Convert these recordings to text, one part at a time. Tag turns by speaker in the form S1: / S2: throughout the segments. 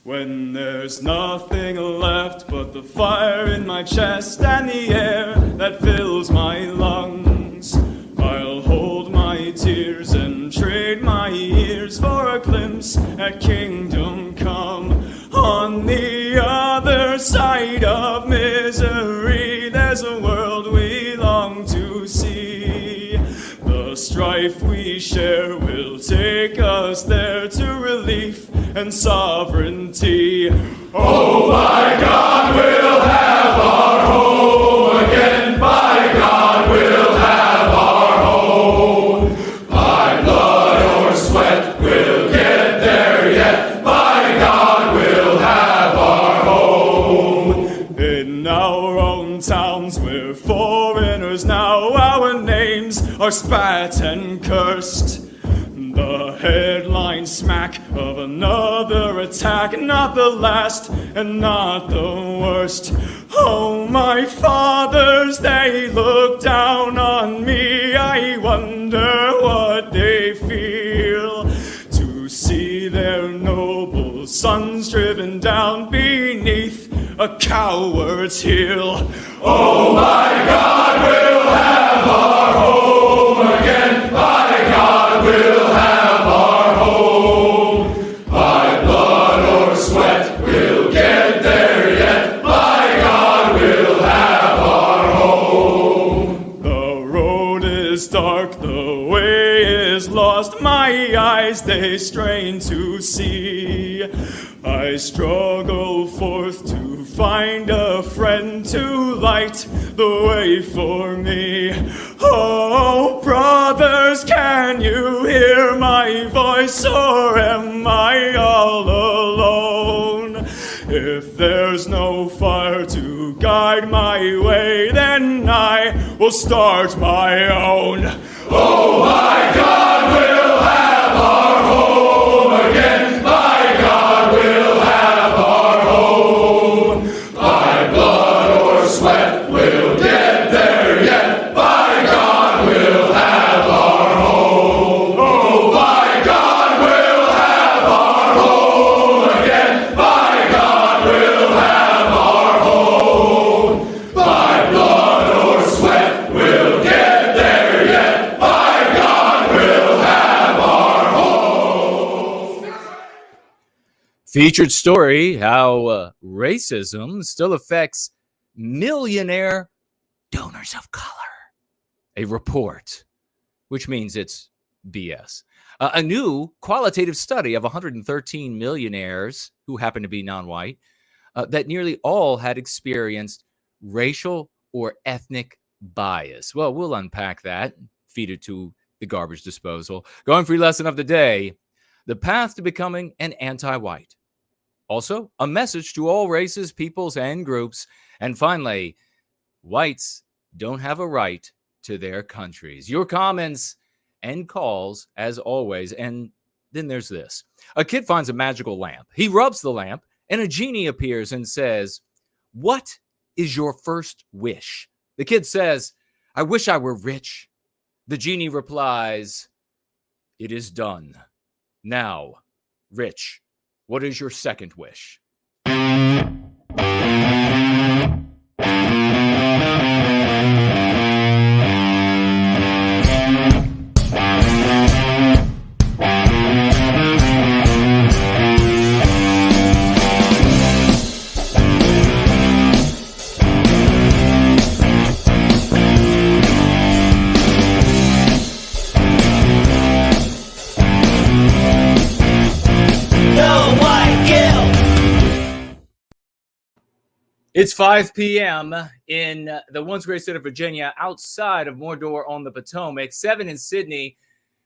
S1: When there's nothing left but the fire in my chest and the air that fills my lungs, I'll hold my tears and trade my ears for a glimpse at kingdom come. On the other side of misery, there's a world we long to see. The strife we share will take us there to relief and sovereignty. Oh, by God, we'll have our home again. By God, we'll have our home. By blood or sweat, we'll get there yet. By God, we'll have our home. In our own towns, we're foreigners now. Our names are spat and cursed. The headlines smack of another attack, not the last and not the worst. Oh, my fathers, they look down on me. I wonder what they feel to see their noble sons driven down beneath a coward's heel. Oh, my God, we'll have our home again. By God, we'll have our home. By blood or sweat, we'll get there yet. By God, we'll have our home. The road is dark, the way is lost. My eyes, they strain to see. I struggle forth to find a friend to light the way for me. Oh, brothers, can you hear my voice, or am I all alone? If there's no fire to guide my way, then I will start my own. Oh, my God, we'll have our home again. By God, we'll have our home. By blood or sweat, we'll get there yet. By God, we'll have our home. Oh, by God, we'll have our home again. By God, we'll have our home. By blood or sweat, we'll get there yet. By God, we'll have our home.
S2: Featured story, how racism still affects millionaire donors of color. A report, which means it's BS. A new qualitative study of 113 millionaires who happen to be non-white, that nearly all had experienced racial or ethnic bias. Well, we'll unpack that, feed it to the garbage disposal. Going free lesson of the day, the path to becoming an anti-white. Also, a message to all races, peoples, and groups. And finally, whites don't have a right to their countries. Your comments and calls, as always. And then there's this. A kid finds a magical lamp. He rubs the lamp, and a genie appears and says, "What is your first wish?" The kid says, "I wish I were rich." The genie replies, "It is done. Now, rich, what is your second wish?" It's 5 p.m. in the once great state of Virginia, outside of Mordor on the Potomac, 7 in Sydney.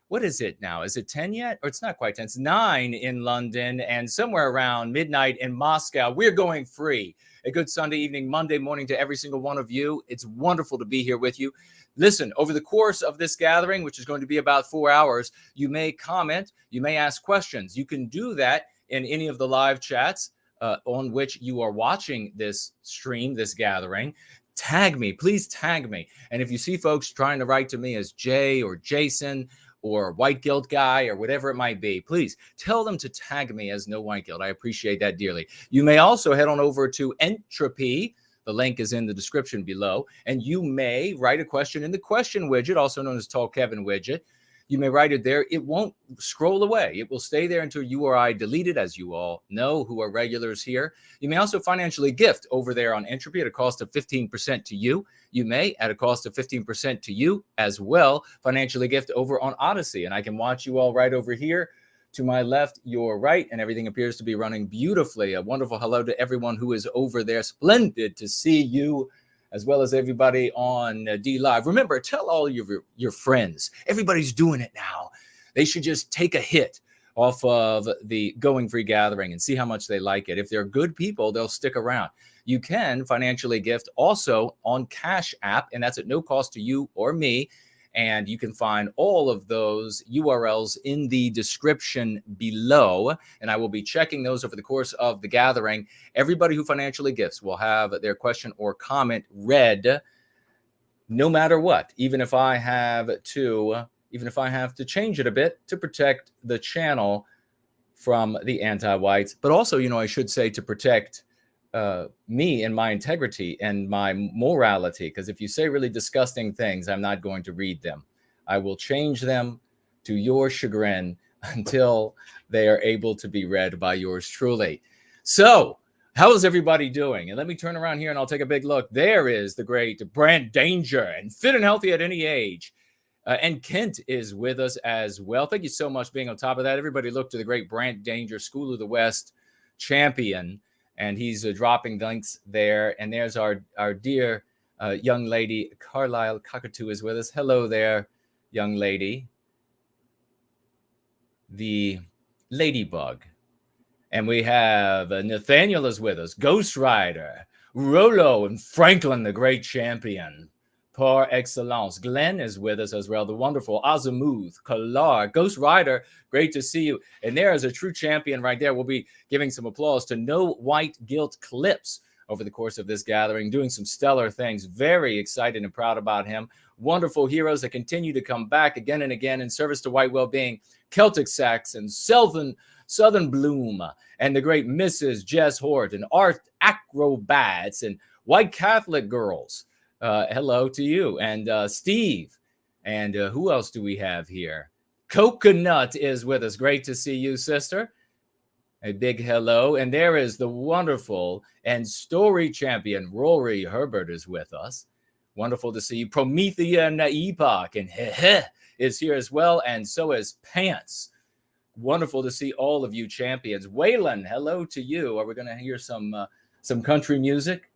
S2: What is it now? Is it 10 yet? Or it's not quite 10. It's 9 in London and somewhere around midnight in Moscow. We're going free. A good Sunday evening, Monday morning to every single one of you. It's wonderful to be here with you. Listen, over the course of this gathering, which is going to be about 4 hours, you may comment, you may ask questions. You can do that in any of the live chats on which you are watching this stream, this gathering. Tag me, please tag me. And if you see folks trying to write to me as Jay or Jason or white guilt guy or whatever it might be, please tell them to tag me as No White Guilt. I appreciate that dearly. You may also head on over to Entropy. The link is in the description below, and you may write a question in the question widget, also known as Tall Kevin widget. You may write it there. It won't scroll away. It will stay there until you or I delete it, as you all know who are regulars here. You may also financially gift over there on Entropy at a cost of 15% to you. You may, at a cost of 15% to you as well, financially gift over on Odyssey. And I can watch you all right over here to my left, your right, and everything appears to be running beautifully. A wonderful hello to everyone who is over there. Splendid to see you, as well as everybody on D Live. Remember, tell all your friends. Everybody's doing it now. They should just take a hit off of the Going Free Gathering and see how much they like it. If they're good people, they'll stick around. You can financially gift also on Cash App, and that's at no cost to you or me. And you can find all of those URLs in the description below. And I will be checking those over the course of the gathering. Everybody who financially gifts will have their question or comment read no matter what, even if I have to change it a bit to protect the channel from the anti-whites. But also, I should say to protect me and my integrity and my morality, because if you say really disgusting things, I'm not going to read them. I will change them to your chagrin until they are able to be read by yours truly. So, how is everybody doing? And let me turn around here and I'll take a big look. There is the great Brand Danger and fit and healthy at any age. And Kent is with us as well. Thank you so much for being on top of that. Everybody look to the great Brand Danger, School of the West champion. And he's dropping links there. And there's our dear young lady, Carlisle Cockatoo is with us. Hello there, young lady. The Ladybug. And we have Nathaniel is with us, Ghost Rider, Rolo, and Franklin, the great champion, par excellence. Glenn is with us as well, the wonderful Azimuth, Kalar, Ghost Rider, great to see you. And there is a true champion right there. We'll be giving some applause to No White Guilt Clips over the course of this gathering, doing some stellar things. Very excited and proud about him. Wonderful heroes that continue to come back again and again in service to white well-being. Celtic Saxon, Southern Bloom, and the great Mrs. Jess Hort, and Art Acrobats, and White Catholic Girls. Hello to you. And Steve. And who else do we have here? Coconut is with us. Great to see you, sister. A big hello. And there is the wonderful and story champion, Rory Herbert, is with us. Wonderful to see you. Promethean Epoch and is here as well. And so is Pants. Wonderful to see all of you champions. Waylon, hello to you. Are we going to hear some country music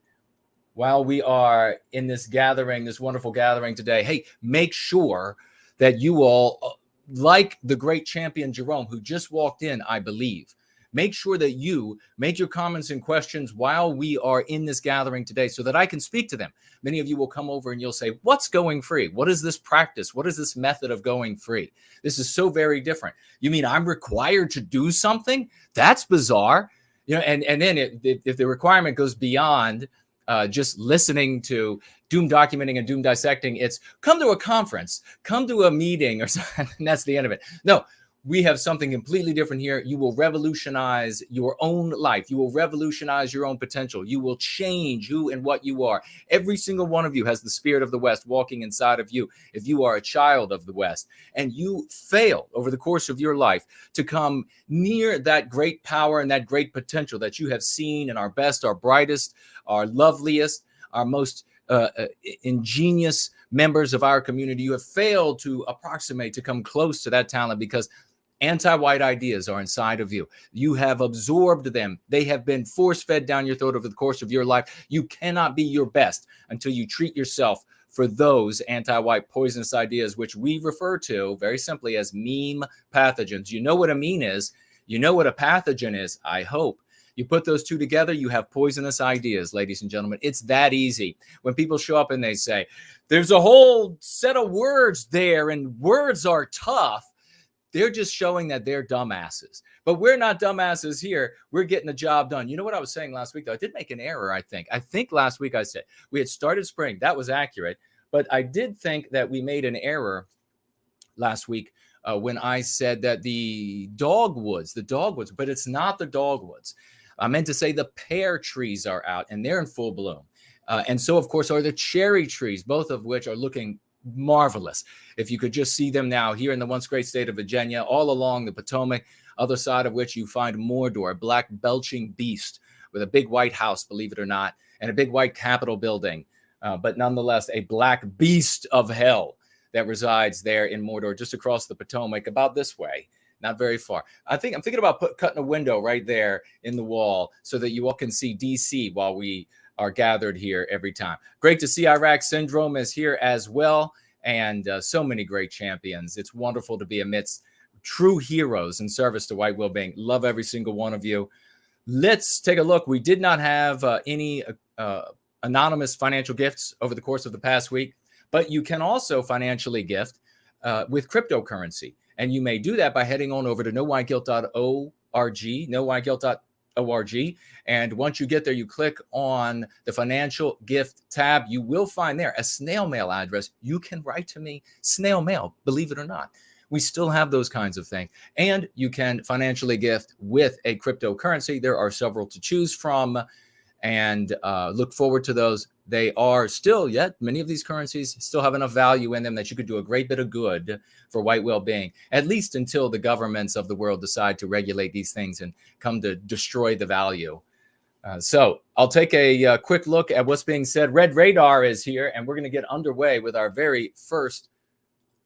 S2: while we are in this gathering, this wonderful gathering today? Hey, make sure that you all, like the great champion Jerome, who just walked in, I believe, make sure that you make your comments and questions while we are in this gathering today so that I can speak to them. Many of you will come over and you'll say, what's going free? What is this practice? What is this method of going free? This is so very different. You mean I'm required to do something? That's bizarre. And then if the requirement goes beyond just listening to doom documenting and doom dissecting, it's come to a conference, come to a meeting or something, and that's the end of it. No, we have something completely different here. You will revolutionize your own life. You will revolutionize your own potential. You will change who and what you are. Every single one of you has the spirit of the West walking inside of you. If you are a child of the West and you fail over the course of your life to come near that great power and that great potential that you have seen in our best, our brightest, our loveliest, our most ingenious members of our community, you have failed to approximate, to come close to that talent because anti-white ideas are inside of you. You have absorbed them. They have been force-fed down your throat over the course of your life. You cannot be your best until you treat yourself for those anti-white poisonous ideas, which we refer to very simply as meme pathogens. You know what a meme is. You know what a pathogen is, I hope. You put those two together, you have poisonous ideas, ladies and gentlemen. It's that easy. When people show up and they say, there's a whole set of words there and words are tough, they're just showing that they're dumbasses. But we're not dumbasses here. We're getting the job done. You know what I was saying last week, though? I did make an error, I think. I think last week I said we had started spring. That was accurate. But I did think that we made an error last week when I said that the dogwoods, but it's not the dogwoods. I meant to say the pear trees are out and they're in full bloom. And so, of course, are the cherry trees, both of which are looking marvelous. If you could just see them now here in the once great state of Virginia, all along the Potomac, other side of which you find Mordor, a black belching beast with a big white house, believe it or not, and a big white Capitol building, but nonetheless a black beast of hell that resides there in Mordor, just across the Potomac, about this way, not very far. I'm thinking about cutting a window right there in the wall so that you all can see DC while we are gathered here every time. Great to see Iraq Syndrome is here as well, and so many great champions. It's wonderful to be amidst true heroes in service to White Wellbeing. Love every single one of you. Let's take a look. We did not have any anonymous financial gifts over the course of the past week, but you can also financially gift with cryptocurrency. And you may do that by heading on over to nowhiteguilt.org, nowhiteguilt.org. And once you get there, you click on the financial gift tab. You will find there a snail mail address. You can write to me snail mail, believe it or not. We still have those kinds of things. And you can financially gift with a cryptocurrency. There are several to choose from, and look forward to those. They are still, yet many of these currencies still have enough value in them that you could do a great bit of good for White Wellbeing, at least until the governments of the world decide to regulate these things and come to destroy the value. So I'll take a quick look at what's being said. Red Radar is here, and we're going to get underway with our very first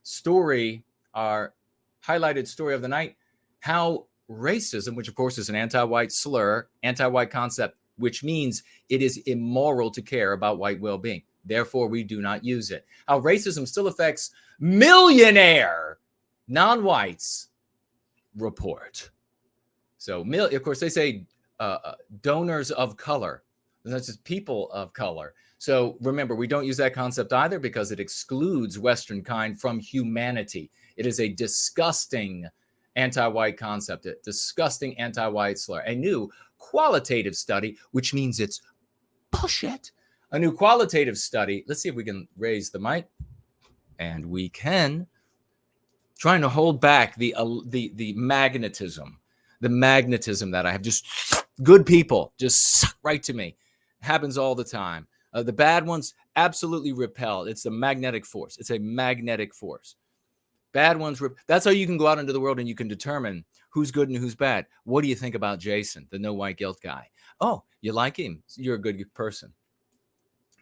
S2: story, our highlighted story of the night: how racism, which of course is an anti-white slur, anti-white concept, which means it is immoral to care about white well-being. Therefore, we do not use it. How racism still affects Millionaire Nonwhites report. So, of course, they say donors of color. That's just people of color. So remember, we don't use that concept either because it excludes Western kind from humanity. It is a disgusting anti-white concept, a disgusting anti-white slur. A new qualitative study, which means it's bullshit. A new qualitative study. Let's see if we can raise the mic. And we can. Trying to hold back the magnetism that I have. Just good people just suck right to me. Happens all the time. The bad ones absolutely repel. It's a magnetic force. It's a magnetic force. Bad ones. That's how you can go out into the world and you can determine who's good and who's bad. What do you think about Jason, the no white guilt guy? Oh, you like him? You're a good person.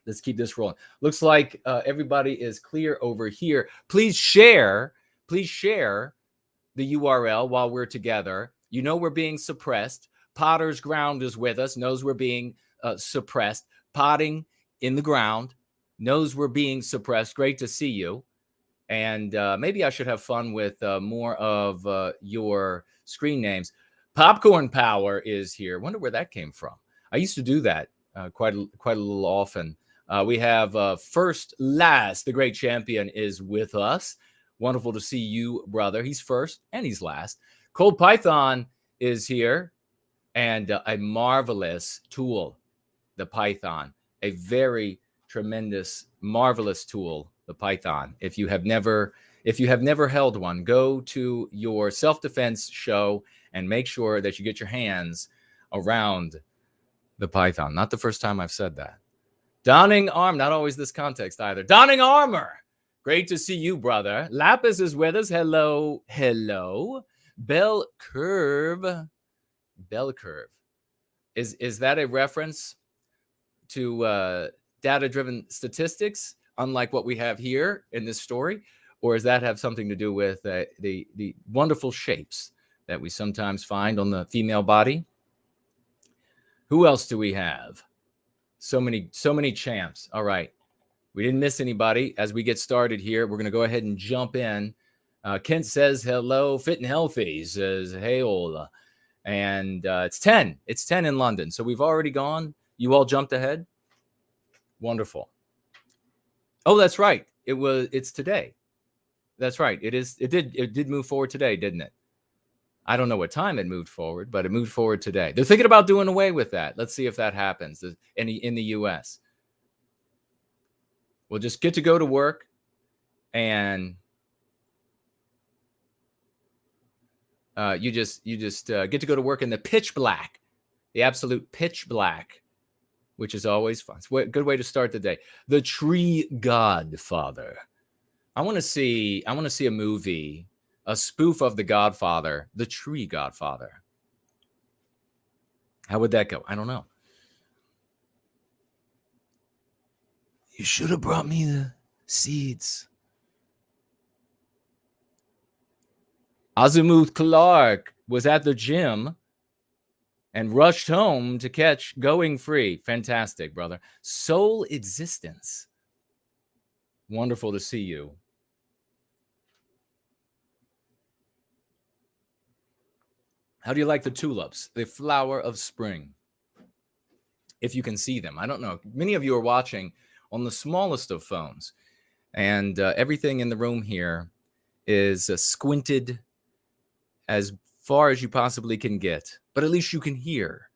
S2: Let's keep this rolling. Looks like everybody is clear over here. Please share the URL while we're together. You know we're being suppressed. Potter's Ground is with us, knows we're being suppressed. Potting in the ground, knows we're being suppressed. Great to see you. And maybe I should have fun with more of your screen names. Popcorn Power is here. Wonder where that came from. I used to do that quite a little often. We have First Last, the great champion, is with us. Wonderful to see you, brother. He's first and he's last. Cold Python is here, and a marvelous tool, the Python, a very tremendous, marvelous tool, the Python. If you have never held one, go to your self-defense show and make sure that you get your hands around the Python. Not the first time I've said that. Donning Armor, not always this context either. Donning Armor, great to see you, brother. Lapis is with us. Hello. Bell Curve. Is that a reference to data-driven statistics, unlike what we have here in this story? Or does that have something to do with the wonderful shapes that we sometimes find on the female body? Who else do we have? So many champs. All right. We didn't miss anybody. As we get started here, we're going to go ahead and jump in. Kent says hello. Fit and Healthy says hey, Ola. And it's 10. It's 10 in London. So we've already gone. You all jumped ahead. Wonderful. Oh, that's right. It's today. That's right. It did move forward today, didn't it? I don't know what time it moved forward, but it moved forward today. They're thinking about doing away with that. Let's see if that happens in the U.S. We'll just get to go to work, and You just get to go to work in the pitch black, the absolute pitch black, which is always fun. It's a good way to start the day. The Tree Godfather. I want to see a movie, a spoof of The Godfather, The Tree Godfather. How would that go? I don't know. You should have brought me the seeds. Azimuth Clark was at the gym and rushed home to catch Going Free. Fantastic, brother. Soul Existence. Wonderful to see you. How do you like the tulips? The flower of spring. If you can see them. I don't know. Many of you are watching on the smallest of phones. And everything in the room here is squinted as far as you possibly can get. But at least you can hear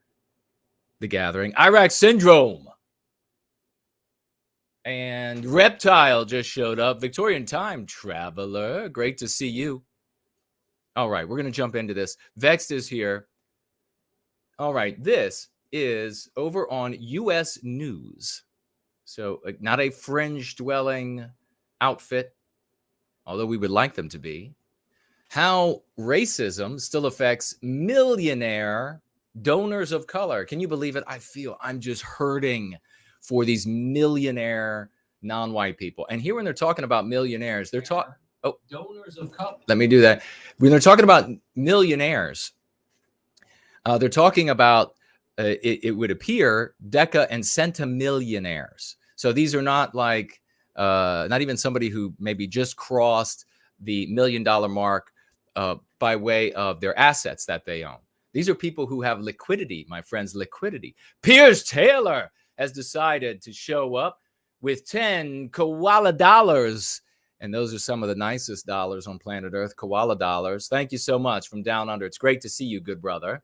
S2: the gathering. Iraq Syndrome. And Reptile just showed up. Victorian Time Traveler. Great to see you. All right, we're going to jump into this. Vexed is here. All right, this is over on U.S. News. So not a fringe-dwelling outfit, although we would like them to be. How racism still affects millionaire donors of color. Can you believe it? I feel I'm just hurting for these millionaire non-white people. And here when they're talking about millionaires, they're talking... Oh, donors of color. Let me do that. When they're talking about millionaires, they're talking about, it would appear, deca and centimillionaires. So these are not like, not even somebody who maybe just crossed the $1 million mark by way of their assets that they own. These are people who have liquidity, my friends, liquidity. Piers Taylor has decided to show up with 10 koala dollars. And those are some of the nicest dollars on planet Earth, koala dollars. Thank you so much from down under. It's great to see you, good brother.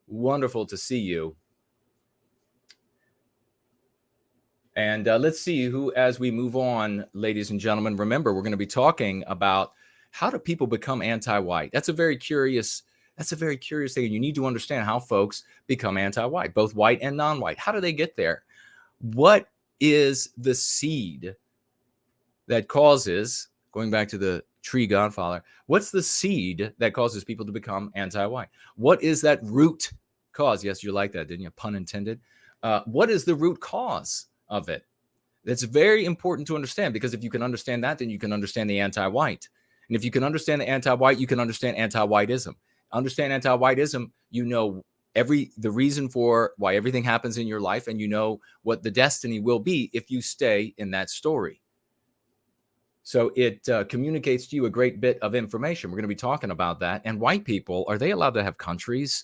S2: Wonderful to see you. And let's see who, as we move on, ladies and gentlemen, remember, we're going to be talking about how do people become anti-white. That's a very curious thing. And you need to understand how folks become anti-white, both white and non-white. How do they get there? What is the seed that causes, going back to the tree godfather, what's the seed that causes people to become anti-white? What is that root cause? Yes, you like that, didn't you? Pun intended. What is the root cause of it? That's very important to understand, because if you can understand that, then you can understand the anti-white. And if you can understand the anti-white, you can understand anti-whiteism. Understand anti-whiteism, you know the reason for why everything happens in your life, and you know what the destiny will be if you stay in that story. So it communicates to you a great bit of information. We're going to be talking about that. And white people, are they allowed to have countries?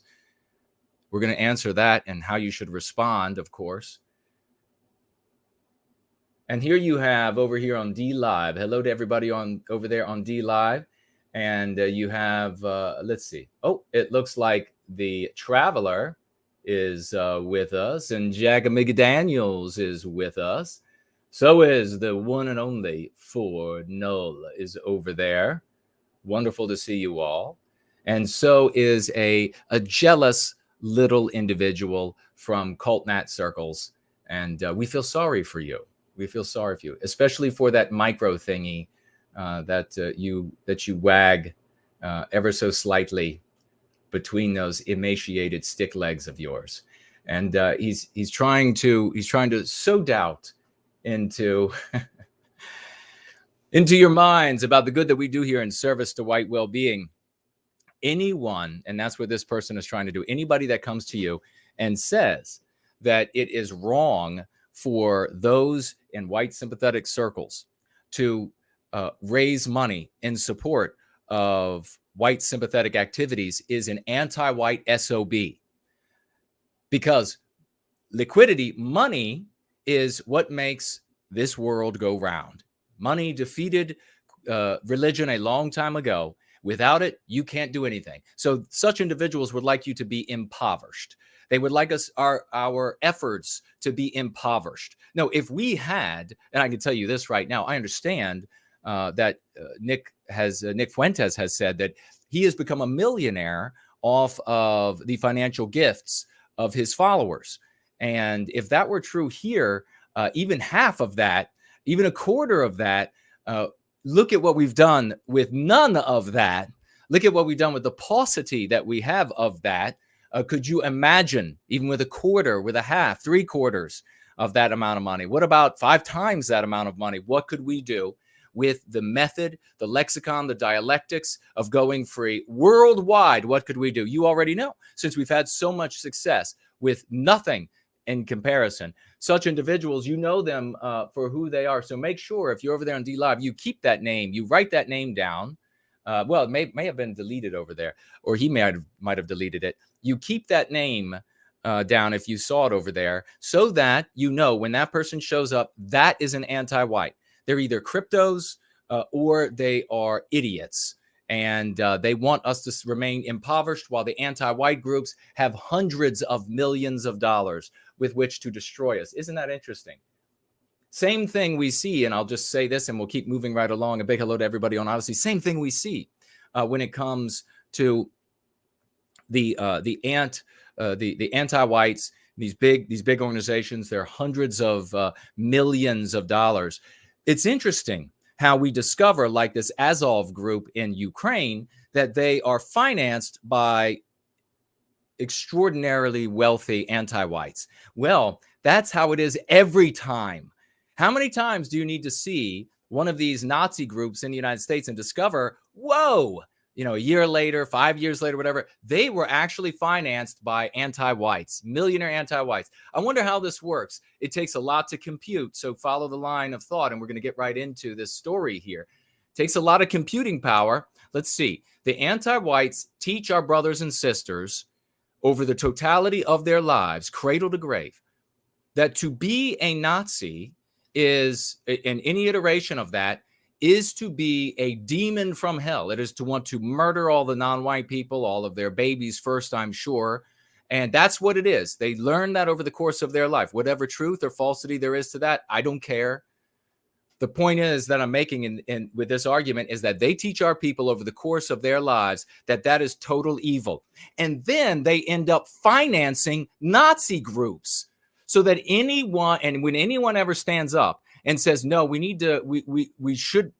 S2: We're going to answer that and how you should respond, of course. And here you have over here on D Live. Hello to everybody over there on D Live. And you have, let's see. Oh, it looks like the Traveler is with us, and Jack McDaniels is with us. So is the one and only Ford Null is over there. Wonderful to see you all. And so is a jealous little individual from Cult Nat circles. And we feel sorry for you. We feel sorry for you, especially for that micro thingy that you wag ever so slightly between those emaciated stick legs of yours. And he's trying to sow doubt into your minds about the good that we do here in service to white well-being. Anyone, and that's what this person is trying to do, anybody that comes to you and says that it is wrong for those in white sympathetic circles to raise money in support of white sympathetic activities is an anti-white SOB. Because liquidity, money, is what makes this world go round. Money defeated religion a long time ago. Without it, you can't do anything. So such individuals would like you to be impoverished. They would like our efforts to be impoverished. No, if we had, and I can tell you this right now, I understand that Nick Fuentes has said that he has become a millionaire off of the financial gifts of his followers. And if that were true here, even half of that, even a quarter of that, look at what we've done with none of that. Look at what we've done with the paucity that we have of that. Could you imagine, even with a quarter, with a half, 3/4 of that amount of money? What about 5 times that amount of money? What could we do with the method, the lexicon, the dialectics of going free worldwide? What could we do? You already know, since we've had so much success with nothing in comparison. Such individuals, you know them for who they are. So make sure if you're over there on DLive, you keep that name, you write that name down. Well, it may have been deleted over there, or he might have deleted it. You keep that name down if you saw it over there, so that you know when that person shows up, that is an anti-white. They're either cryptos or they are idiots. And they want us to remain impoverished, while the anti-white groups have hundreds of millions of dollars with which to destroy us. Isn't that interesting? Same thing we see, and I'll just say this and we'll keep moving right along. A big hello to everybody on Odyssey. Same thing we see when it comes to the anti-whites, these big organizations. They're hundreds of millions of dollars. It's interesting how we discover, like this Azov group in Ukraine, that they are financed by extraordinarily wealthy anti-whites. Well, that's how it is every time. How many times do you need to see one of these Nazi groups in the United States and discover, whoa, a year later, 5 years later, whatever, they were actually financed by anti-whites, millionaire anti-whites. I wonder how this works. It takes a lot to compute. So follow the line of thought, and we're going to get right into this story here. It takes a lot of computing power. Let's see. The anti-whites teach our brothers and sisters over the totality of their lives, cradle to grave, that to be a Nazi is, in any iteration of that, is to be a demon from hell. It is to want to murder all the non-white people, all of their babies first, I'm sure. And that's what it is. They learn that over the course of their life. Whatever truth or falsity there is to that, I don't care. The point is that I'm making with this argument is that they teach our people over the course of their lives that is total evil. And then they end up financing Nazi groups, so that when anyone ever stands up and says, no, we should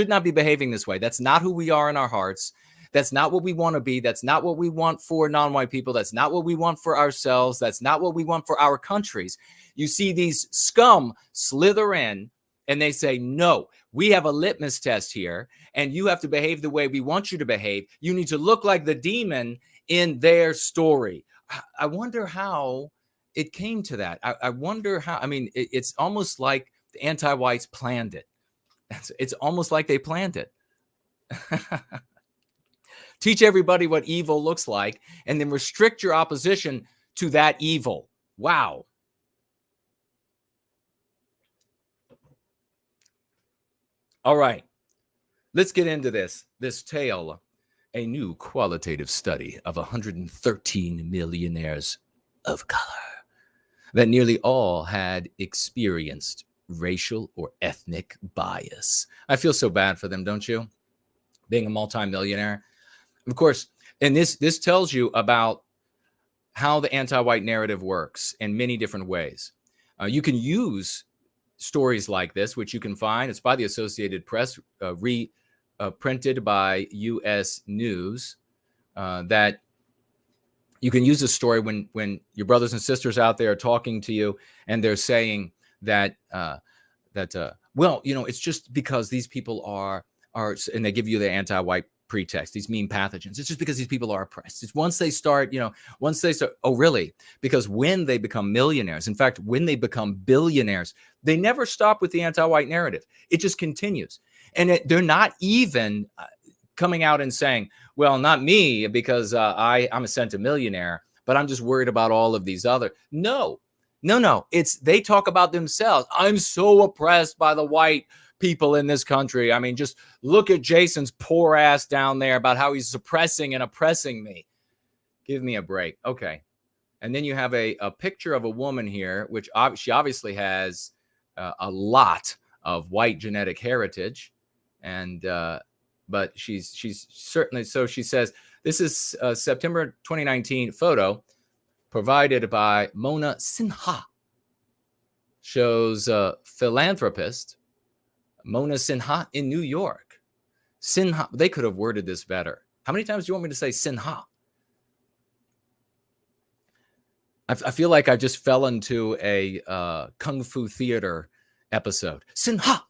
S2: not be behaving this way. That's not who we are in our hearts. That's not what we want to be. That's not what we want for non-white people. That's not what we want for ourselves. That's not what we want for our countries. You see these scum slither in and they say, no, we have a litmus test here, and you have to behave the way we want you to behave. You need to look like the demon in their story. I wonder how it came to that. I wonder how. I mean, it's almost like the anti-whites planned it. It's almost like they planned it. Teach everybody what evil looks like, and then restrict your opposition to that evil. Wow. All right. Let's get into this tale. A new qualitative study of 113 millionaires of color that nearly all had experienced racial or ethnic bias. I feel so bad for them, don't you? Being a multimillionaire. Of course, and this tells you about how the anti-white narrative works in many different ways. You can use stories like this, which you can find. It's by the Associated Press, reprinted by U.S. News, that you can use this story when your brothers and sisters out there are talking to you and they're saying that well, it's just because these people are, and they give you the anti-white pretext, these mean pathogens. It's just because these people are oppressed. It's once they start, oh, really? Because when they become millionaires, in fact, when they become billionaires, they never stop with the anti-white narrative. It just continues. And they're not even coming out and saying, well, not me, because I'm a centimillionaire, but I'm just worried about all of these other. No. They talk about themselves. I'm so oppressed by the white people in this country. I mean, just look at Jason's poor ass down there about how he's suppressing and oppressing me. Give me a break. Okay. And then you have a picture of a woman here, which she obviously has a lot of white genetic heritage. And but she's certainly so. She says this is September 2019 photo provided by Mona Sinha. Shows philanthropist Mona Sinha in New York. Sinha, they could have worded this better. How many times do you want me to say Sinha? I feel like I just fell into a Kung Fu Theater episode. Sinha!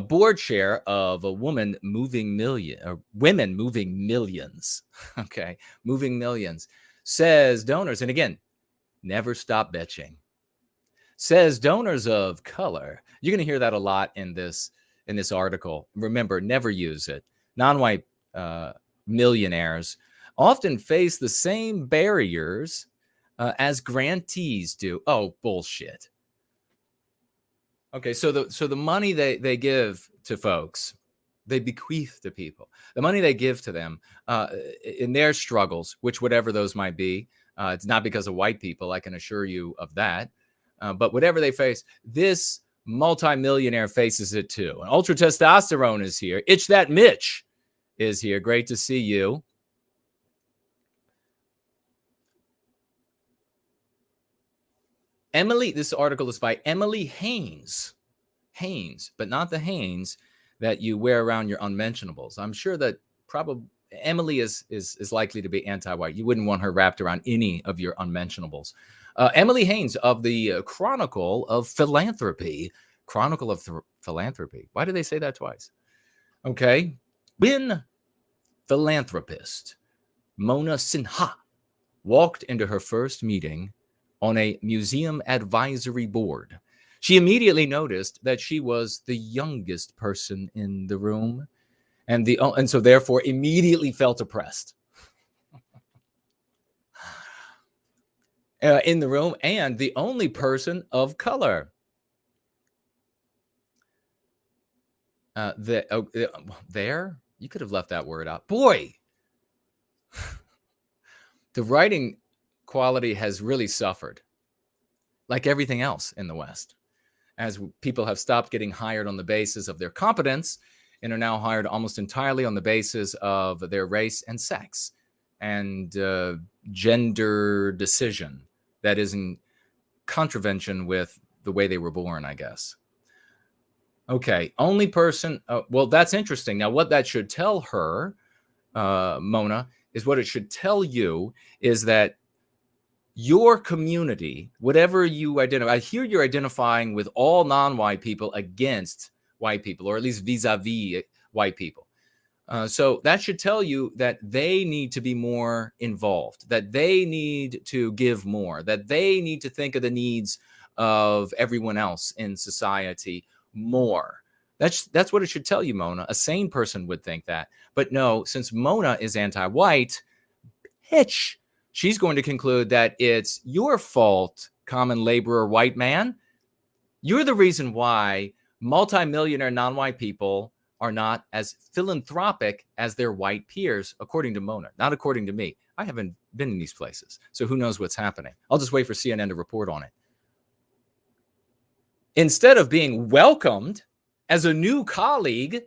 S2: Board chair of a women moving millions. Okay, moving millions. Says donors, and again, never stop bitching. Says donors of color. You're going to hear that a lot in this article. Remember, never use it. Non-white millionaires often face the same barriers as grantees do. Oh, bullshit. Okay, so the money they give to folks, they bequeath to people. The money they give to them in their struggles, which whatever those might be, it's not because of white people, I can assure you of that. But whatever they face, this multimillionaire faces it too. And Ultra Testosterone is here. Itch That Mitch is here. Great to see you. This article is by Emily Haynes, but not the Haynes that you wear around your unmentionables. I'm sure that probably Emily is likely to be anti-white. You wouldn't want her wrapped around any of your unmentionables. Emily Haynes of the Chronicle of Philanthropy. Chronicle of Philanthropy. Why did they say that twice? Okay. When philanthropist Mona Sinha walked into her first meeting on a museum advisory board, she immediately noticed that she was the youngest person in the room, and so therefore immediately felt oppressed in the room, and the only person of color. There, you could have left that word out. Boy, the writing quality has really suffered, like everything else in the West, as people have stopped getting hired on the basis of their competence and are now hired almost entirely on the basis of their race and sex and gender decision that is in contravention with the way they were born, I guess. Okay, only person. Well, that's interesting. Now, what that should tell her, Mona, is what it should tell you is that your community, whatever you identify, I hear you're identifying with all non-white people against white people, or at least vis-a-vis white people. So that should tell you that they need to be more involved, that they need to give more, that they need to think of the needs of everyone else in society more. That's what it should tell you, Mona. A sane person would think that. But no, since Mona is anti-white, bitch, she's going to conclude that it's your fault, common laborer white man. You're the reason why multimillionaire non-white people are not as philanthropic as their white peers, according to Mona, not according to me. I haven't been in these places, so who knows what's happening. I'll just wait for CNN to report on it. Instead of being welcomed as a new colleague,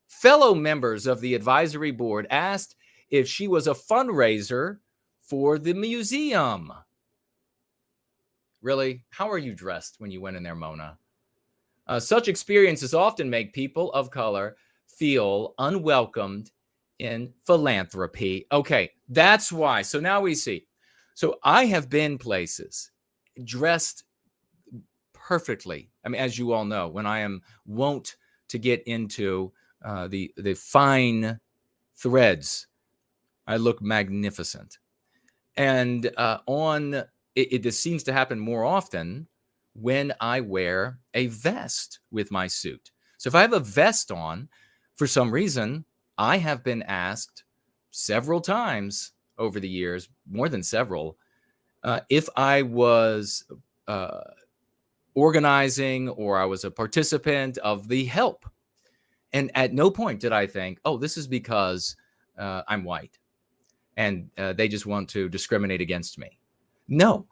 S2: fellow members of the advisory board asked if she was a fundraiser for the museum. Really? How are you dressed when you went in there, Mona? Such experiences often make people of color feel unwelcomed in philanthropy. Okay, that's why. So now we see. So I have been places dressed perfectly. I mean, as you all know, when I am wont to get into the fine threads, I look magnificent. And this seems to happen more often when I wear a vest with my suit. So if I have a vest on, for some reason, I have been asked several times over the years, more than several, if I was organizing or I was a participant of the help. And at no point did I think, oh, this is because I'm white and they just want to discriminate against me. No,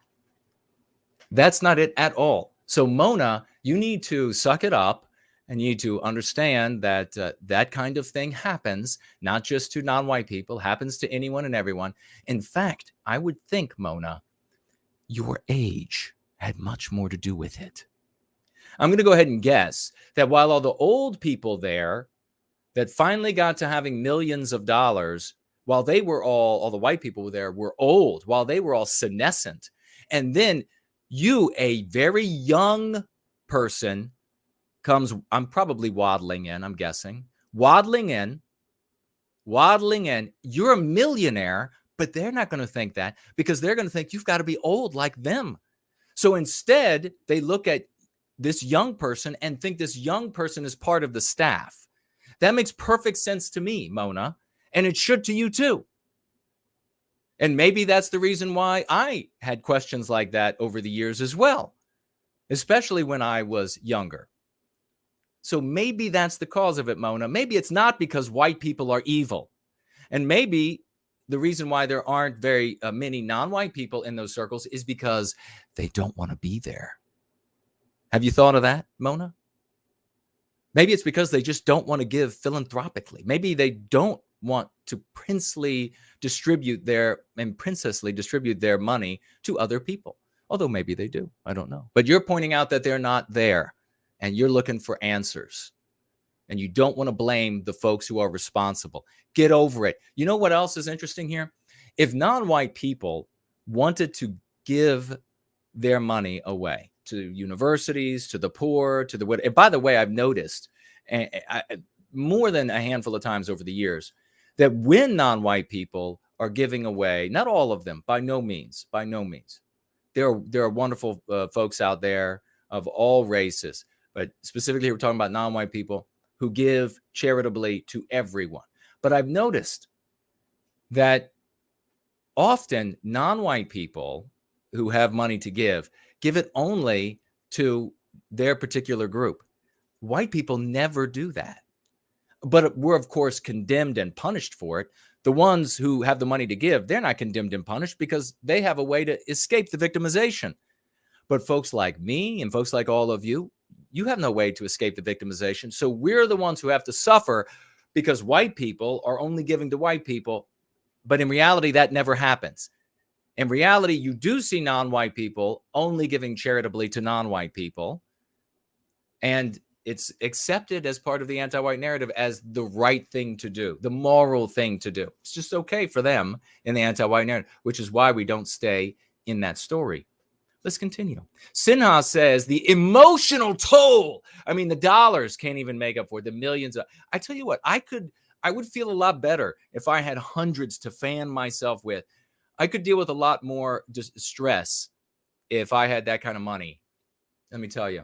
S2: that's not it at all. So Mona, you need to suck it up And you need to understand that that kind of thing happens, not just to non-white people, happens to anyone and everyone. In fact, I would think, Mona, your age had much more to do with it. I'm going to go ahead and guess that while all the old people there that finally got to having millions of dollars, while they were all the white people there were old, while they were all senescent. And then you, a very young person, comes, I'm probably waddling in, I'm guessing, waddling in, you're a millionaire, but they're not going to think that because they're going to think you've got to be old like them. So instead, they look at this young person and think this young person is part of the staff. That makes perfect sense to me, Mona, and it should to you too. And maybe that's the reason why I had questions like that over the years as well, especially when I was younger. So maybe that's the cause of it, Mona. Maybe it's not because white people are evil. And maybe the reason why there aren't very many non-white people in those circles is because they don't want to be there. Have you thought of that, Mona? Maybe it's because they just don't want to give philanthropically. Maybe they don't want to princessly distribute their money to other people. Although maybe they do. I don't know. But you're pointing out that they're not there and you're looking for answers. And you don't want to blame the folks who are responsible. Get over it. You know what else is interesting here? If non-white people wanted to give their money away to universities, to the poor, to the what. And by the way, I've noticed more than a handful of times over the years that when non-white people are giving away, not all of them, by no means, there are wonderful folks out there of all races, but specifically we're talking about non-white people who give charitably to everyone. But I've noticed that often non-white people who have money to give it only to their particular group. White people never do that. But we're, of course, condemned and punished for it. The ones who have the money to give, they're not condemned and punished because they have a way to escape the victimization. But folks like me and folks like all of you, you have no way to escape the victimization. So we're the ones who have to suffer because white people are only giving to white people. But in reality, that never happens. In reality, you do see non-white people only giving charitably to non-white people. And it's accepted as part of the anti-white narrative as the right thing to do, the moral thing to do. It's just okay for them in the anti-white narrative, which is why we don't stay in that story. Let's continue. Sinha says the emotional toll. I mean, the dollars can't even make up for it, the millions. I tell you what, I would feel a lot better if I had hundreds to fan myself with. I could deal with a lot more just stress if I had that kind of money. Let me tell you,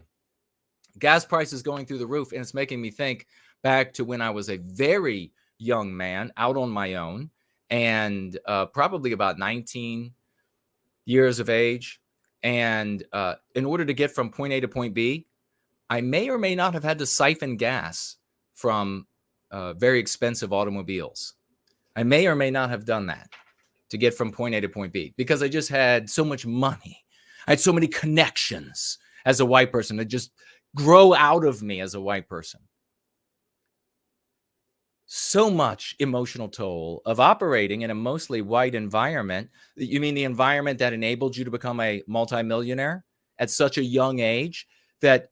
S2: gas prices going through the roof, and it's making me think back to when I was a very young man out on my own and probably about 19 years of age. And in order to get from point A to point B, I may or may not have had to siphon gas from very expensive automobiles. I may or may not have done that to get from point A to point B because I just had so much money. I had so many connections as a white person that just grow out of me as a white person. So much emotional toll of operating in a mostly white environment. You mean the environment that enabled you to become a multimillionaire at such a young age that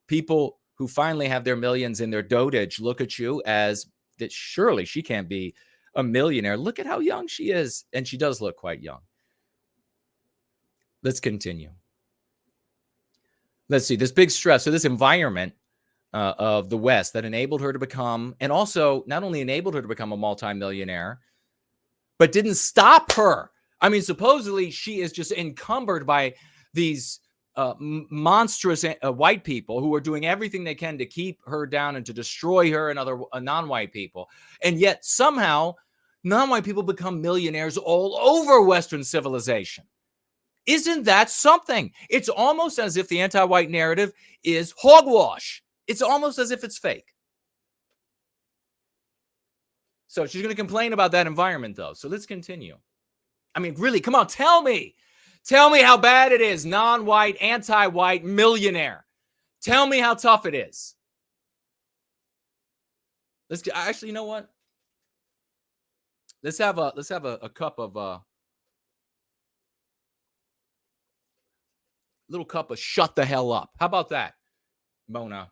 S2: people who finally have their millions in their dotage look at you as that surely she can't be a millionaire. Look at how young she is. And she does look quite young. Let's continue. Let's see, this big stress. So this environment of the West that enabled her to become, and also not only enabled her to become a multimillionaire, but didn't stop her. I mean, supposedly she is just encumbered by these monstrous white people who are doing everything they can to keep her down and to destroy her and other non-white people. And yet somehow non-white people become millionaires all over Western civilization. Isn't that something? It's almost as if the anti-white narrative is hogwash. It's almost as if it's fake. So she's going to complain about that environment, though. So let's continue. I mean, really, come on, tell me. Tell me how bad it is, non-white, anti-white, millionaire. Tell me how tough it is. Let's get, actually, you know what? Let's have a cup of little cup of shut the hell up. How about that, Mona?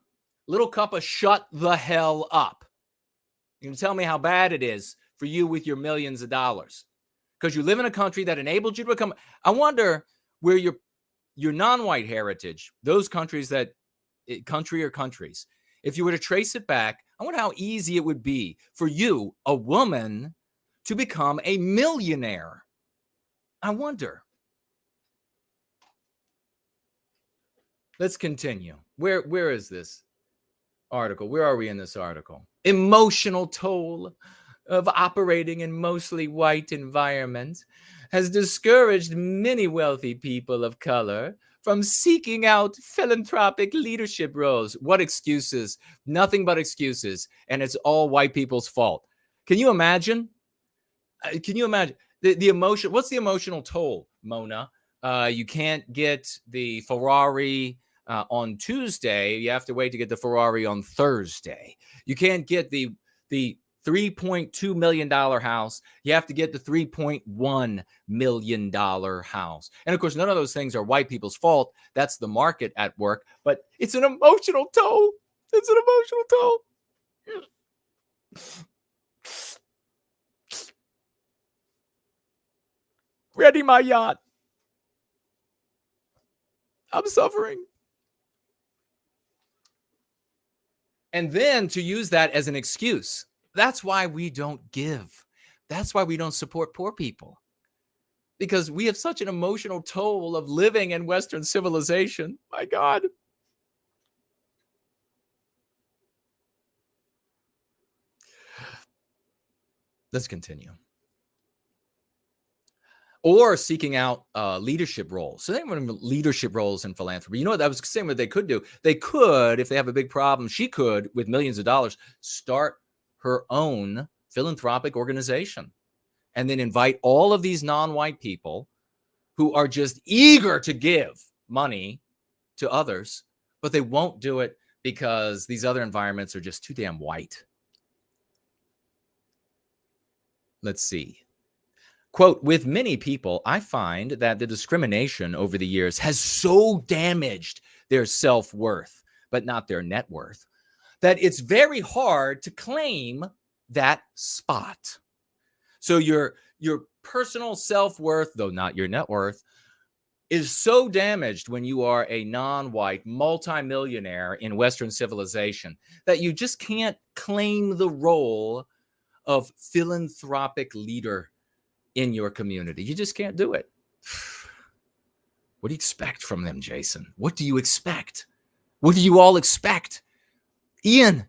S2: Little cup of shut the hell up. You can tell me how bad it is for you with your millions of dollars because you live in a country that enabled you to become. I wonder where your non-white heritage, those countries countries, if you were to trace it back, I wonder how easy it would be for you, a woman, to become a millionaire. I wonder. Let's continue. Where is this article? Where are we in this article? Emotional toll of operating in mostly white environments has discouraged many wealthy people of color from seeking out philanthropic leadership roles. What excuses? Nothing but excuses. And it's all white people's fault. Can you imagine? Can you imagine the emotion? What's the emotional toll, Mona? You can't get the Ferrari on Tuesday. You have to wait to get the Ferrari on Thursday. You can't get the $3.2 million house. You have to get the $3.1 million house. And of course, none of those things are white people's fault. That's the market at work. But it's an emotional toll. It's an emotional toll. Ready my yacht. I'm suffering. And then to use that as an excuse. That's why we don't give. That's why we don't support poor people. Because we have such an emotional toll of living in Western civilization. My God. Let's continue. Or seeking out leadership roles. So they want leadership roles in philanthropy. You know what I was saying? What they could do? They could, if they have a big problem, she could, with millions of dollars, start her own philanthropic organization, and then invite all of these non-white people who are just eager to give money to others, but they won't do it because these other environments are just too damn white. Let's see. Quote, with many people, I find that the discrimination over the years has so damaged their self-worth, but not their net worth, that it's very hard to claim that spot. So your personal self-worth, though not your net worth, is so damaged when you are a non-white multimillionaire in Western civilization that you just can't claim the role of philanthropic leader in your community. You just can't do it. What do you expect from them, Jason? What do you expect? What do you all expect? Ian,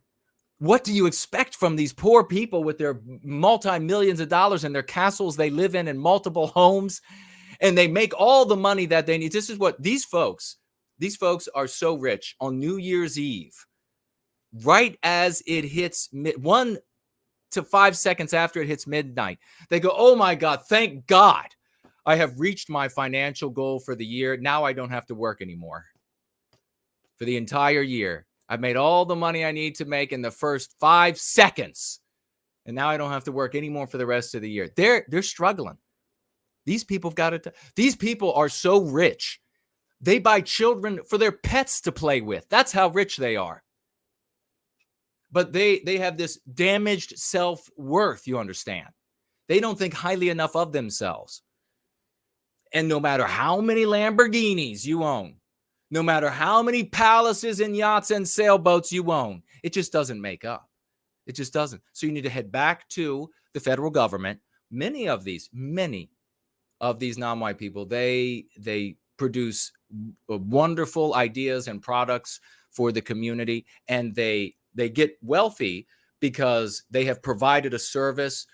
S2: what do you expect from these poor people with their multi-millions of dollars and their castles they live in and multiple homes, and they make all the money that they need? This is what these folks are so rich on New Year's Eve, right as it hits 1 to 5 seconds after it hits midnight, they go, oh my God, thank God I have reached my financial goal for the year. Now I don't have to work anymore. For the entire year, I've made all the money I need to make in the first 5 seconds. And now I don't have to work anymore for the rest of the year. They're struggling. These people have got it. These people are so rich. They buy children for their pets to play with. That's how rich they are. But they have this damaged self-worth, you understand. They don't think highly enough of themselves. And no matter how many Lamborghinis you own, no matter how many palaces and yachts and sailboats you own, it just doesn't make up. It just doesn't. So you need to head back to the federal government. Many of these non-white people, they produce wonderful ideas and products for the community, and they get wealthy because they have provided a service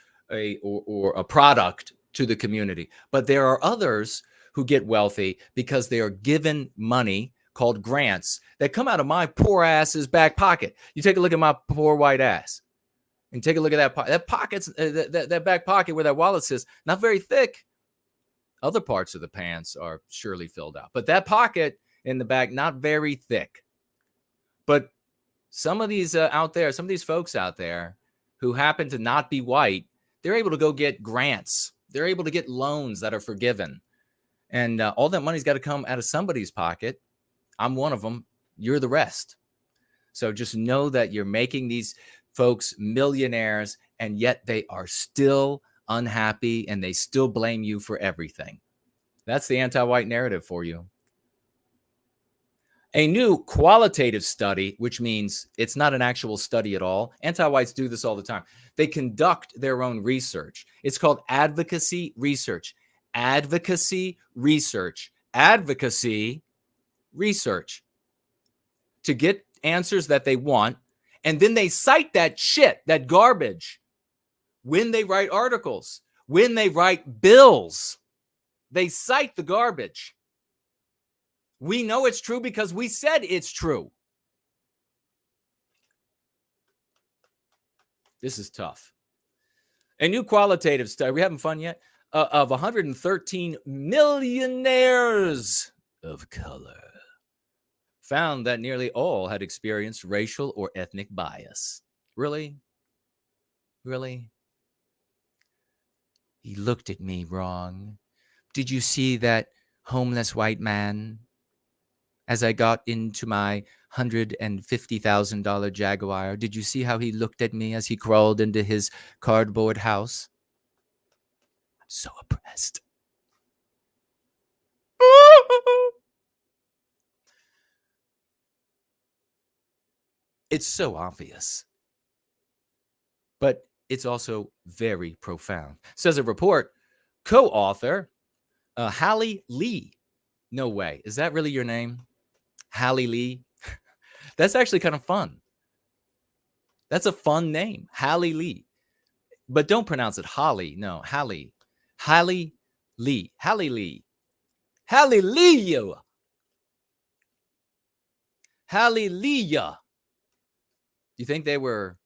S2: or a product to the community. But there are others who get wealthy because they are given money called grants that come out of my poor ass's back pocket. You take a look at my poor white ass and take a look at that pocket's that back pocket where that wallet sits, not very thick. Other parts of the pants are surely filled out, but that pocket in the back, not very thick. But some of these folks out there, who happen to not be white, they're able to go get grants. They're able to get loans that are forgiven. And all that money's got to come out of somebody's pocket. I'm one of them. You're the rest. So just know that you're making these folks millionaires, and yet they are still unhappy and they still blame you for everything. That's the anti-white narrative for you. A new qualitative study, which means it's not an actual study at all. Anti-whites do this all the time. They conduct their own research. It's called advocacy research. Advocacy research. Advocacy research. To get answers that they want, and then they cite that shit, that garbage, when they write articles, when they write bills. They cite the garbage. We know it's true because we said it's true. This is tough. A new qualitative study, we having fun yet? Of 113 millionaires of color found that nearly all had experienced racial or ethnic bias. Really? Really? He looked at me wrong. Did you see that homeless white man as I got into my $150,000 Jaguar? Did you see how he looked at me as he crawled into his cardboard house? I'm so oppressed. It's so obvious, but it's also very profound. Says a report, co-author Hallie Lee. No way. Is that really your name? Hallie Lee? That's actually kind of fun. That's a fun name, Hallie Lee. But don't pronounce it Holly. No, Hallie. Hallie Lee. Hallie Lee. Hallelujah. Hallelujah. Do you think they were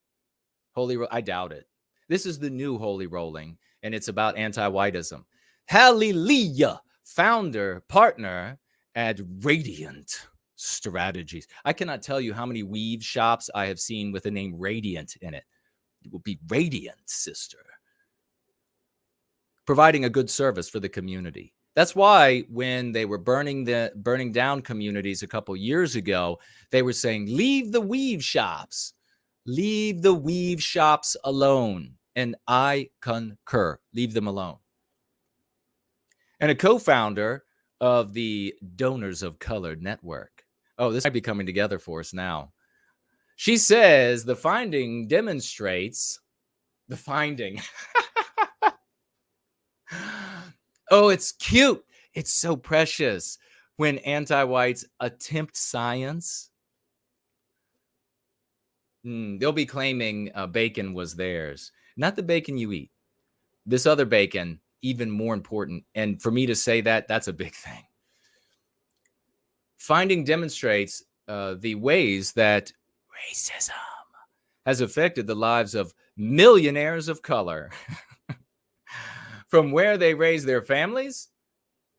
S2: holy? I doubt it. This is the new holy rolling, and it's about anti-whitism. Hallelujah. Founder, partner at Radiant Strategies. I cannot tell you how many weave shops I have seen with the name Radiant in it. It will be Radiant, sister. Providing a good service for the community. That's why when they were burning down communities a couple years ago, they were saying, leave the weave shops. Leave the weave shops alone. And I concur. Leave them alone. And a co-founder of the Donors of Color Network. Oh, this might be coming together for us now. She says the finding demonstrates the finding. Oh, it's cute. It's so precious when anti-whites attempt science. They'll be claiming bacon was theirs. Not the bacon you eat. This other bacon, even more important. And for me to say that, that's a big thing. Finding demonstrates the ways that racism has affected the lives of millionaires of color. From where they raise their families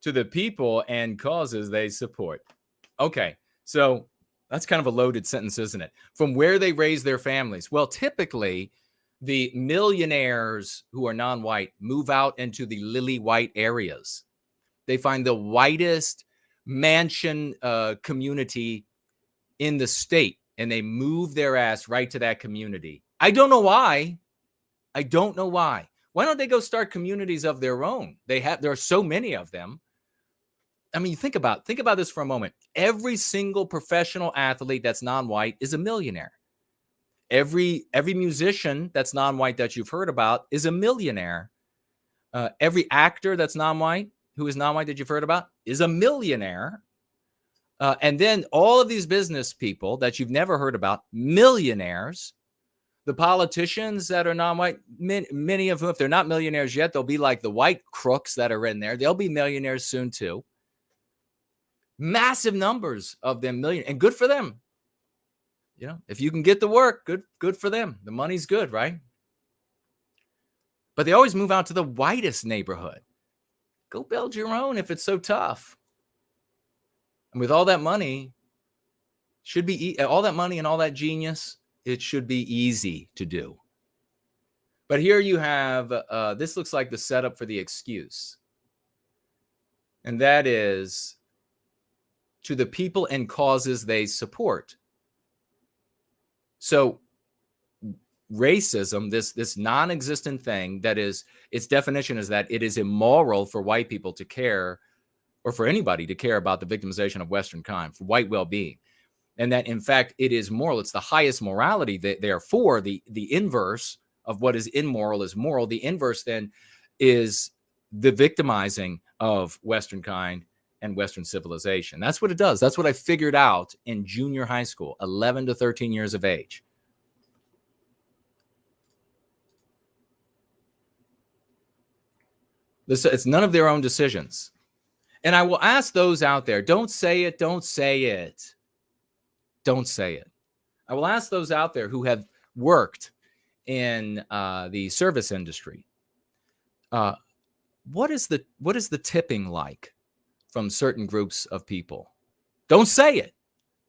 S2: to the people and causes they support. Okay, so that's kind of a loaded sentence, isn't it? From where they raise their families. Well, typically, the millionaires who are non-white move out into the lily white areas. They find the whitest mansion community in the state, and they move their ass right to that community. I don't know why. I don't know why. Why don't they go start communities of their own? There are so many of them. I mean, think about this for a moment. Every single professional athlete that's non-white is a millionaire. Every musician that's non-white that you've heard about is a millionaire. Every actor that's non-white, who is non-white that you've heard about, is a millionaire. And then all of these business people that you've never heard about, millionaires. The politicians that are non-white, many of whom, if they're not millionaires yet, they'll be like the white crooks that are in there. They'll be millionaires soon too. Massive numbers of them, million, and good for them. You know, if you can get the work, good for them. The money's good, right? But they always move out to the whitest neighborhood. Go build your own if it's so tough. And with all that money, all that money and all that genius, it should be easy to do. But here you have, this looks like the setup for the excuse. And that is to the people and causes they support. So racism, this non-existent thing that is, its definition is that it is immoral for white people to care, or for anybody to care about the victimization of Western kind, for white well-being. And that, in fact, it is moral. It's the highest morality. Therefore, the inverse of what is immoral is moral. The inverse, then, is the victimizing of Western kind and Western civilization. That's what it does. That's what I figured out in junior high school, 11 to 13 years of age. It's none of their own decisions. And I will ask those out there, don't say it, don't say it. Don't say it. I will ask those out there who have worked in the service industry, what is the tipping like from certain groups of people? Don't say it.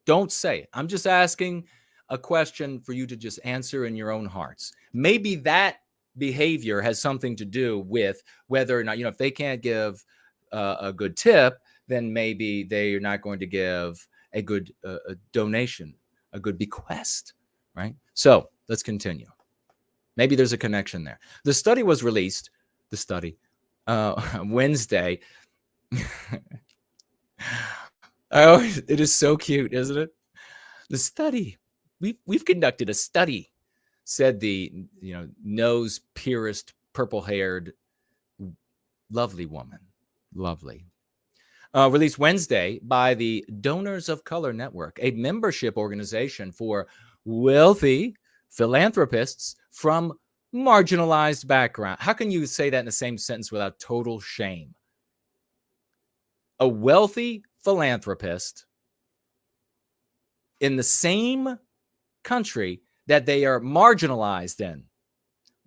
S2: Don't say it. I'm just asking a question for you to just answer in your own hearts. Maybe that behavior has something to do with whether or not, if they can't give a good tip, then maybe they are not going to give a good donation, a good bequest, right? So let's continue. Maybe there's a connection there. The study was released, Wednesday. Oh, it is so cute, isn't it? The study, we've conducted a study, said the nose-pierced, purple-haired, lovely woman. Lovely. Released Wednesday by the Donors of Color Network, a membership organization for wealthy philanthropists from marginalized background. How can you say that in the same sentence without total shame? A wealthy philanthropist in the same country that they are marginalized in.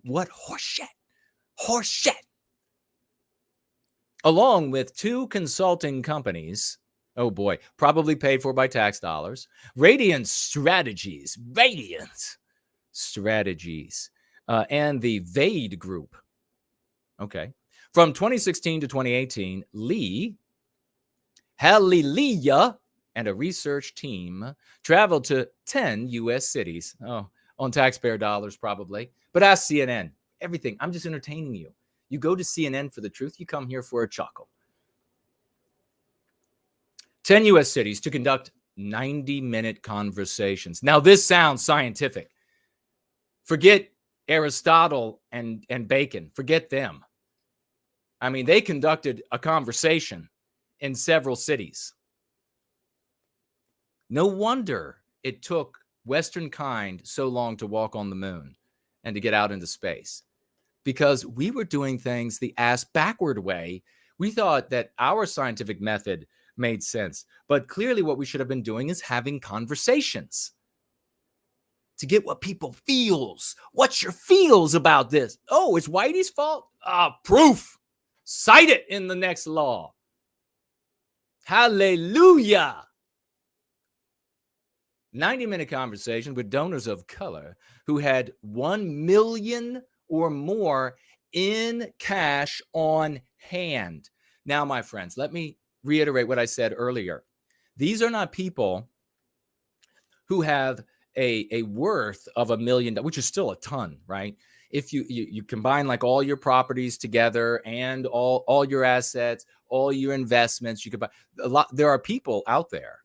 S2: What horseshit. Horseshit. Along with two consulting companies, oh boy, probably paid for by tax dollars, Radiant Strategies, and the Vade Group. Okay. From 2016 to 2018, Lee, Hallelujah, and a research team traveled to 10 U.S. cities. Oh, on taxpayer dollars, probably. But ask CNN. Everything. I'm just entertaining you. You go to CNN for the truth. You come here for a chuckle. 10 U.S. cities to conduct 90-minute conversations. Now, this sounds scientific. Forget Aristotle and Bacon. Forget them. I mean, they conducted a conversation in several cities. No wonder it took Western kind so long to walk on the moon and to get out into space. Because we were doing things the ass backward way. We thought that our scientific method made sense. But clearly what we should have been doing is having conversations to get what people feels. What's your feels about this? Oh, it's Whitey's fault? Proof. Cite it in the next law. Hallelujah. 90-minute conversation with donors of color who had 1 million or more in cash on hand. Now, my friends, let me reiterate what I said earlier. These are not people who have a worth of $1 million, which is still a ton, right? If you combine like all your properties together and all your assets, all your investments, you could buy a lot. There are people out there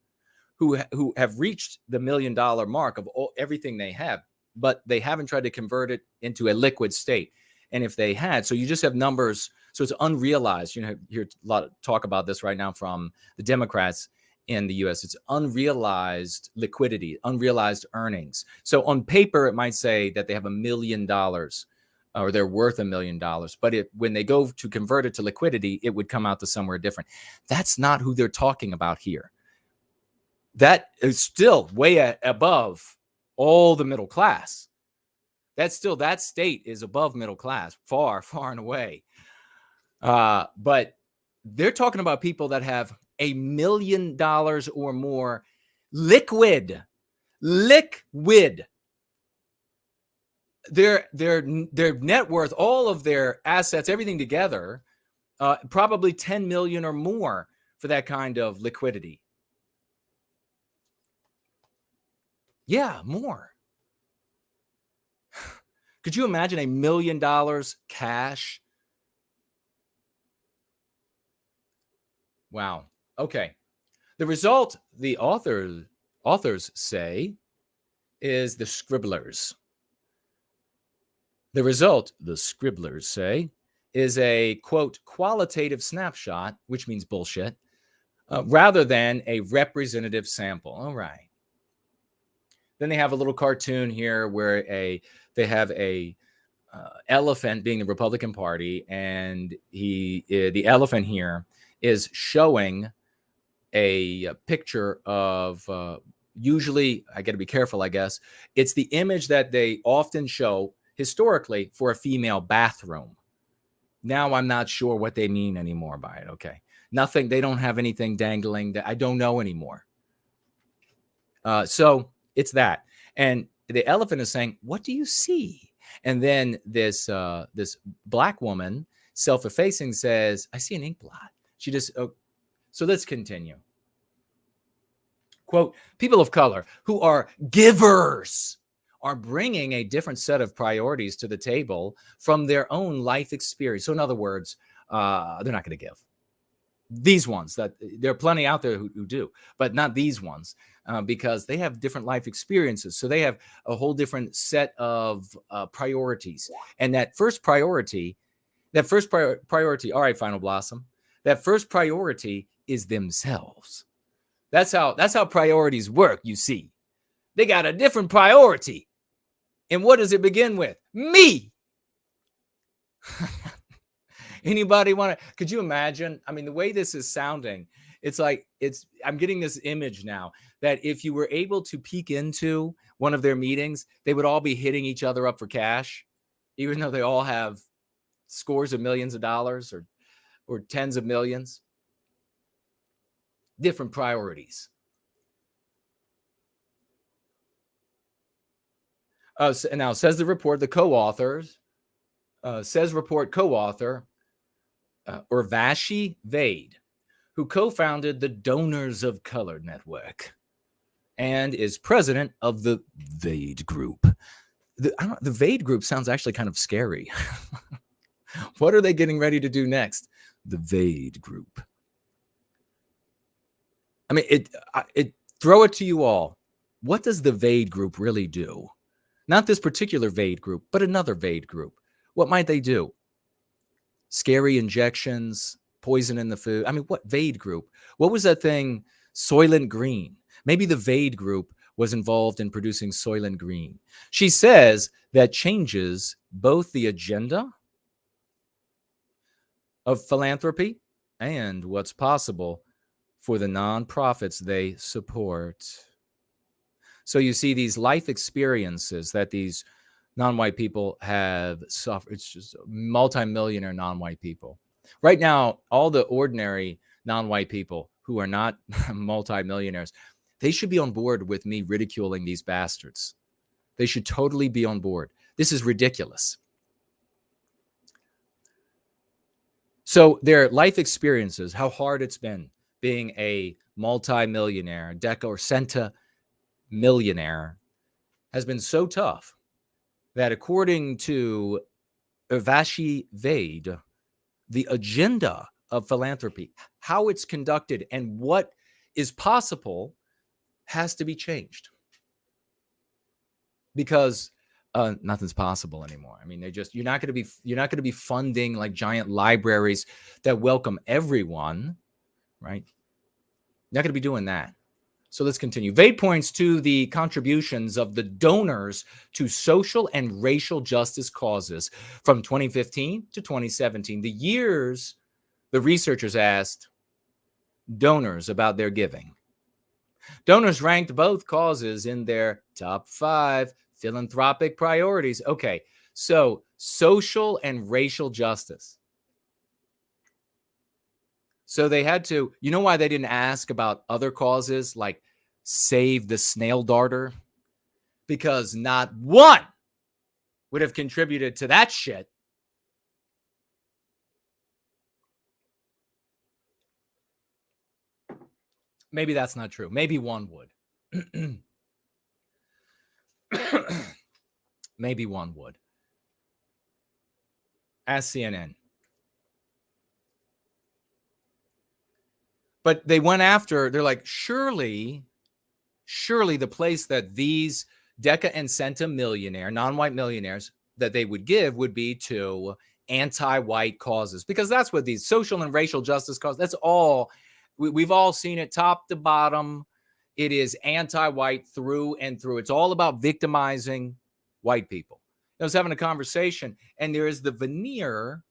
S2: who have reached the $1 million mark of everything they have, but they haven't tried to convert it into a liquid state. And if they had, so you just have numbers, so it's unrealized. You hear a lot of talk about this right now from the Democrats in the U.S. It's unrealized liquidity, unrealized earnings. So on paper, it might say that they have $1 million or they're worth $1 million. But when they go to convert it to liquidity, it would come out to somewhere different. That's not who they're talking about here. That is still way above all the middle class. That state is above middle class, far, far and away. But they're talking about people that have $1 million or more liquid. their net worth, all of their assets, everything together, probably 10 million or more for that kind of liquidity. Yeah, more. Could you imagine $1 million cash? Wow. Okay. The result, the authors say, is the scribblers. The result, the scribblers say, is a, quote, qualitative snapshot, which means bullshit, rather than a representative sample. All right. Then they have a little cartoon here where they have a elephant being the Republican Party, and the elephant here is showing a picture of usually, I got to be careful, I guess. It's the image that they often show historically for a female bathroom. Now I'm not sure what they mean anymore by it. Okay. Nothing. They don't have anything dangling that I don't know anymore. So it's that. And the elephant is saying, what do you see? And then this black woman, self-effacing, says, I see an ink blot. She just, so let's continue. Quote, people of color who are givers are bringing a different set of priorities to the table from their own life experience. So in other words, they're not going to give. These ones, that there are plenty out there who do, but not these ones, because they have different life experiences. So they have a whole different set of priorities. And that first priority, all right, Final Blossom, that first priority is themselves. That's how priorities work, you see. They got a different priority. And what does it begin with? Me. Anybody want to, could you imagine? I mean, the way this is sounding, it's like, I'm getting this image now that if you were able to peek into one of their meetings, they would all be hitting each other up for cash, even though they all have scores of millions of dollars or tens of millions. Different priorities. Now, says the report, the co-authors, co-author, Urvashi Vaid, who co-founded the Donors of Color Network and is president of the Vaid Group. The Vaid Group sounds actually kind of scary. What are they getting ready to do next? The Vaid Group. I mean, throw it to you all. What does the Vaid Group really do? Not this particular Vaid Group, but another Vaid Group. What might they do? Scary injections, poison in the food. I mean, what Vaid Group? What was that thing? Soylent Green. Maybe the Vaid Group was involved in producing Soylent Green. She says that changes both the agenda of philanthropy and what's possible for the nonprofits they support. So you see these life experiences that these non-white people have suffered. It's just multimillionaire non-white people. Right now, all the ordinary non-white people who are not multimillionaires, they should be on board with me ridiculing these bastards. They should totally be on board. This is ridiculous. So their life experiences, how hard it's been being a multimillionaire, or centimillionaire, has been so tough that according to Urvashi Vaid, the agenda of philanthropy, how it's conducted and what is possible, has to be changed. Because nothing's possible anymore. I mean, you're not going to be funding like giant libraries that welcome everyone, right? You're not going to be doing that. So let's continue. Vaid points to the contributions of the donors to social and racial justice causes from 2015 to 2017. The years the researchers asked donors about their giving. Donors ranked both causes in their top 5 philanthropic priorities. Okay, so social and racial justice. So they had to, you know why they didn't ask about other causes like save the snail darter? Because not one would have contributed to that shit. Maybe that's not true. Maybe one would. Maybe one would. Ask CNN. But they went after, they're like, surely the place that these Deca and Centa millionaire, non-white millionaires, that they would give would be to anti-white causes, because that's what these social and racial justice causes, that's all, we've all seen it top to bottom. It is anti-white through and through. It's all about victimizing white people. I was having a conversation, and there is the veneer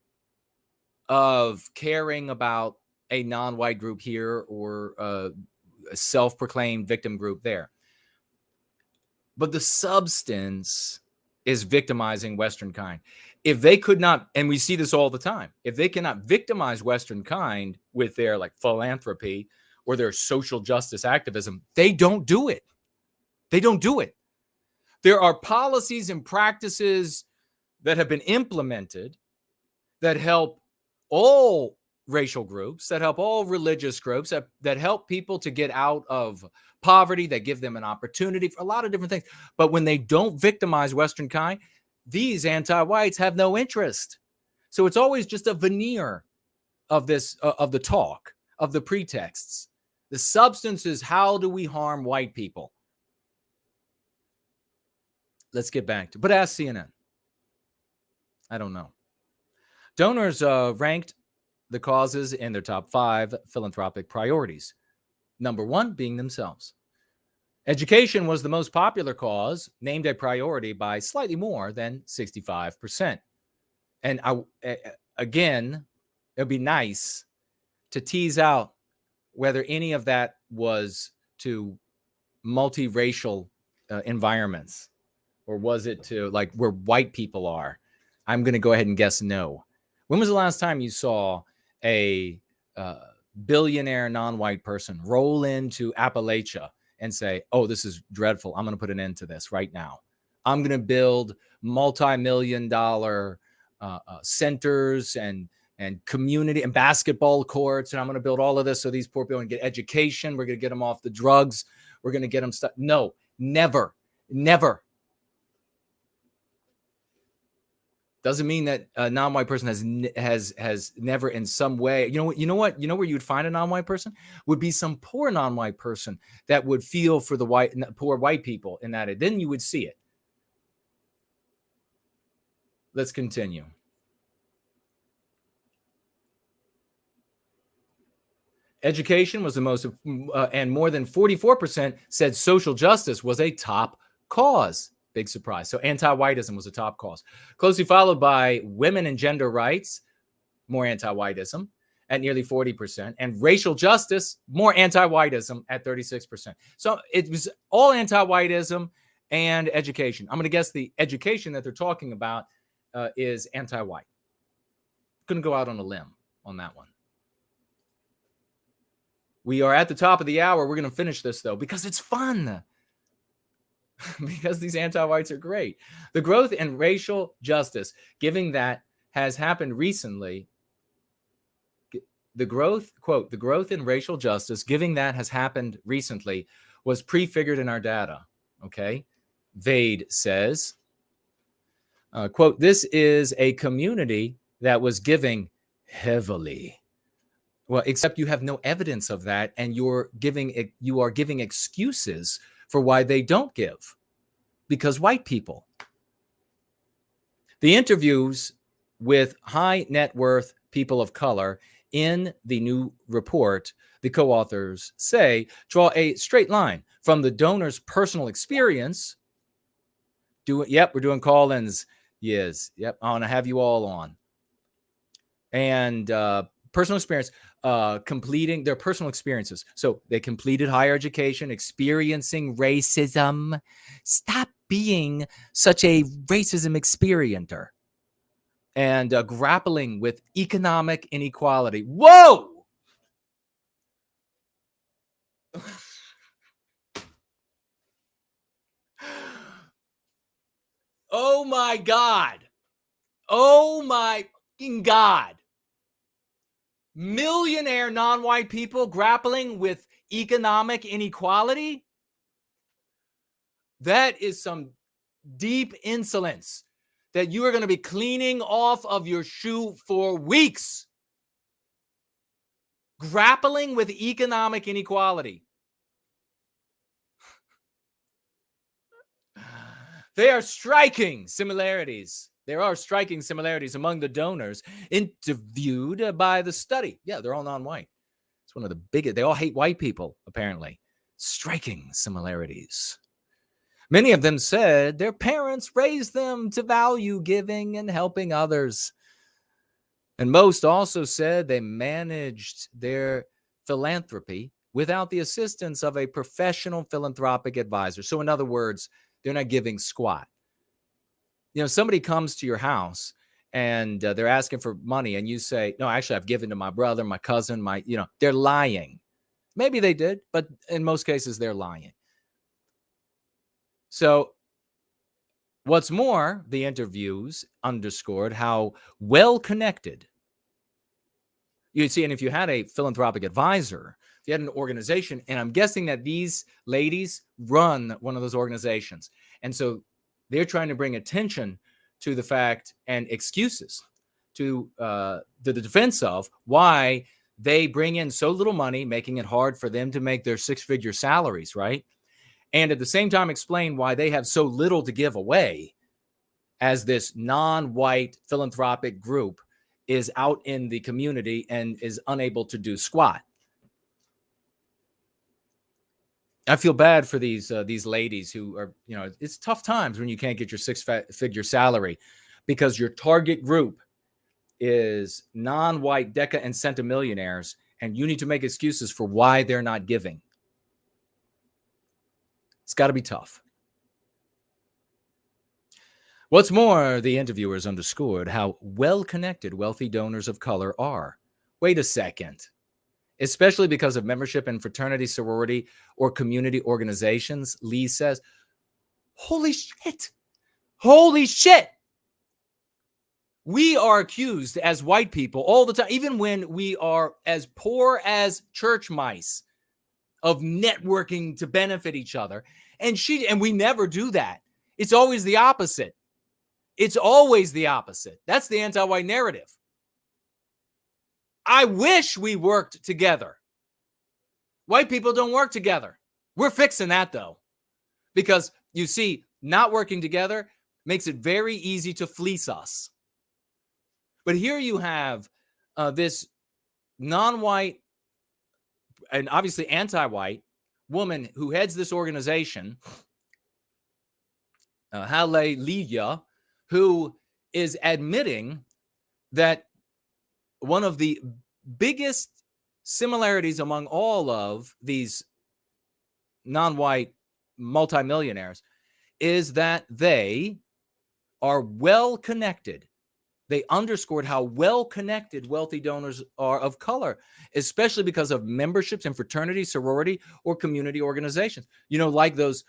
S2: of caring about a non-white group here or a self-proclaimed victim group there. But the substance is victimizing Western kind. If they could not, and we see this all the time, if they cannot victimize Western kind with their like philanthropy or their social justice activism, they don't do it. They don't do it. There are policies and practices that have been implemented that help all racial groups, that help all religious groups, that help people to get out of poverty, that give them an opportunity for a lot of different things. But when they don't victimize Western kind, these anti-whites have no interest. So it's always just a veneer of this, of the talk, of the pretexts. The substance is, how do we harm white people? Let's get back to, but ask CNN. I don't know. Donors ranked the causes in their top 5 philanthropic priorities. Number 1 being themselves. Education was the most popular cause, named a priority by slightly more than 65%. And again, it would be nice to tease out whether any of that was to multiracial environments, or was it to like where white people are? I'm going to go ahead and guess no. When was the last time you saw a billionaire non-white person roll into Appalachia and say, oh, this is dreadful, I'm going to put an end to this right now. I'm going to build multi-million-dollar centers and community and basketball courts, and I'm going to build all of this so these poor people can get education. We're going to get them off the drugs. We're going to get them stuff. No, never. Doesn't mean that a non-white person has never in some way, you know where you'd find a non-white person would be some poor non-white person that would feel for the poor white people in that. Then you would see it. Let's continue. Education was the most, and more than 44% said social justice was a top cause. Big surprise. So anti-whitism was a top cause. Closely followed by women and gender rights, more anti-whitism at nearly 40%. And racial justice, more anti-whitism at 36%. So it was all anti-whitism and education. I'm going to guess the education that they're talking about is anti-white. Going to go out on a limb on that one. We are at the top of the hour. We're going to finish this, though, because it's fun. Because these anti-whites are great. The growth in racial justice, giving that has happened recently. The growth, quote, the growth in racial justice, giving that has happened recently, was prefigured in our data. Okay. Vade says, quote, this is a community that was giving heavily. Well, except you have no evidence of that, and you are giving excuses for why they don't give, because white people. The interviews with high net worth people of color in the new report, the co-authors say, draw a straight line from the donor's personal experience. We're doing call-ins. Yes. Yep. I want to have you all on. And personal experience, completing their personal experiences. So they completed higher education, experiencing racism. Stop being such a racism experienceur. And grappling with economic inequality. Whoa! Oh Oh my God. Oh my fucking God. Millionaire non-white people grappling with economic inequality? That is some deep insolence that you are going to be cleaning off of your shoe for weeks. Grappling with economic inequality. There are striking similarities. There are striking similarities among the donors interviewed by the study. Yeah, they're all non-white. It's one of the biggest. They all hate white people, apparently. Striking similarities. Many of them said their parents raised them to value giving and helping others. And most also said they managed their philanthropy without the assistance of a professional philanthropic advisor. So in other words, they're not giving squat. Somebody comes to your house and they're asking for money and you say, no, actually, I've given to my brother, my cousin, they're lying. Maybe they did, but in most cases, they're lying. So what's more, the interviews underscored how well-connected. You see, and if you had a philanthropic advisor, if you had an organization, and I'm guessing that these ladies run one of those organizations. And so they're trying to bring attention to the fact and excuses to the defense of why they bring in so little money, making it hard for them to make their six-figure salaries, right? And at the same time, explain why they have so little to give away as this non-white philanthropic group is out in the community and is unable to do squat. I feel bad for these ladies who are, it's tough times when you can't get your six-figure salary because your target group is non-white deca and centimillionaires, and you need to make excuses for why they're not giving. It's got to be tough. What's more, the interviewers underscored how well-connected wealthy donors of color are. Wait a second. Especially because of membership in fraternity, sorority, or community organizations, Lee says, holy shit. Holy shit. We are accused as white people all the time, even when we are as poor as church mice, of networking to benefit each other. And we never do that. It's always the opposite. It's always the opposite. That's the anti-white narrative. I wish we worked together. White people don't work together. We're fixing that, though. Because, you see, not working together makes it very easy to fleece us. But here you have this non-white and obviously anti-white woman who heads this organization, Hallelujah, who is admitting that one of the biggest similarities among all of these non-white multimillionaires is that they are well-connected. They underscored how well-connected wealthy donors are of color, especially because of memberships in fraternity, sorority, or community organizations. Like those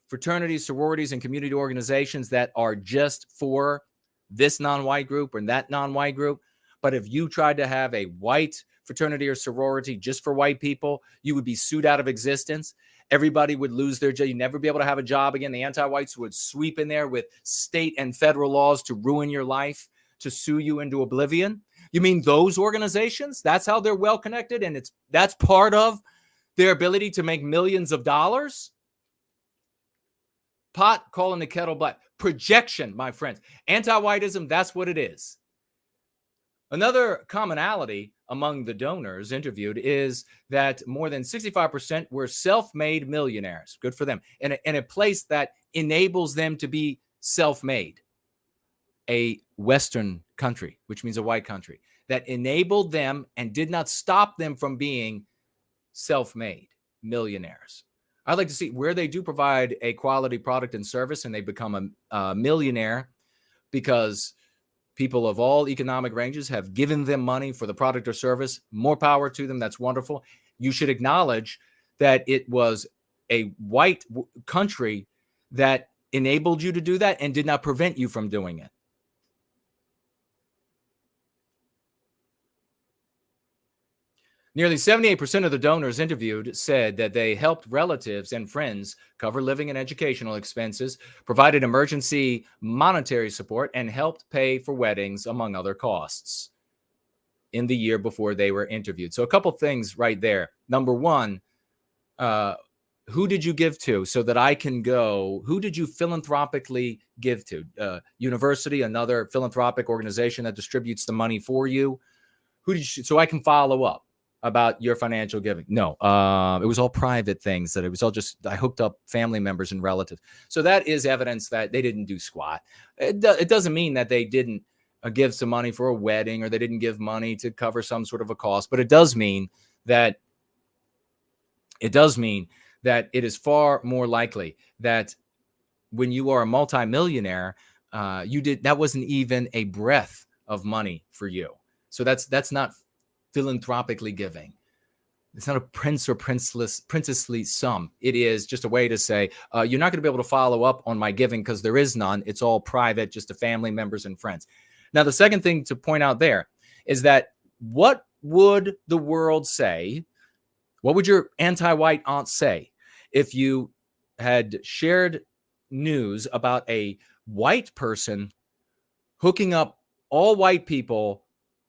S2: fraternities, sororities, and community organizations that are just for this non-white group or that non-white group. But if you tried to have a white fraternity or sorority just for white people, you would be sued out of existence. Everybody would lose their job. You'd never be able to have a job again. The anti-whites would sweep in there with state and federal laws to ruin your life, to sue you into oblivion. You mean those organizations? That's how they're well connected, and that's part of their ability to make millions of dollars? Pot calling the kettle black. Projection, my friends. Anti-whitism, that's what it is. Another commonality among the donors interviewed is that more than 65% were self-made millionaires. Good for them. In a place that enables them to be self-made. A Western country, which means a white country, that enabled them and did not stop them from being self-made millionaires. I'd like to see where they do provide a quality product and service and they become a millionaire because people of all economic ranges have given them money for the product or service. More power to them. That's wonderful. You should acknowledge that it was a white country that enabled you to do that and did not prevent you from doing it. Nearly 78% of the donors interviewed said that they helped relatives and friends cover living and educational expenses, provided emergency monetary support, and helped pay for weddings, among other costs, in the year before they were interviewed. So a couple things right there. Number one, who did you give to so that I can go? Who did you philanthropically give to? University, another philanthropic organization that distributes the money for you. Who did you, so I can follow up about your financial giving? No, it was all private things. That it was all just, I hooked up family members and relatives. So that is evidence that they didn't do squat. It doesn't mean that they didn't give some money for a wedding or they didn't give money to cover some sort of a cost, but it does mean that it is far more likely that when you are a multimillionaire, that wasn't even a breath of money for you. So that's not philanthropically giving. It's not a prince or princessly sum. It is just a way to say, you're not going to be able to follow up on my giving because there is none. It's all private, just to family members and friends. Now, the second thing to point out there is that what would the world say? What would your anti-white aunt say if you had shared news about a white person hooking up all white people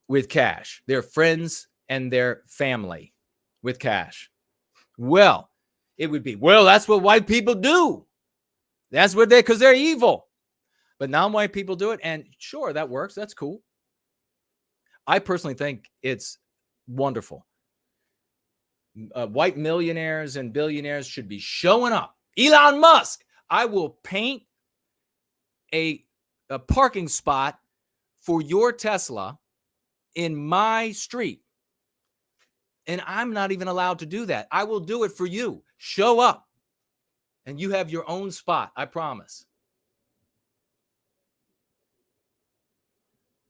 S2: with cash, their friends and their family with cash? Well, it would be, well, that's what white people do. That's what because they're evil. But non-white people do it, and sure, that works. That's cool. I personally think it's wonderful. White millionaires and billionaires should be showing up. Elon Musk, I will paint a parking spot for your Tesla in my street. And I'm not even allowed to do that. I will do it for you. Show up. And you have your own spot, I promise.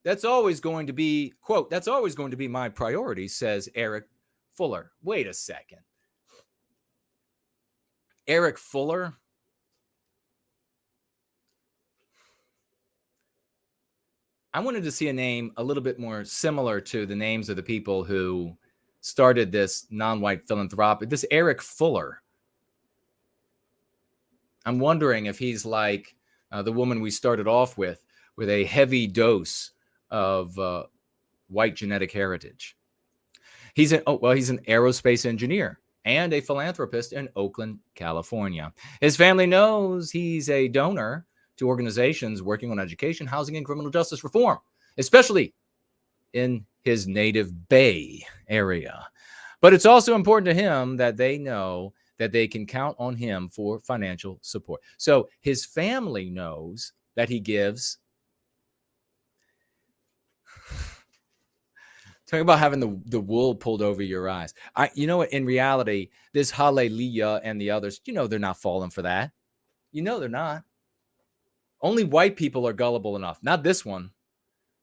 S2: That's always going to be, quote, that's always going to be my priority, says Eric Fuller. Wait a second. Eric Fuller? I wanted to see a name a little bit more similar to the names of the people who started this non-white philanthropic. This Eric Fuller. I'm wondering if he's like the woman we started off with a heavy dose of white genetic heritage. He's an aerospace engineer and a philanthropist in Oakland, California. His family knows he's a donor to organizations working on education, housing, and criminal justice reform, especially in his native Bay Area. But it's also important to him that they know that they can count on him for financial support. So his family knows that he gives. Talk about having the wool pulled over your eyes. You know what? In reality, this Hallelujah and the others, they're not falling for that. They're not. Only white people are gullible enough. Not this one.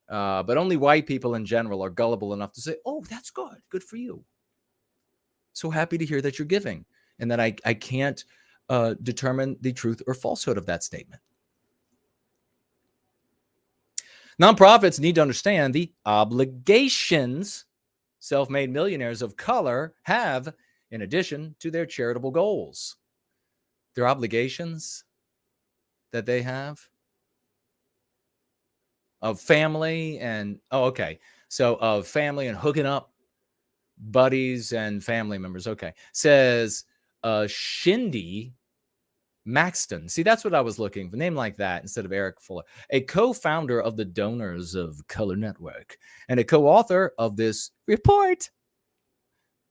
S2: But only white people in general are gullible enough to say, oh, that's good. Good for you. So happy to hear that you're giving. And that I can't determine the truth or falsehood of that statement. Nonprofits need to understand the obligations self-made millionaires of color have in addition to their charitable goals. Their obligations that they have of family and, so of family and hooking up buddies and family members. Okay. Says Shindy Maxton. See, that's what I was looking for. A name like that instead of Eric Fuller. A co-founder of the Donors of Color Network and a co-author of this report.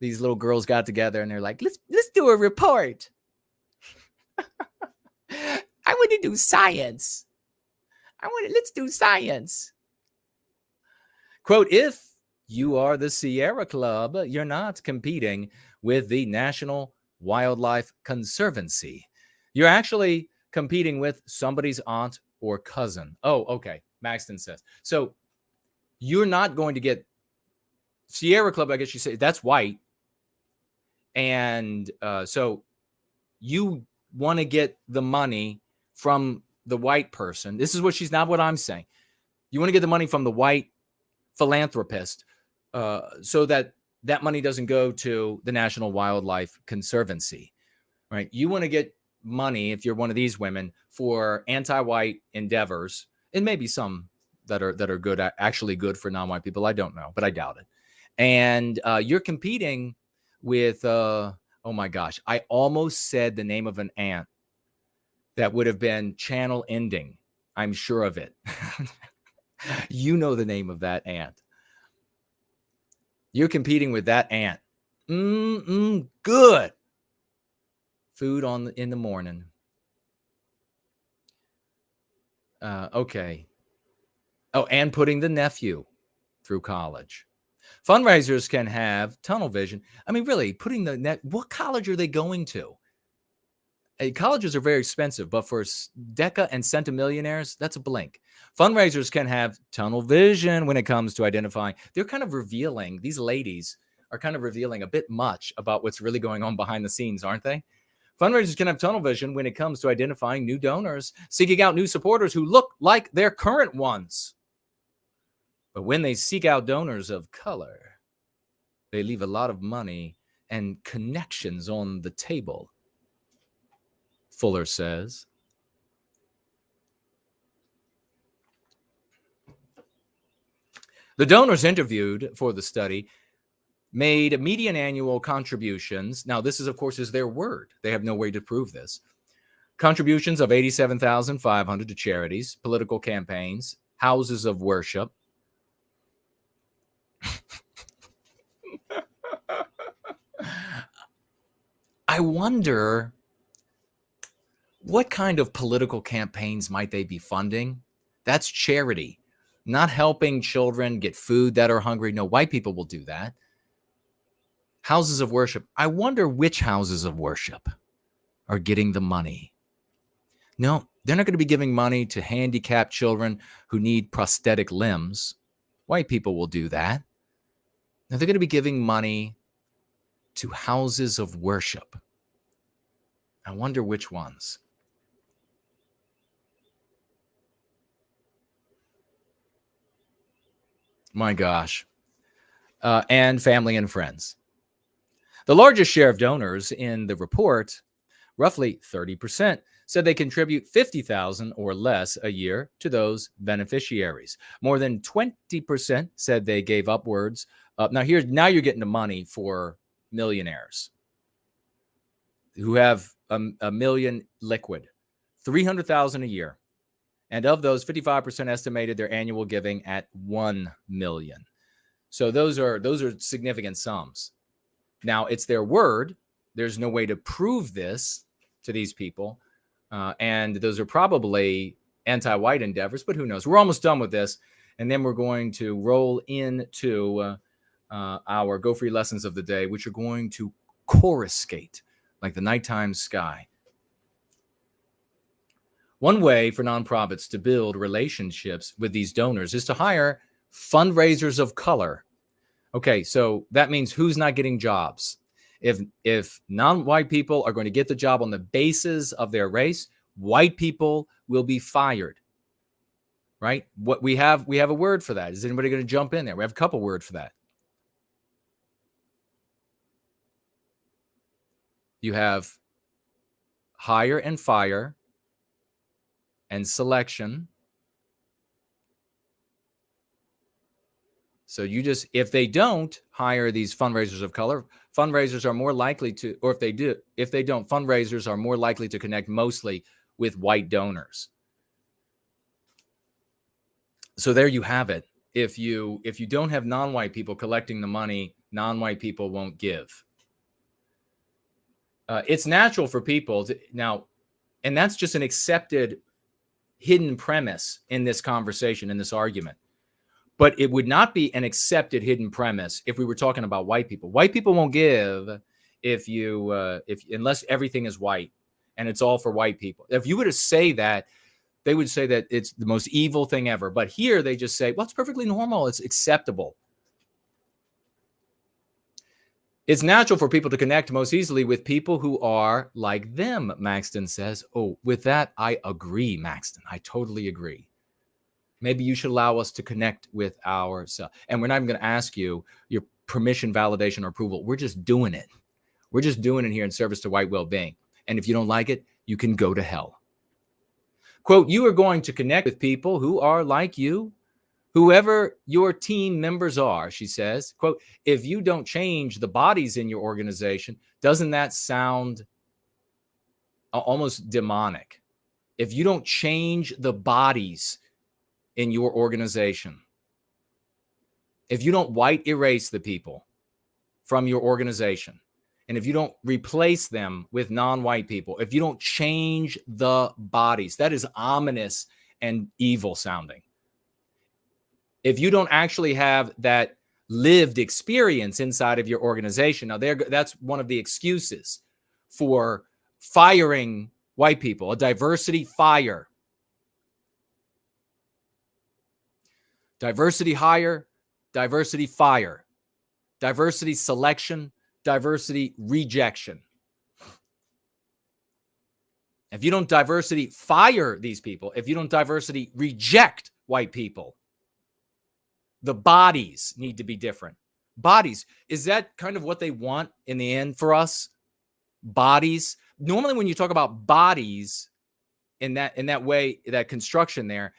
S2: These little girls got together and they're like, let's do a report. I want to do science. Let's do science. Quote, if you are the Sierra Club, you're not competing with the National Wildlife Conservancy. You're actually competing with somebody's aunt or cousin. Oh, okay. Maxton says. So you're not going to get Sierra Club, I guess you say, that's white. And so you want to get the money from the white person. This is what she's not what I'm saying. You want to get the money from the white philanthropist so that that money doesn't go to the National Wildlife Conservancy, right? You want to get money, if you're one of these women, for anti-white endeavors, and maybe some that are good, actually good for non-white people. I don't know, but I doubt it. And you're competing with, oh my gosh, I almost said the name of an ant that would have been channel ending. I'm sure of it. You know the name of that ant. You're competing with that ant. Good. Food in the morning. Okay. Oh, and putting the nephew through college. Fundraisers can have tunnel vision. I mean, really, putting what college are they going to? Colleges are very expensive, but for deca and centimillionaires, that's a blink. Fundraisers can have tunnel vision when it comes to identifying. They're kind of revealing, these ladies are kind of revealing a bit much about what's really going on behind the scenes, aren't they? Fundraisers can have tunnel vision when it comes to identifying new donors, seeking out new supporters who look like their current ones. But when they seek out donors of color, they leave a lot of money and connections on the table, Fuller says. The donors interviewed for the study made median annual contributions. Now, this is, of course, is their word. They have no way to prove this. Contributions of $87,500 to charities, political campaigns, houses of worship. I wonder what kind of political campaigns might they be funding? That's charity, not helping children get food that are hungry. No, white people will do that. Houses of worship. I wonder which houses of worship are getting the money. No, they're not going to be giving money to handicapped children who need prosthetic limbs. White people will do that. Now they're going to be giving money to houses of worship. I wonder which ones. My gosh. And family and friends. The largest share of donors in the report, roughly 30%, said they contribute $50,000 or less a year to those beneficiaries. More than 20% said they gave upwards. Now you're getting the money for millionaires who have a million liquid, $300,000 a year. And of those, 55% estimated their annual giving at $1 million. So those are significant sums. Now, it's their word. There's no way to prove this to these people. And those are probably anti-white endeavors, but who knows? We're almost done with this. And then we're going to roll into our Go Free Lessons of the day, which are going to coruscate like the nighttime sky. One way for nonprofits to build relationships with these donors is to hire fundraisers of color. Okay, so that means who's not getting jobs? If non-white people are going to get the job on the basis of their race, white people will be fired. Right? What we have a word for that. Is anybody going to jump in there? We have a couple words for that. You have hire and fire and selection. So if they don't hire these fundraisers of color, fundraisers are more likely to, or if they don't, fundraisers are more likely to connect mostly with white donors. So there you have it. If you don't have non-white people collecting the money, non-white people won't give. It's natural for people to now, and that's just an accepted hidden premise in this conversation, in this argument. But it would not be an accepted hidden premise if we were talking about white people. White people won't give unless everything is white and it's all for white people. If you were to say that, they would say that it's the most evil thing ever. But here they just say, well, it's perfectly normal. It's acceptable. It's natural for people to connect most easily with people who are like them, Maxton says. Oh, with that, I agree, Maxton. I totally agree. Maybe you should allow us to connect with ourselves. And we're not even going to ask you your permission, validation, or approval. We're just doing it. We're just doing it here in service to white well-being. And if you don't like it, you can go to hell. Quote, you are going to connect with people who are like you, whoever your team members are, she says. Quote, if you don't change the bodies in your organization, doesn't that sound almost demonic? If you don't change the bodies in your organization, if you don't white erase the people from your organization, and if you don't replace them with non-white people, if you don't change the bodies, that is ominous and evil sounding. If you don't actually have that lived experience inside of your organization, now that's one of the excuses for firing white people, a diversity fire. Diversity hire, diversity fire, diversity selection, diversity rejection. If you don't diversity fire these people, if you don't diversity reject white people, the bodies need to be different. Bodies, is that kind of what they want in the end for us? Bodies. Normally when you talk about bodies in that way, that construction there,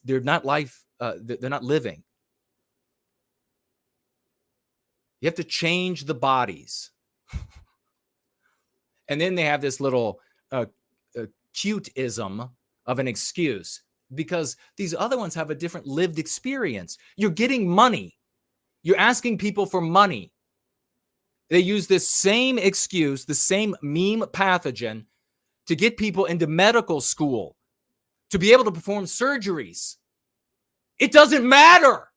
S2: they're not life, they're not living. You have to change the bodies. And then they have this little cute-ism of an excuse because these other ones have a different lived experience. You're getting money. You're asking people for money. They use this same excuse, the same meme pathogen to get people into medical school, to be able to perform surgeries. It doesn't matter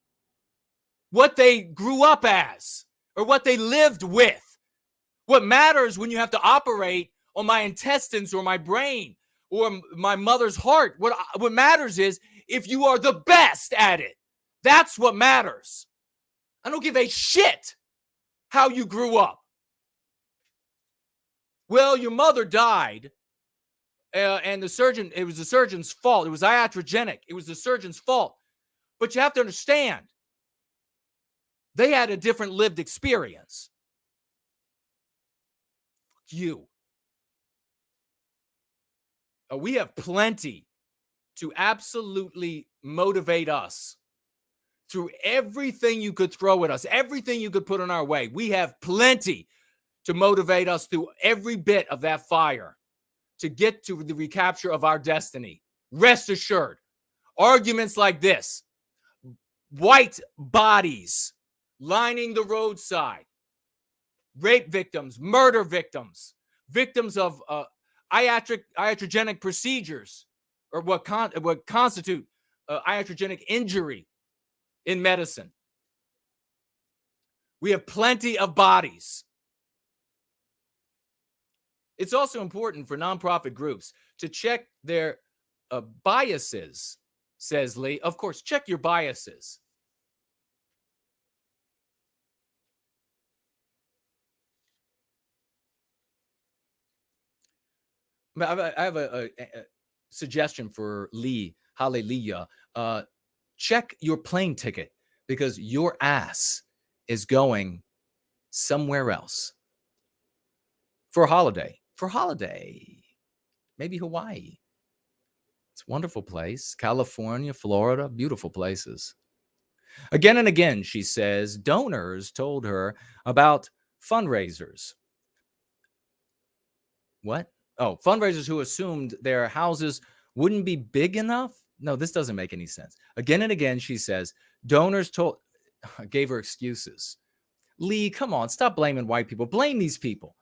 S2: what they grew up as or what they lived with. What matters when you have to operate on my intestines or my brain or my mother's heart, what matters is if you are the best at it. That's what matters. I don't give a shit how you grew up. Well, your mother died, and it was the surgeon's fault. It was iatrogenic. It was the surgeon's fault. But you have to understand, they had a different lived experience. You. We have plenty to absolutely motivate us through everything you could throw at us, everything you could put in our way. We have plenty to motivate us through every bit of that fire to get to the recapture of our destiny. Rest assured, arguments like this, white bodies lining the roadside, rape victims, murder victims, victims of iatrogenic procedures, or what constitute iatrogenic injury in medicine. We have plenty of bodies. It's also important for nonprofit groups to check their biases, says Lee. Of course, check your biases. I have a suggestion for Lee. Hallelujah. Check your plane ticket because your ass is going somewhere else for a holiday. Maybe Hawaii. It's a wonderful place. California, Florida, beautiful places. Again and again, she says, donors told her about fundraisers. What? Oh, fundraisers who assumed their houses wouldn't be big enough? No, this doesn't make any sense. Again and again, she says, donors gave her excuses. Lee, come on, stop blaming white people. Blame these people.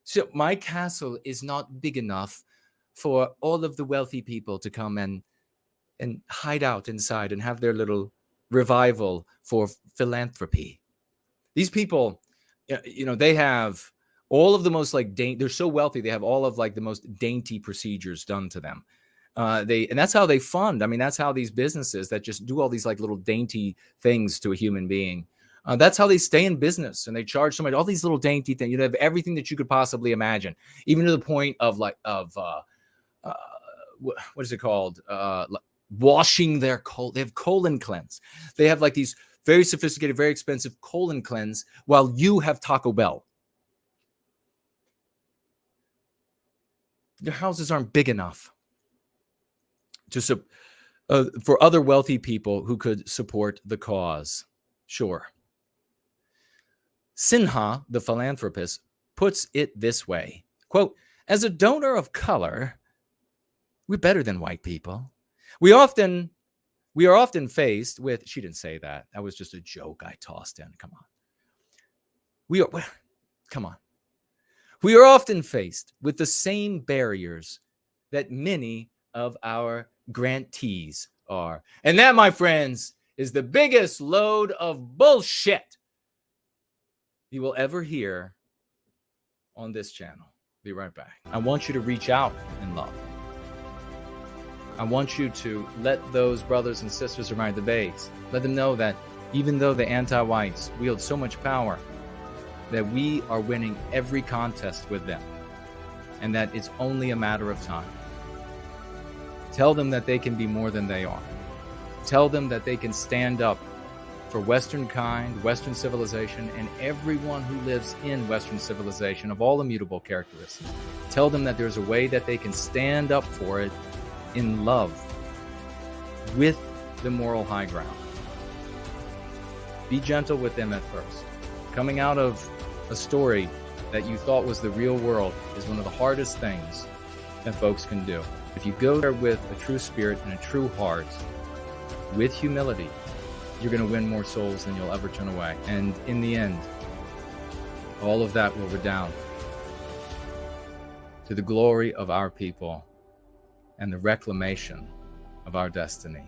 S2: So my castle is not big enough for all of the wealthy people to come and hide out inside and have their little revival for philanthropy. These people, they have all of the most they're so wealthy. They have all of the most dainty procedures done to them. And that's how they fund. I mean, that's how these businesses that just do all these little dainty things to a human being That's how they stay in business, and they charge somebody all these little dainty things. You have everything that you could possibly imagine, even to the point of what is it called? Washing their colon. They have colon cleanse. They have like these very sophisticated, very expensive colon cleanse, while you have Taco Bell. Their houses aren't big enough for other wealthy people who could support the cause. Sure. Sinha, the philanthropist, puts it this way, quote, as a donor of color, we're better than white people. We are often faced with, she didn't say that. That was just a joke I tossed in. Come on. We are often faced with the same barriers that many of our grantees are. And that, my friends, is the biggest load of bullshit you will ever hear on this channel. Be right back. I want you to reach out in love. I want you to let those brothers and sisters around the base, let them know that even though the anti-whites wield so much power, that we are winning every contest with them, and that it's only a matter of time. Tell them that they can be more than they are. Tell them that they can stand up for Western kind, Western civilization, and everyone who lives in Western civilization of all immutable characteristics. Tell them that there's a way that they can stand up for it in love with the moral high ground. Be gentle with them at first. Coming out of a story that you thought was the real world is one of the hardest things that folks can do. If you go there with a true spirit and a true heart, with humility, you're going to win more souls than you'll ever turn away. And in the end, all of that will redound to the glory of our people and the reclamation of our destiny.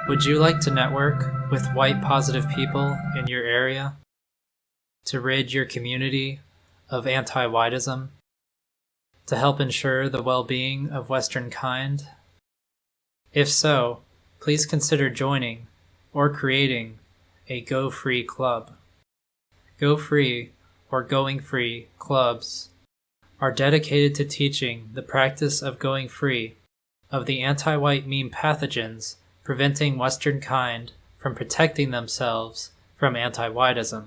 S3: Would you like to network with white positive people in your area to rid your community of anti-whitism, to help ensure the well-being of Western kind? If so, please consider joining or creating a Go Free club. Go Free or Going Free clubs are dedicated to teaching the practice of going free of the anti-white meme pathogens preventing Western kind from protecting themselves from anti-whitism.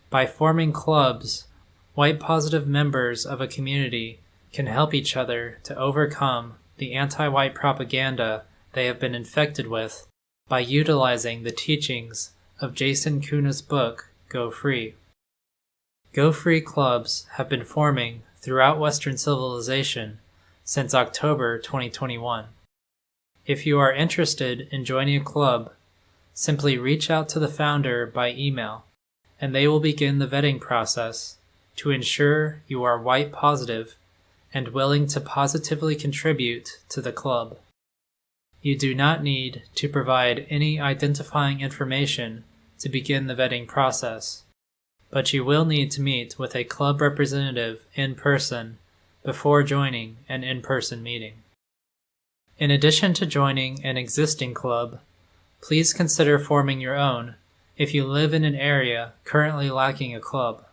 S3: By forming clubs, white positive members of a community can help each other to overcome the anti-white propaganda they have been infected with by utilizing the teachings of Jason Köhne's book, Go Free. Go Free clubs have been forming throughout Western civilization since October 2021. If you are interested in joining a club, simply reach out to the founder by email, and they will begin the vetting process to ensure you are white positive and willing to positively contribute to the club. You do not need to provide any identifying information to begin the vetting process, but you will need to meet with a club representative in person before joining an in-person meeting. In addition to joining an existing club, please consider forming your own if you live in an area currently lacking a club.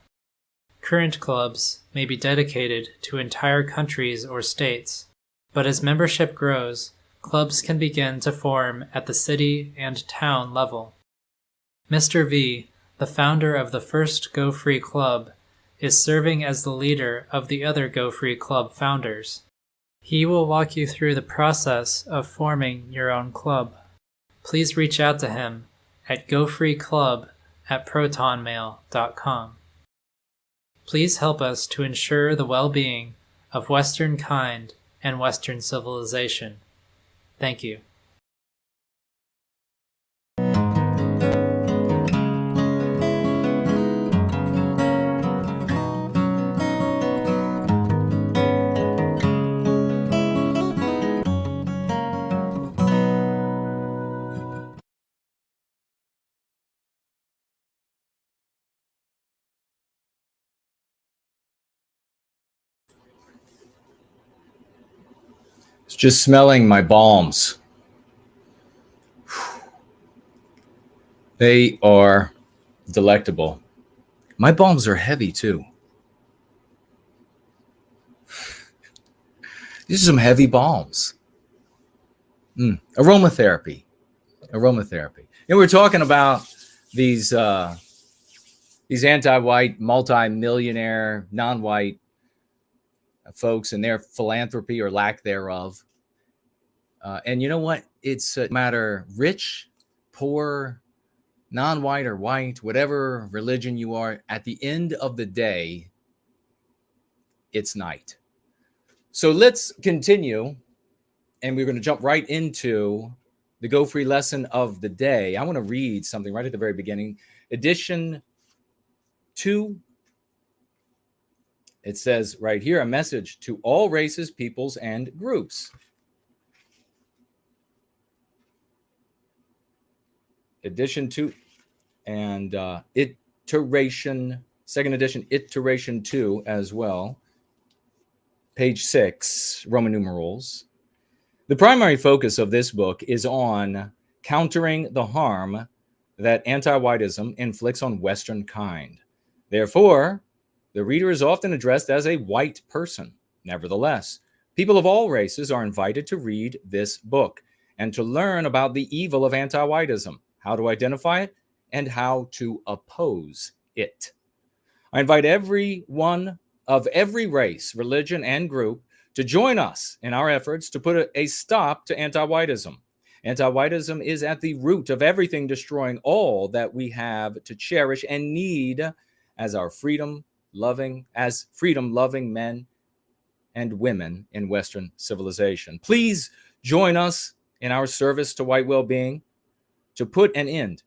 S3: Current clubs may be dedicated to entire countries or states, but as membership grows, clubs can begin to form at the city and town level. Mr. V, the founder of the first Go Free Club, is serving as the leader of the other Go Free Club founders. He will walk you through the process of forming your own club. Please reach out to him at gofreeclub@protonmail.com. Please help us to ensure the well-being of Western kind and Western civilization. Thank you.
S2: It's just smelling my balms. They are delectable. My balms are heavy too. These are some heavy balms. Aromatherapy. And we're talking about these anti-white, multi-millionaire, non-white folks and their philanthropy or lack thereof. And you know what? It's no matter rich, poor, non-white or white, whatever religion you are, at the end of the day, it's night. So let's continue, and we're going to jump right into the Go Free lesson of the day. I want to read something right at the very beginning. Edition 2, it says right here, a message to all races, peoples, and groups. Edition 2 and second edition, iteration 2 as well. Page 6, Roman numerals. The primary focus of this book is on countering the harm that anti-whitism inflicts on Western kind. Therefore, the reader is often addressed as a white person. Nevertheless, people of all races are invited to read this book and to learn about the evil of anti-whitism, how to identify it, and how to oppose it. I invite everyone of every race, religion, and group to join us in our efforts to put a stop to anti-whitism. Anti-whitism is at the root of everything, destroying all that we have to cherish and need as our freedom-loving men and women in Western civilization. Please join us in our service to white well-being to put an end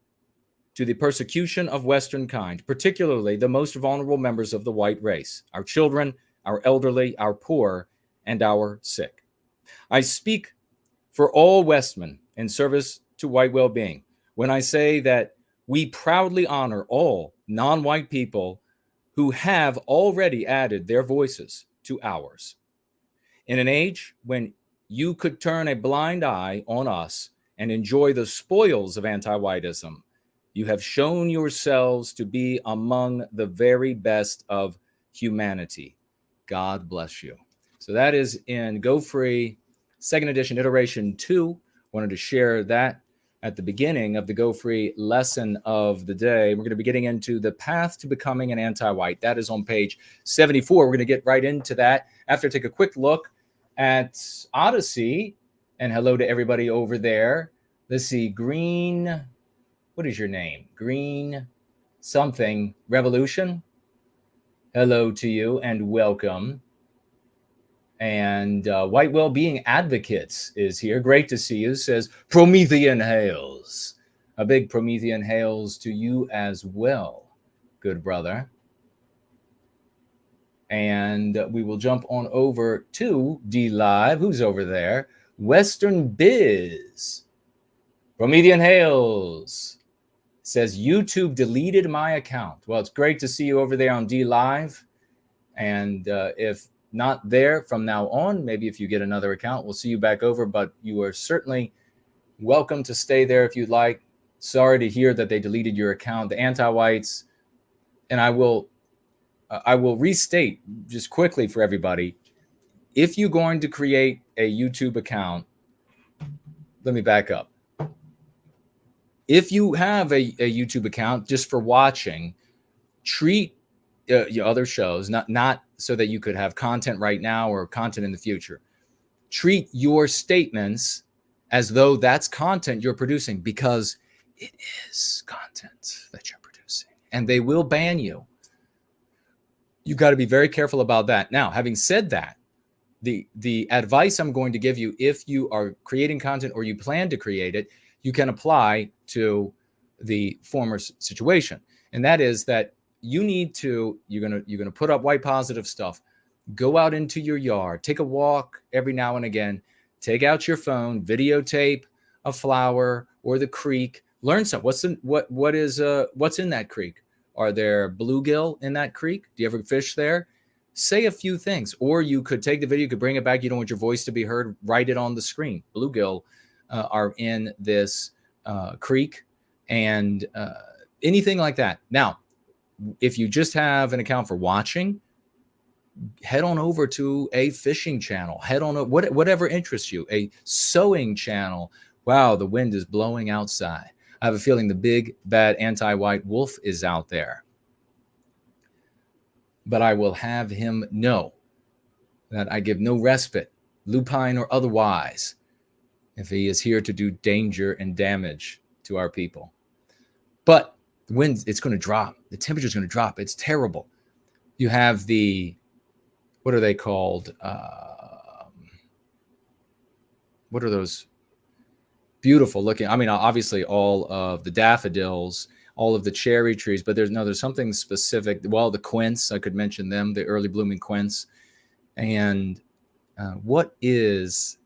S2: to the persecution of Western kind, particularly the most vulnerable members of the white race, our children, our elderly, our poor, and our sick. I speak for all Westmen in service to white well-being when I say that we proudly honor all non-white people who have already added their voices to ours. In an age when you could turn a blind eye on us and enjoy the spoils of anti-whitism, you have shown yourselves to be among the very best of humanity. God bless you. So that is in Go Free, second edition, iteration 2. Wanted to share that at the beginning of the Go Free lesson of the day. We're going to be getting into the path to becoming an anti-white. That is on page 74. We're going to get right into that after I take a quick look at Odyssey. And hello to everybody over there. Let's see, Green... What is your name? Green something Revolution. Hello to you and welcome. And White Wellbeing Advocates is here. Great to see you. Says Promethean Hails. A big Promethean Hails to you as well, good brother. And we will jump on over to D Live. Who's over there? Western Biz. Promethean Hails. Says YouTube deleted my account. Well, it's great to see you over there on D Live. And if not there from now on, maybe if you get another account, we'll see you back over. But you are certainly welcome to stay there if you'd like. Sorry to hear that they deleted your account. The anti-whites, and I will restate just quickly for everybody. If you're going to create a YouTube account, let me back up. If you have a YouTube account just for watching, treat your other shows, not so that you could have content right now or content in the future. Treat your statements as though that's content you're producing, because it is content that you're producing, and they will ban you. You've got to be very careful about that. Now, having said that, the advice I'm going to give you, if you are creating content or you plan to create it, you can apply to the former situation. And that is that you need to, you're gonna put up white positive stuff. Go out into your yard, take a walk every now and again, take out your phone, videotape a flower or the creek, learn something. What's in that creek? Are there bluegill in that creek? Do you ever fish there? Say a few things. Or you could take the video, you could bring it back. You don't want your voice to be heard, write it on the screen. Bluegill are in this creek, and anything like that. Now, if you just have an account for watching, head on over to a fishing channel. Head on whatever interests you. A sewing channel. Wow, the wind is blowing outside. I have a feeling the big, bad anti-white wolf is out there. But I will have him know that I give no respite, lupine or otherwise, if he is here to do danger and damage to our people. But the wind, it's going to drop. The temperature is going to drop. It's terrible. You have what are they called? What are those beautiful looking? I mean, obviously all of the daffodils all of the cherry trees, but there's something specific. Well, the quince, I could mention them, the early blooming quince. And it's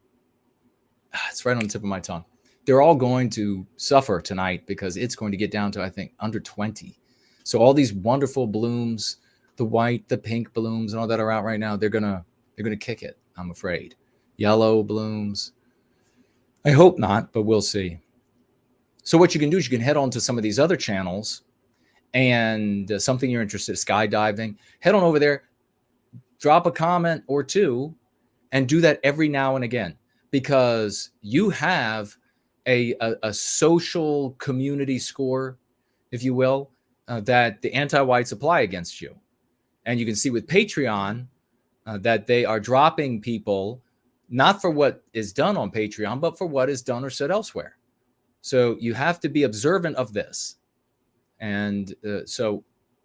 S2: right on the tip of my tongue. They're all going to suffer tonight because it's going to get down to, I think, under 20. So all these wonderful blooms, the white, the pink blooms and all that are out right now, they're going to kick it, I'm afraid. Yellow blooms. I hope not, but we'll see. So what you can do is you can head on to some of these other channels and something you're interested in, skydiving, head on over there, drop a comment or two, and do that every now and again, because you have a social community score, if you will, that the anti-whites apply against you. And you can see with Patreon that they are dropping people, not for what is done on Patreon, but for what is done or said elsewhere. So you have to be observant of this. And so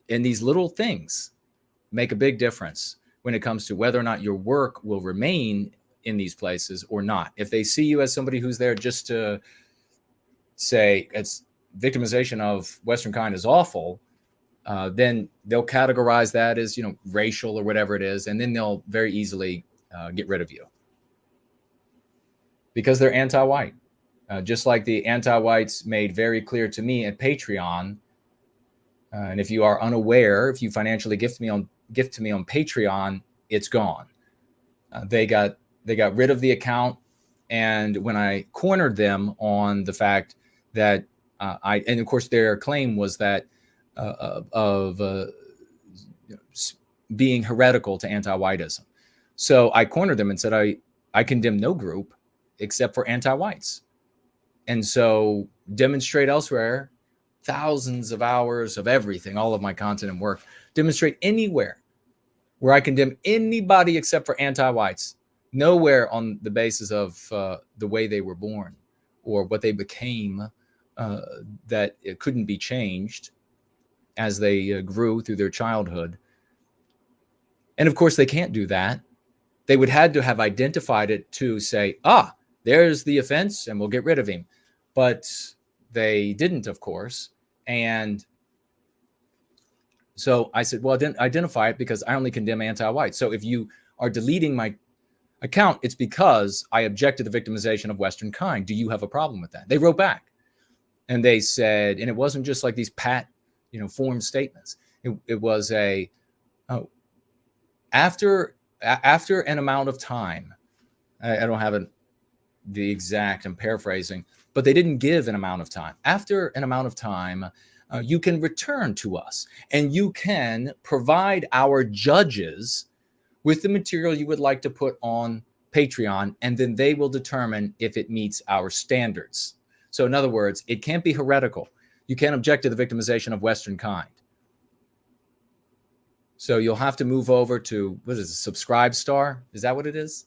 S2: in these little things make a big difference when it comes to whether or not your work will remain in these places or not. If they see you as somebody who's there just to say it's victimization of Western kind is awful, then they'll categorize that as, racial or whatever it is. And then they'll very easily get rid of you because they're anti-white. Just like the anti-whites made very clear to me at Patreon. And if you are unaware, if you financially gift to me on Patreon, it's gone. They got rid of the account. And when I cornered them on the fact that and of course their claim was that of being heretical to anti-whitism. So I cornered them and said, I condemn no group except for anti-whites. And so demonstrate elsewhere, thousands of hours of everything, all of my content and work, demonstrate anywhere where I condemn anybody except for anti-whites, nowhere on the basis of the way they were born or what they became, that it couldn't be changed as they grew through their childhood. And of course, they can't do that. They would had to have identified it to say, there's the offense and we'll get rid of him. But they didn't, of course. And so I said, well, identify it because I only condemn anti-white. So if you are deleting my account, it's because I object to the victimization of Western kind. Do you have a problem with that? They wrote back and they said, and it wasn't just like these pat, form statements. It was after an amount of time, I don't have the exact, I'm paraphrasing, but they didn't give an amount of time. After an amount of time, you can return to us and you can provide our judges with the material you would like to put on Patreon, and then they will determine if it meets our standards. So in other words, it can't be heretical. You can't object to the victimization of Western kind. So you'll have to move over to, what is it, Subscribe Star? Is that what it is?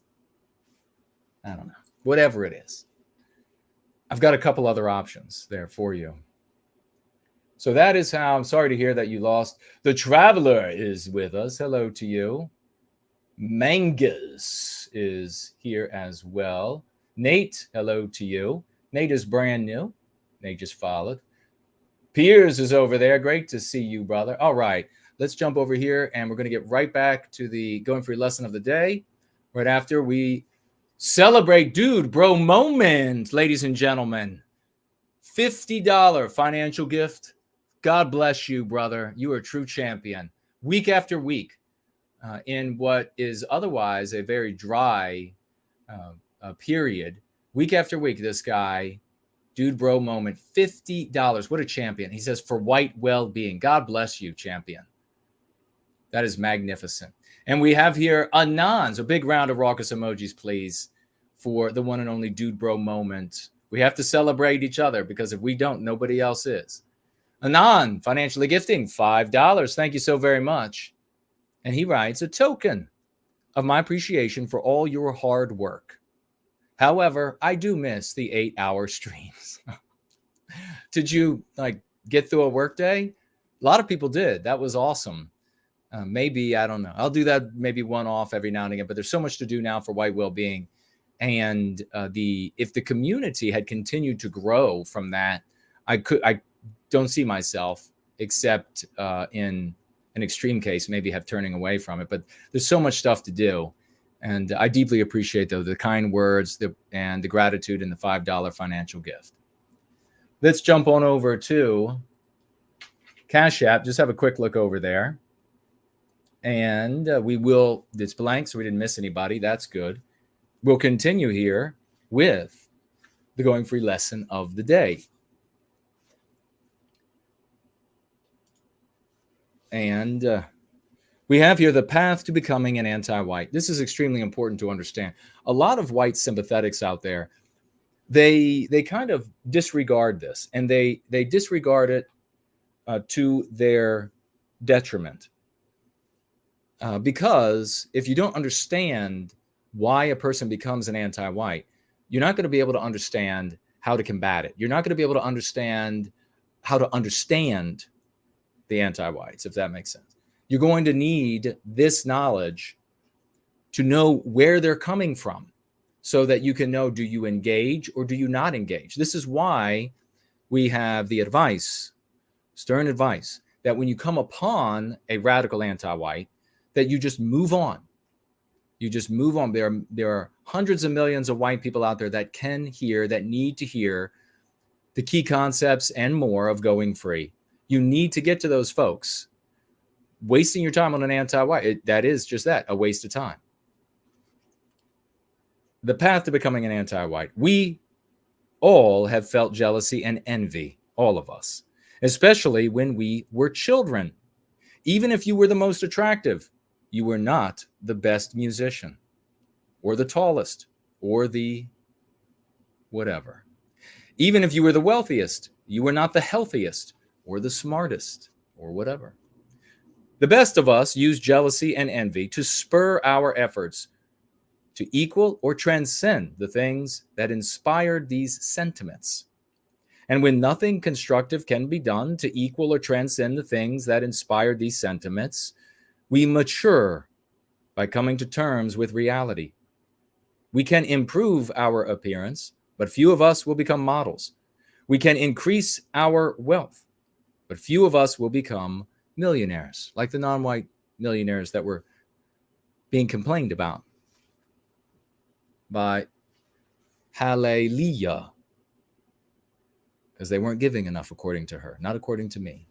S2: I don't know. Whatever it is. I've got a couple other options there for you. So that is how, I'm sorry to hear that you lost. The Traveler is with us. Hello to you. Mangas is here as well. Nate, hello to you. Nate is brand new. Nate just followed. Piers is over there. Great to see you, brother. All right, let's jump over here and we're going to get right back to the Going Free lesson of the day right after we celebrate Dude Bro Moment, ladies and gentlemen. $50 financial gift. God bless you, brother. You are a true champion. Week after week, in what is otherwise a very dry period, week after week, this guy, Dude Bro Moment, $50. What a champion. He says, for White Wellbeing. God bless you, champion. That is magnificent. And we have here Anon. So big round of raucous emojis, please, for the one and only Dude Bro Moment. We have to celebrate each other because if we don't, nobody else is. Anon, financially gifting, $5. Thank you so very much. And he writes, a token of my appreciation for all your hard work. However, I do miss the 8-hour streams. Did you get through a workday? A lot of people did. That was awesome. Maybe, I don't know. I'll do that maybe one off every now and again, but there's so much to do now for White Wellbeing. And if the community had continued to grow from that, I don't see myself except in an extreme case, maybe have turning away from it. But there's so much stuff to do. And I deeply appreciate the kind words and the gratitude and the $5 financial gift. Let's jump on over to Cash App. Just have a quick look over there. And it's blank, so we didn't miss anybody. That's good. We'll continue here with the Going Free lesson of the day. And we have here the path to becoming an anti-white. This is extremely important to understand. A lot of white sympathetics out there, they kind of disregard this, and they disregard it to their detriment. Because if you don't understand why a person becomes an anti-white, you're not going to be able to understand how to combat it. You're not going to be able to understand how to understand the anti-whites, if that makes sense. You're going to need this knowledge to know where they're coming from so that you can know, do you engage or do you not engage? This is why we have the advice, stern advice, that when you come upon a radical anti-white, that you just move on. You just move on. There are hundreds of millions of white people out there that can hear, that need to hear the key concepts and more of going free. You need to get to those folks. Wasting your time on an anti-white, that is just that, a waste of time. The path to becoming an anti-white. We all have felt jealousy and envy, all of us, especially when we were children. Even if you were the most attractive, you were not the best musician or the tallest or the whatever. Even if you were the wealthiest, you were not the healthiest or the smartest or whatever. The best of us use jealousy and envy to spur our efforts to equal or transcend the things that inspired these sentiments. And when nothing constructive can be done to equal or transcend the things that inspired these sentiments, we mature by coming to terms with reality. We can improve our appearance, but few of us will become models. We can increase our wealth, but few of us will become millionaires, like the non-white millionaires that were being complained about by Hallelujah, because they weren't giving enough according to her, not according to me.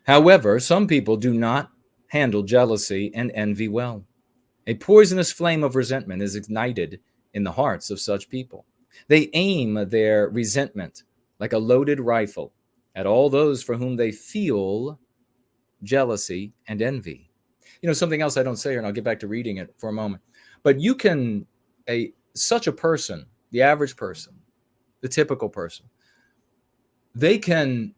S2: However, some people do not handle jealousy and envy well. A poisonous flame of resentment is ignited in the hearts of such people. They aim their resentment like a loaded rifle at all those for whom they feel jealousy and envy. You know, something else I don't say here, and I'll get back to reading it for a moment. But you can, such a person, the average person, the typical person, they can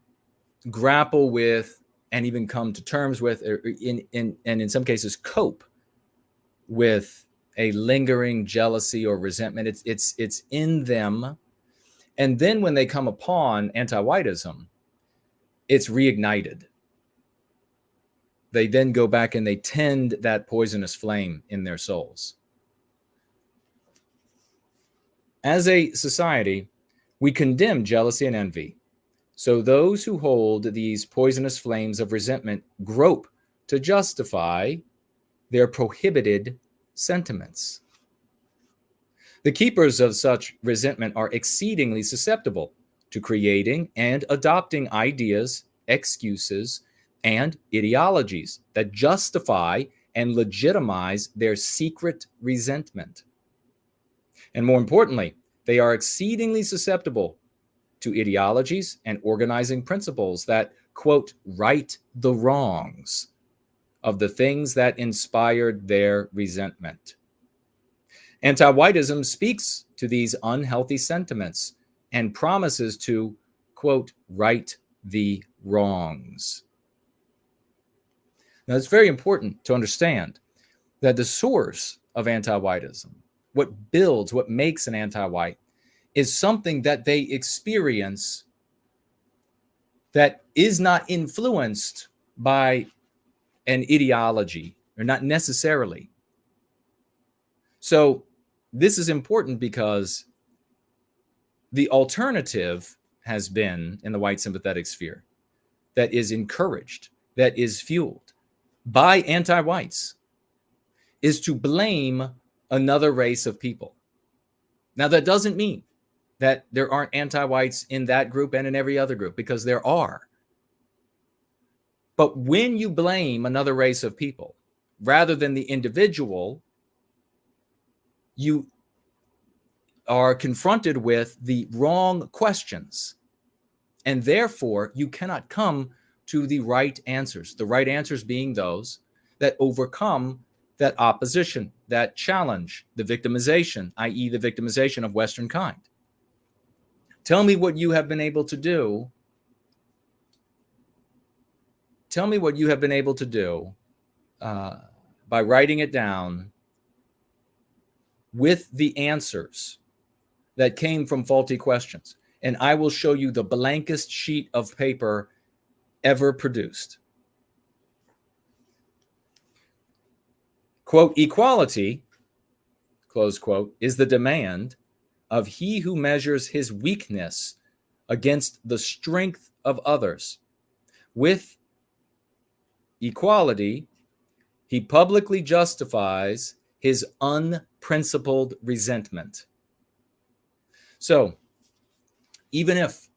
S2: grapple with and even come to terms with, and in some cases cope with a lingering jealousy or resentment. It's in them. And then when they come upon Antiwhitism, it's reignited. They then go back and they tend that poisonous flame in their souls. As a society, we condemn jealousy and envy. So those who hold these poisonous flames of resentment grope to justify their prohibited sentiments. The keepers of such resentment are exceedingly susceptible to creating and adopting ideas, excuses, and ideologies that justify and legitimize their secret resentment. And more importantly, they are exceedingly susceptible to ideologies and organizing principles that, quote, right the wrongs of the things that inspired their resentment. Antiwhitism speaks to these unhealthy sentiments and promises to, quote, right the wrongs. Now, it's very important to understand that the source of anti-whitism, what builds, what makes an anti-white, is something that they experience that is not influenced by an ideology, or not necessarily. So this is important because The alternative has been in the white sympathetic sphere that is encouraged, that is fueled by anti-whites, is to blame another race of people. Now, that doesn't mean that there aren't anti-whites in that group and in every other group, because there are. But when you blame another race of people rather than the individual, you are confronted with the wrong questions. And therefore, you cannot come to the right answers. The right answers being those that overcome that opposition, that challenge, the victimization, i.e., the victimization of Western kind. Tell me what you have been able to do. Tell me what you have been able to do by writing it down with the answers that came from faulty questions. And I will show you the blankest sheet of paper ever produced. Quote, equality, close quote, is the demand of he who measures his weakness against the strength of others. With equality, he publicly justifies his unprincipled resentment. So, even if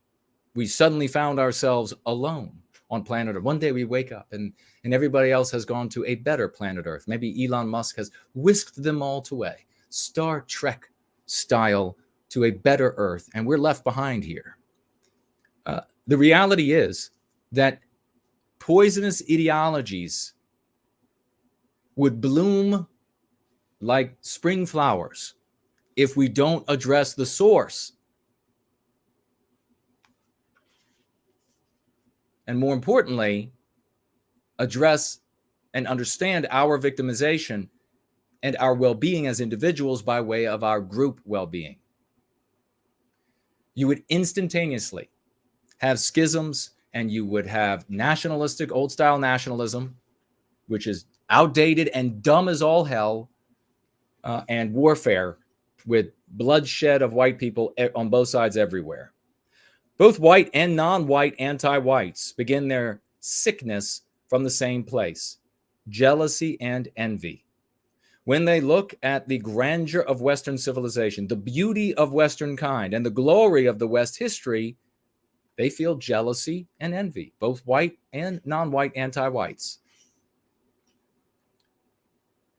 S2: we suddenly found ourselves alone on planet Earth, one day we wake up and everybody else has gone to a better planet Earth. Maybe Elon Musk has whisked them all away, Star Trek style, to a better Earth, and we're left behind here. The reality is that poisonous ideologies would bloom like spring flowers if we don't address the source. And more importantly, address and understand our victimization and our well-being as individuals by way of our group well-being. You would instantaneously have schisms, and you would have nationalistic, old-style nationalism, which is outdated and dumb as all hell, and warfare with bloodshed of white people on both sides everywhere. Both white and non-white anti-whites begin their sickness from the same place, jealousy and envy. When they look at the grandeur of Western civilization, the beauty of Western kind, and the glory of the West history, they feel jealousy and envy, both white and non-white anti-whites.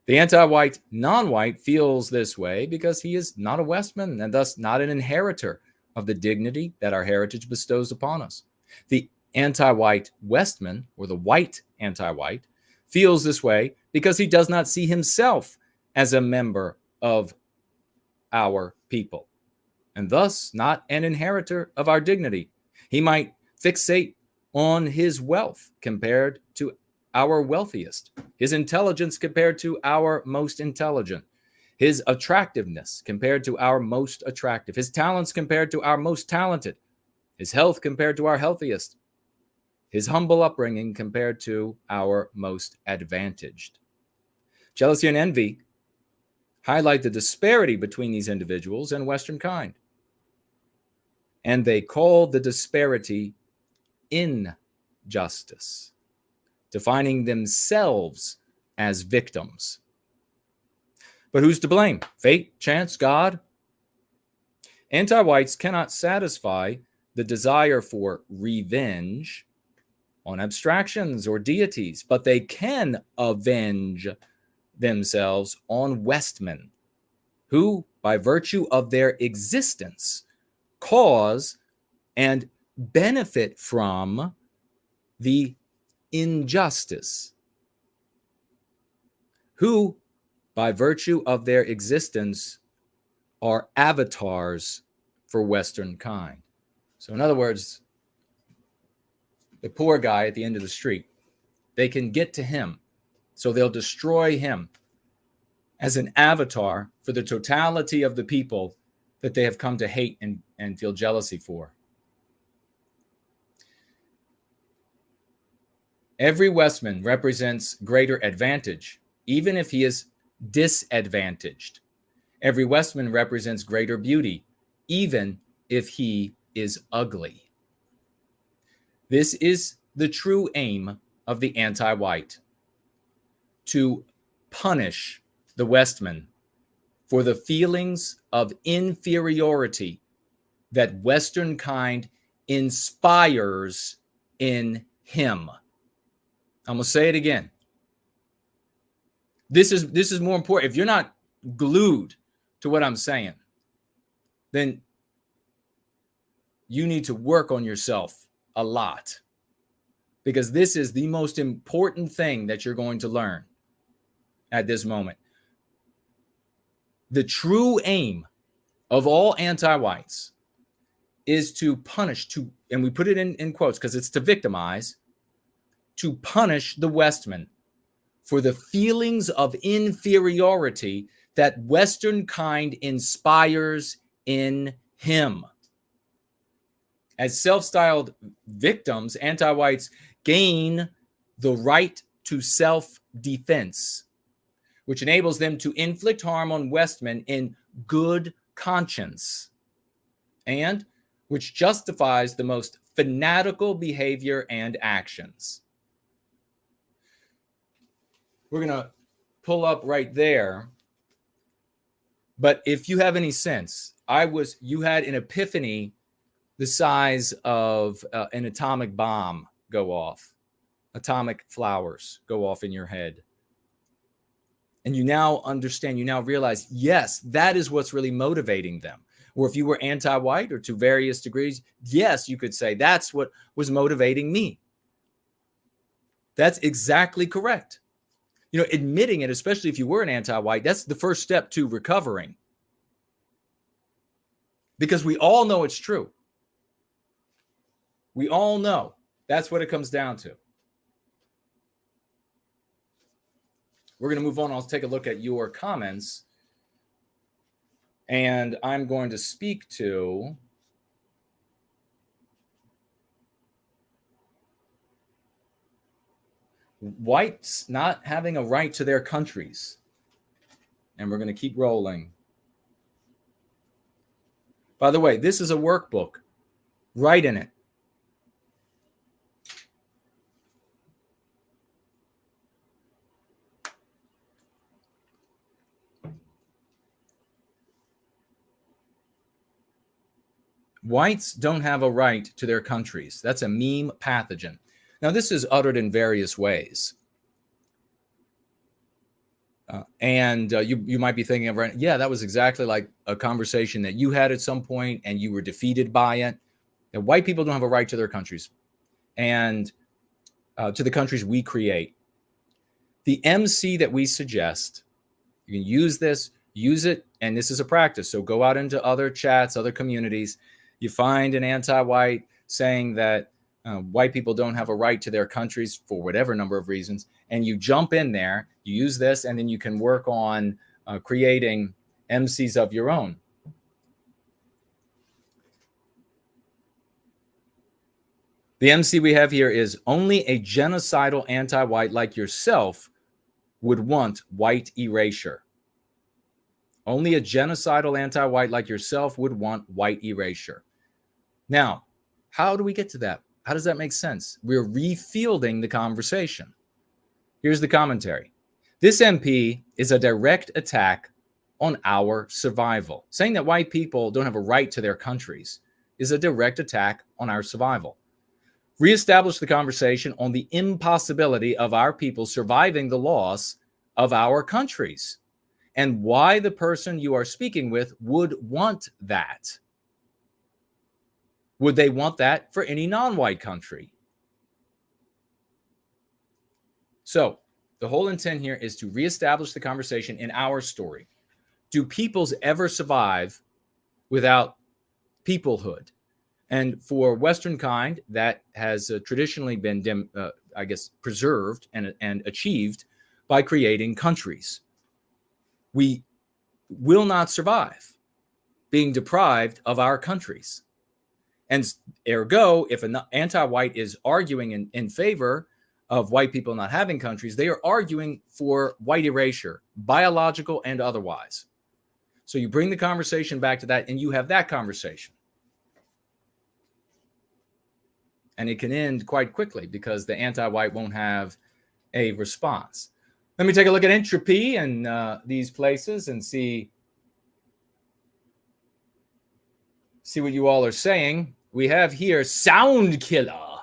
S2: The anti-white non-white feels this way because he is not a Westman and thus not an inheritor of the dignity that our heritage bestows upon us. The anti-white Westman, or the white anti-white, feels this way because he does not see himself as a member of our people, and thus not an inheritor of our dignity. He might fixate on his wealth compared to our wealthiest, his intelligence compared to our most intelligent, his attractiveness compared to our most attractive, his talents compared to our most talented, his health compared to our healthiest, his humble upbringing compared to our most advantaged. Jealousy and envy highlight the disparity between these individuals and Western kind. And they call the disparity injustice, defining themselves as victims. But who's to blame? Fate, chance, God? Anti-whites cannot satisfy the desire for revenge on abstractions or deities, but they can avenge themselves on Westmen, who, by virtue of their existence, cause and benefit from the injustice, who, by virtue of their existence, are avatars for Western kind. So in other words, the poor guy at the end of the street, they can get to him, so they'll destroy him as an avatar for the totality of the people that they have come to hate and feel jealousy for. Every Westman represents greater advantage, even if he is disadvantaged. Every Westman represents greater beauty, even if he is ugly. This is the true aim of the anti-white, to punish the Westman for the feelings of inferiority that Western kind inspires in him. I'm going to say it again. This is more important. If you're not glued to what I'm saying, then you need to work on yourself a lot, because this is the most important thing that you're going to learn at this moment. The true aim of all anti-whites is to punish, and we put it in quotes because it's to victimize, to punish the Westman for the feelings of inferiority that Western kind inspires in him. As self-styled victims, anti-whites gain the right to self-defense, which enables them to inflict harm on Westmen in good conscience, and which justifies the most fanatical behavior and actions. We're going to pull up right there. But if you have any sense, you had an epiphany the size of an atomic bomb go off, atomic flowers go off in your head. And you now understand, you now realize, yes, that is what's really motivating them. Or if you were anti-white or to various degrees, yes, you could say that's what was motivating me. That's exactly correct. You know, admitting it, especially if you were an anti-white, that's the first step to recovering. Because we all know it's true. We all know that's what it comes down to. We're going to move on. I'll take a look at your comments. And I'm going to speak to whites not having a right to their countries. And we're going to keep rolling. By the way, this is a workbook. Write in it. Whites don't have a right to their countries. That's a meme pathogen. Now, this is uttered in various ways. You might be thinking of, yeah, that was exactly like a conversation that you had at some point and you were defeated by it. That white people don't have a right to their countries and to the countries we create. The MC that we suggest, you can use this, use it, and this is a practice. So go out into other chats, other communities. You find an anti-white saying that white people don't have a right to their countries for whatever number of reasons, and you jump in there, you use this, and then you can work on creating MCs of your own. The MC we have here is only a genocidal anti-white like yourself would want white erasure. Only a genocidal anti-white like yourself would want white erasure. Now, how do we get to that? How does that make sense? We're refielding the conversation. Here's the commentary. This MP is a direct attack on our survival. Saying that white people don't have a right to their countries is a direct attack on our survival. Reestablish the conversation on the impossibility of our people surviving the loss of our countries and why the person you are speaking with would want that. Would they want that for any non-white country? So the whole intent here is to reestablish the conversation in our story. Do peoples ever survive without peoplehood? And for Western kind, that has traditionally been, preserved and achieved by creating countries. We will not survive being deprived of our countries. And ergo, if an anti-white is arguing in favor of white people not having countries, they are arguing for white erasure, biological and otherwise. So you bring the conversation back to that and you have that conversation. And it can end quite quickly because the anti-white won't have a response. Let me take a look at entropy and these places and see what you all are saying. We have here Sound Killer,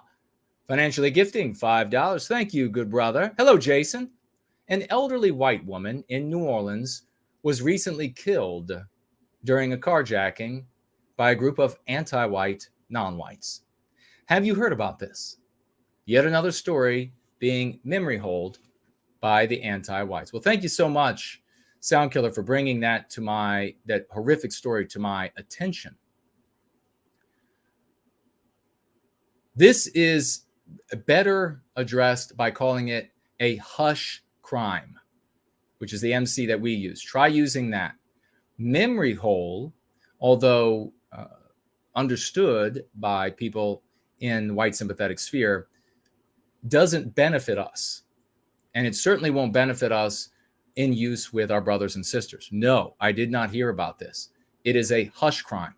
S2: financially gifting $5. Thank you, good brother. Hello, Jason. An elderly white woman in New Orleans was recently killed during a carjacking by a group of anti-white non-whites. Have you heard about this? Yet another story being memory holed by the anti-whites. Well, thank you so much, Sound Killer, for bringing that horrific story to my attention. This is better addressed by calling it a hush crime, which is the MC that we use. Try using that. Memory hole, although understood by people in the white sympathetic sphere, doesn't benefit us. And it certainly won't benefit us in use with our brothers and sisters. No, I did not hear about this. It is a hush crime.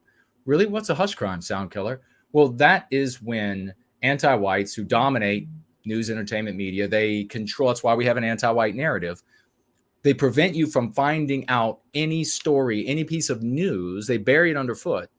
S2: Really? What's a hush crime, Sound Killer? Well, that is when anti-whites who dominate news, entertainment, media, they control. That's why we have an anti-white narrative. They prevent you from finding out any story, any piece of news. They bury it underfoot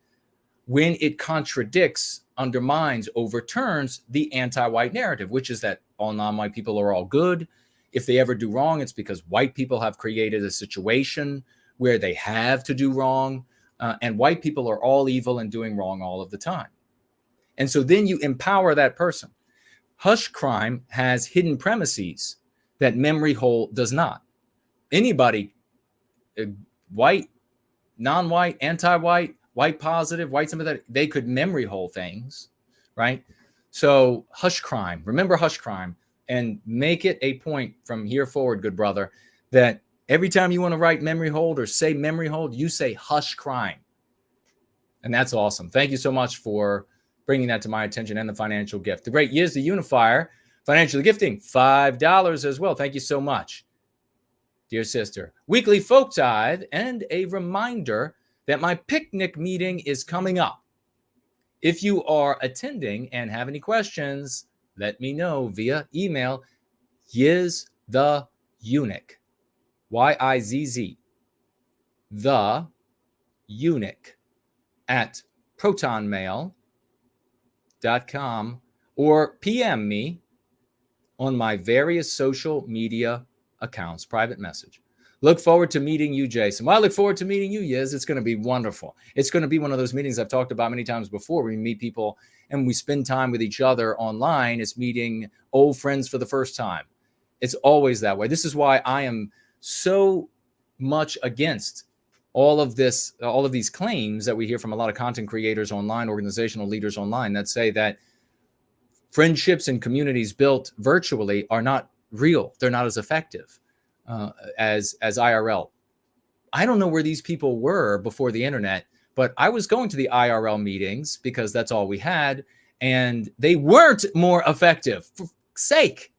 S2: when it contradicts, undermines, overturns the anti-white narrative, which is that all non-white people are all good. If they ever do wrong, it's because white people have created a situation where they have to do wrong, and white people are all evil and doing wrong all of the time. And so then you empower that person. Hush crime has hidden premises that memory hole does not. Anybody, white, non-white, anti-white, white positive, white sympathetic, they could memory hole things, right? So hush crime, remember hush crime, and make it a point from here forward, good brother, that every time you want to write memory hold or say memory hold, you say hush crime. And that's awesome. Thank you so much for bringing that to my attention, and the financial gift. The great Yiz the Unifier, financially gifting $5 as well. Thank you so much, dear sister. Weekly folk tithe, and a reminder that my picnic meeting is coming up. If you are attending and have any questions, let me know via email, Yiz the Eunuch, Y-I-Z-Z, the eunuch at protonmail.com, or PM me on my various social media accounts, private message. Look forward to meeting you, Jason. Well, I look forward to meeting you, Yiz. It's going to be wonderful. It's going to be one of those meetings I've talked about many times before. We meet people and we spend time with each other online. It's meeting old friends for the first time. It's always that way. This is why I am so much against all of these claims that we hear from a lot of content creators online, organizational leaders online, that say that friendships and communities built virtually are not real. They're not as effective as IRL. I don't know where these people were before the internet, but I was going to the IRL meetings because that's all we had, and they weren't more effective. For sake.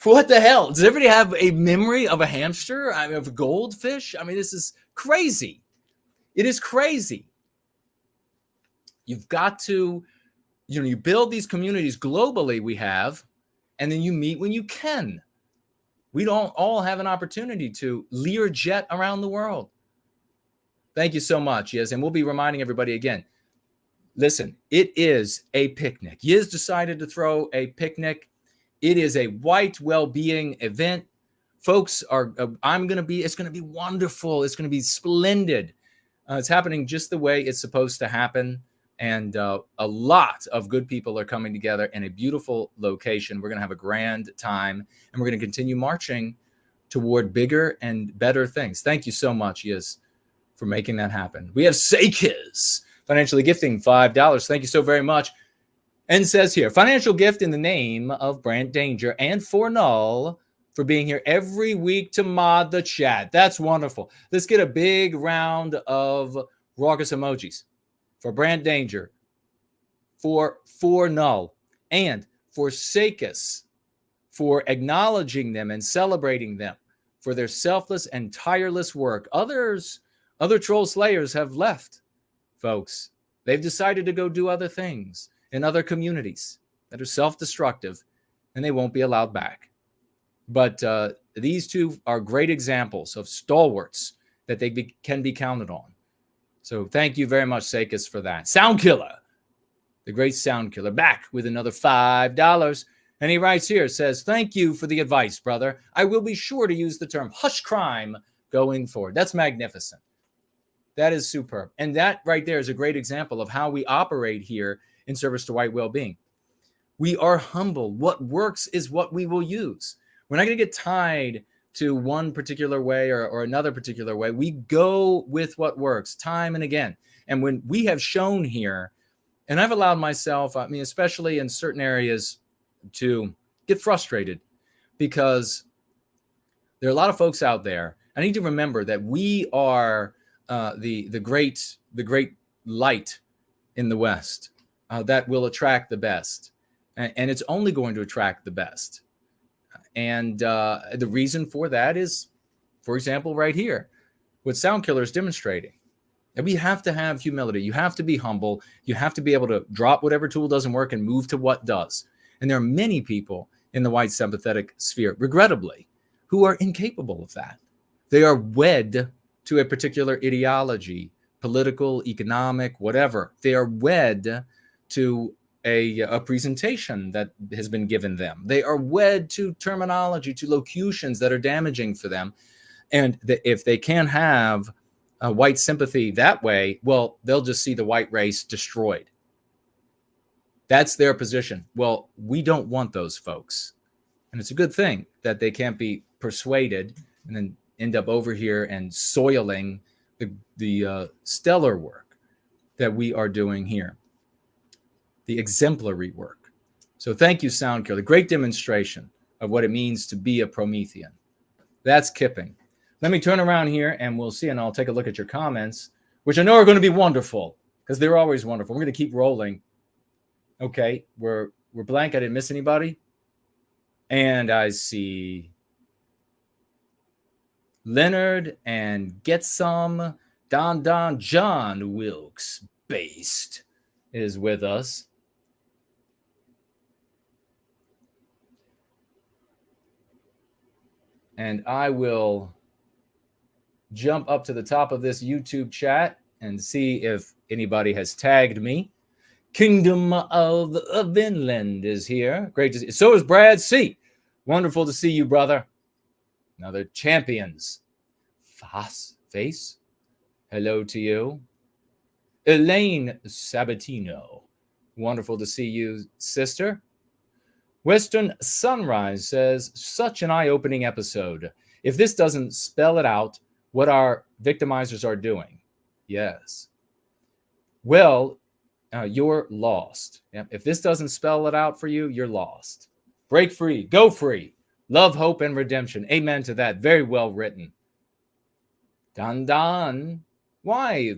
S2: What the hell? Does everybody have a memory of a hamster? I mean, of a goldfish? I mean, this is crazy. It is crazy. You've got to, you build these communities globally we have, and then you meet when you can. We don't all have an opportunity to Learjet around the world. Thank you so much, Yiz. And we'll be reminding everybody again. Listen, it is a picnic. Yiz decided to throw a picnic. It is a White Wellbeing event. Folks, it's going to be wonderful. It's going to be splendid. It's happening just the way it's supposed to happen. And a lot of good people are coming together in a beautiful location. We're going to have a grand time, and we're going to continue marching toward bigger and better things. Thank you so much, Yiz, for making that happen. We have Sakiz, financially gifting $5. Thank you so very much. And says here, financial gift in the name of Brand Danger and for Null for being here every week to mod the chat. That's wonderful. Let's get a big round of raucous emojis for Brand Danger, for Null, and for Sakis, for acknowledging them and celebrating them for their selfless and tireless work. Other troll slayers have left, folks. They've decided to go do other things. in other communities that are self-destructive, and they won't be allowed back. But these two are great examples of stalwarts that they can be counted on. So thank you very much, Sakis, for that. Sound Killer, the great Sound Killer, back with another $5. And he writes here, says, thank you for the advice, brother. I will be sure to use the term hush crime going forward. That's magnificent. That is superb. And that right there is a great example of how we operate here in service to white well-being. We are humble. What works is what we will use. We're not going to get tied to one particular way or another particular way. We go with what works time and again. And when we have shown here, and I've allowed myself, I mean, especially in certain areas, to get frustrated because there are a lot of folks out there. I need to remember that we are the great light in the West that will attract the best. And it's only going to attract the best. And the reason for that is, for example, right here, what Sound Killer is demonstrating. And we have to have humility. You have to be humble. You have to be able to drop whatever tool doesn't work and move to what does. And there are many people in the white sympathetic sphere, regrettably, who are incapable of that. They are wed to a particular ideology, political, economic, whatever. They are wed to a presentation that has been given them. They are wed to terminology, to locutions that are damaging for them. And if they can't have white sympathy that way, well, they'll just see the white race destroyed. That's their position. Well, we don't want those folks. And it's a good thing that they can't be persuaded and then end up over here and soiling the stellar work that we are doing here, the exemplary work. So thank you, Sound Killer. Great demonstration of what it means to be a Promethean. That's Kipping. Let me turn around here and we'll see, and I'll take a look at your comments, which I know are going to be wonderful because they're always wonderful. We're going to keep rolling. Okay, we're blank. I didn't miss anybody. And I see Leonard and Get Some, Don John Wilkes based is with us. And I will jump up to the top of this YouTube chat and see if anybody has tagged me. Kingdom of Vinland is here. Great to see. So is Brad C. Wonderful to see you, brother. Another champions. Face. Hello to you. Elaine Sabatino. Wonderful to see you, sister. Western Sunrise says, such an eye-opening episode. If this doesn't spell it out, what our victimizers are doing. Yes. Well, you're lost. If this doesn't spell it out for you, you're lost. Break free. Go free. Love, hope, and redemption. Amen to that. Very well written. Don. Why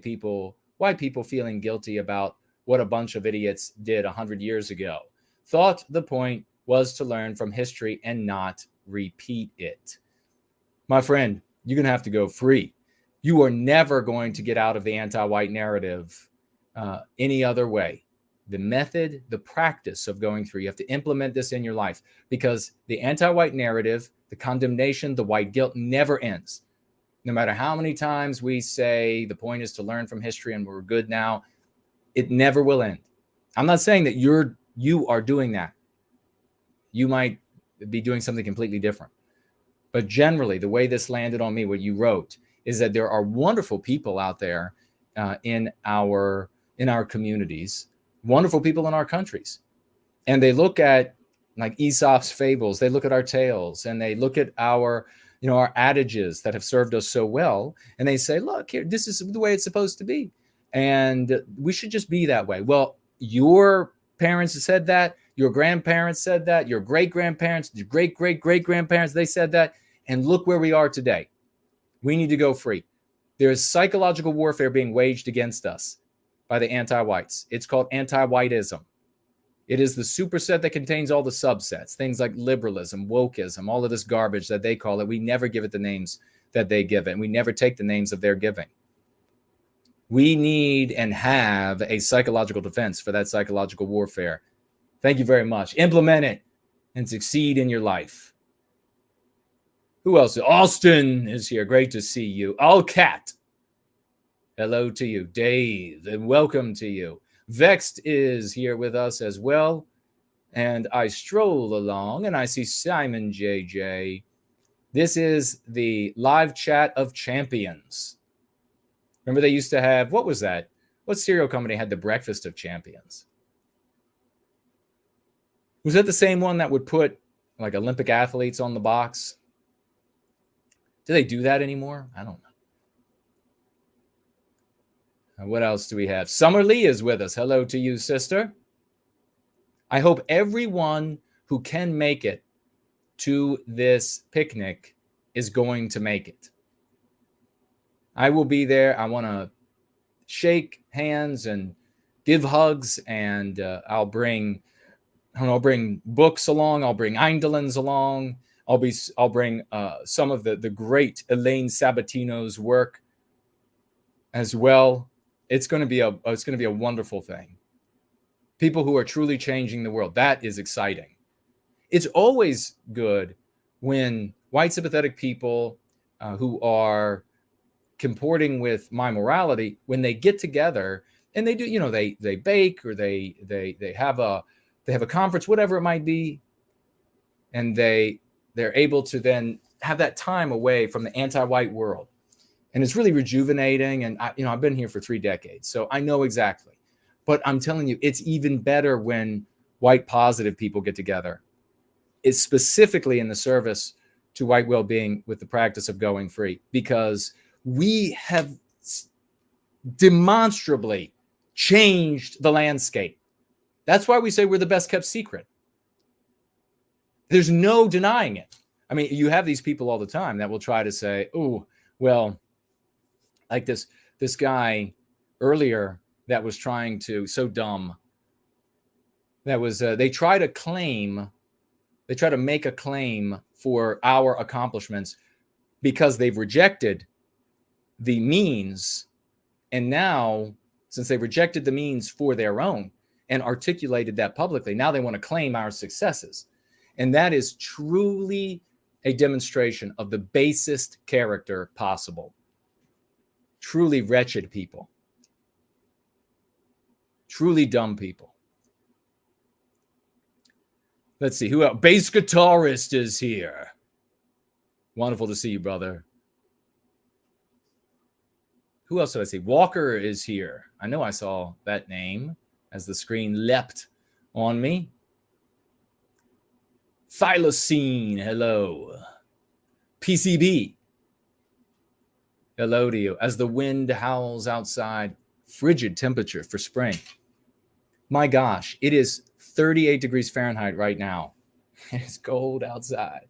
S2: people feeling guilty about what a bunch of idiots did 100 years ago? Thought the point was to learn from history and not repeat it. My friend, you're going to have to go free. You are never going to get out of the anti-white narrative any other way. The method, the practice of going through, you have to implement this in your life because the anti-white narrative, the condemnation, the white guilt never ends. No matter how many times we say the point is to learn from history and we're good now, it never will end. I'm not saying that you are doing that. You might be doing something completely different. But generally, the way this landed on me, what you wrote, is that there are wonderful people out there in our communities, wonderful people in our countries. And they look at like Aesop's fables, they look at our tales, and they look at our adages that have served us so well. And they say, look, here, this is the way it's supposed to be. And we should just be that way. Well, your parents said that, your grandparents said that, your great-grandparents, your great-great-great-grandparents, they said that. And look where we are today. We need to go free. There is psychological warfare being waged against us by the anti-whites. It's called Antiwhitism. It is the superset that contains all the subsets, things like liberalism, wokeism, all of this garbage that they call it. We never give it the names that they give it, and we never take the names of their giving. We need and have a psychological defense for that psychological warfare. Thank you very much. Implement it and succeed in your life. Who else? Austin is here. Great to see you. Allcat. Hello to you. Dave, and welcome to you. Vexed is here with us as well. And I stroll along and I see Simon JJ. This is the live chat of champions. Remember they used to have, what was that? What cereal company had the breakfast of champions? Was that the same one that would put like Olympic athletes on the box? Do they do that anymore? I don't know. What else do we have? Summer Lee is with us. Hello to you, sister. I hope everyone who can make it to this picnic is going to make it. I will be there. I want to shake hands and give hugs, and I'll bring books along. I'll bring Eindolens along. I'll bring some of the great Elaine Sabatino's work as well. It's going to be a wonderful thing. People who are truly changing the world. That is exciting. It's always good when white sympathetic people who are comporting with my morality, when they get together and they do, they bake or they have a conference, whatever it might be, and they're able to then have that time away from the anti-white world. And it's really rejuvenating. And I've been here for 3 decades, so I know exactly. But I'm telling you, it's even better when white positive people get together. It's specifically in the service to white well-being with the practice of going free, because we have demonstrably changed the landscape. That's why we say we're the best kept secret. There's no denying it. I mean, you have these people all the time that will try to say, oh, well, like this guy earlier that was trying to, so dumb, that was, they try to make a claim for our accomplishments because they've rejected the means. And now, since they rejected the means for their own and articulated that publicly, now they want to claim our successes. And that is truly a demonstration of the basest character possible. Truly wretched people. Truly dumb people. Let's see, who else? Bass guitarist is here. Wonderful to see you, brother. Who else did I see? Walker is here. I know I saw that name as the screen leapt on me. Thylacine, hello. PCB, hello to you. As the wind howls outside, frigid temperature for spring. My gosh, it is 38 degrees Fahrenheit right now. It's cold outside.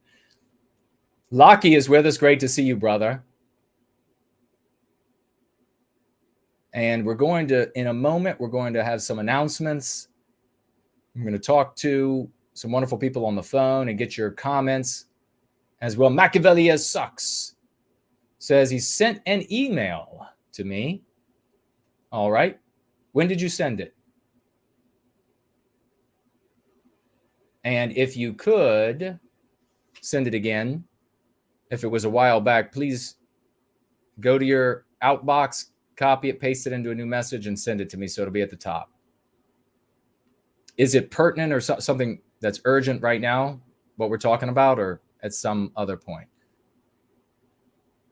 S2: Lockie is with us. Great to see you, brother. And we're going to, in a moment, we're going to have some announcements. I'm going to talk to some wonderful people on the phone and get your comments as well. Machiavelli sucks. Says he sent an email to me. All right. When did you send it? And if you could send it again, if it was a while back, please go to your outbox, copy it, paste it into a new message, and send it to me so it'll be at the top. Is it pertinent or something that's urgent right now, what we're talking about, or at some other point?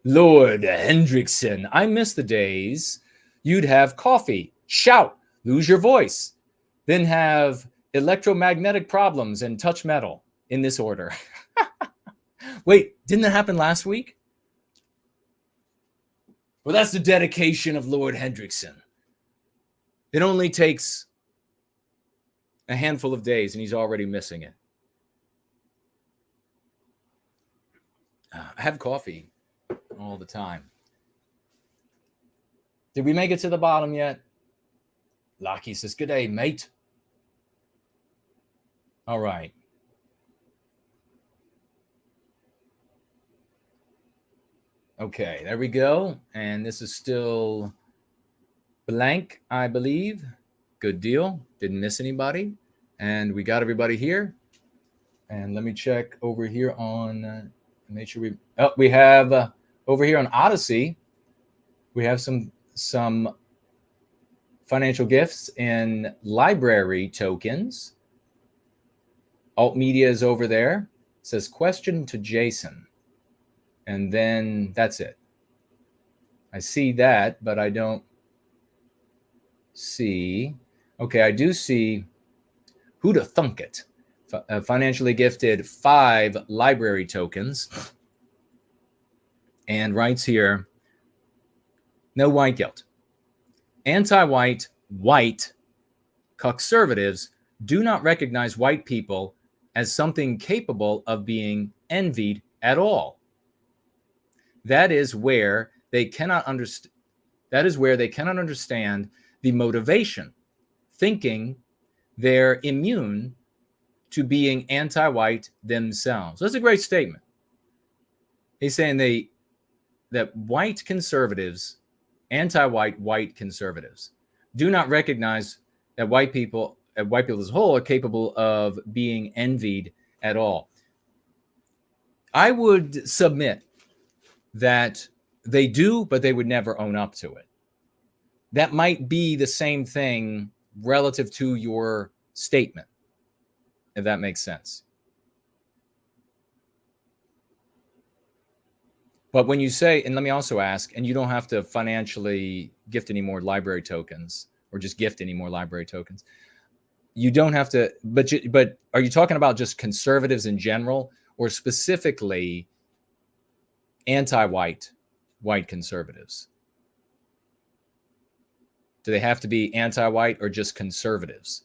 S2: Lord Hendrickson, I miss the days you'd have coffee, shout, lose your voice, then have electromagnetic problems and touch metal in this order. Wait, didn't that happen last week? Well, that's the dedication of Lord Hendrickson. It only takes a handful of days and he's already missing it. I have coffee all the time. Did we make it to the bottom yet? Lockie says, good day, mate. All right. Okay, there we go. And this is still blank, I believe. Good deal. Didn't miss anybody. And we got everybody here. And let me check over here on, make sure we have over here on Odyssey, we have some financial gifts in library tokens. Alt Media is over there. It says question to Jason. And then that's it. I see that, but I don't see. Okay, I do see who to thunk it. Financially gifted 5 library tokens. And writes here, no white guilt. Anti-white, white conservatives do not recognize white people as something capable of being envied at all. That is where they cannot understand. That is where they cannot understand the motivation, thinking they're immune to being anti-white themselves. That's a great statement. He's saying that white conservatives, anti-white white conservatives, do not recognize that white people as a whole are capable of being envied at all. I would submit that they do, but they would never own up to it. That might be the same thing relative to your statement, if that makes sense. But when you say, and let me also ask, and you don't have to financially gift any more library tokens or just gift any more library tokens. You don't have to, but are you talking about just conservatives in general or specifically anti-white, white conservatives? Do they have to be anti-white or just conservatives?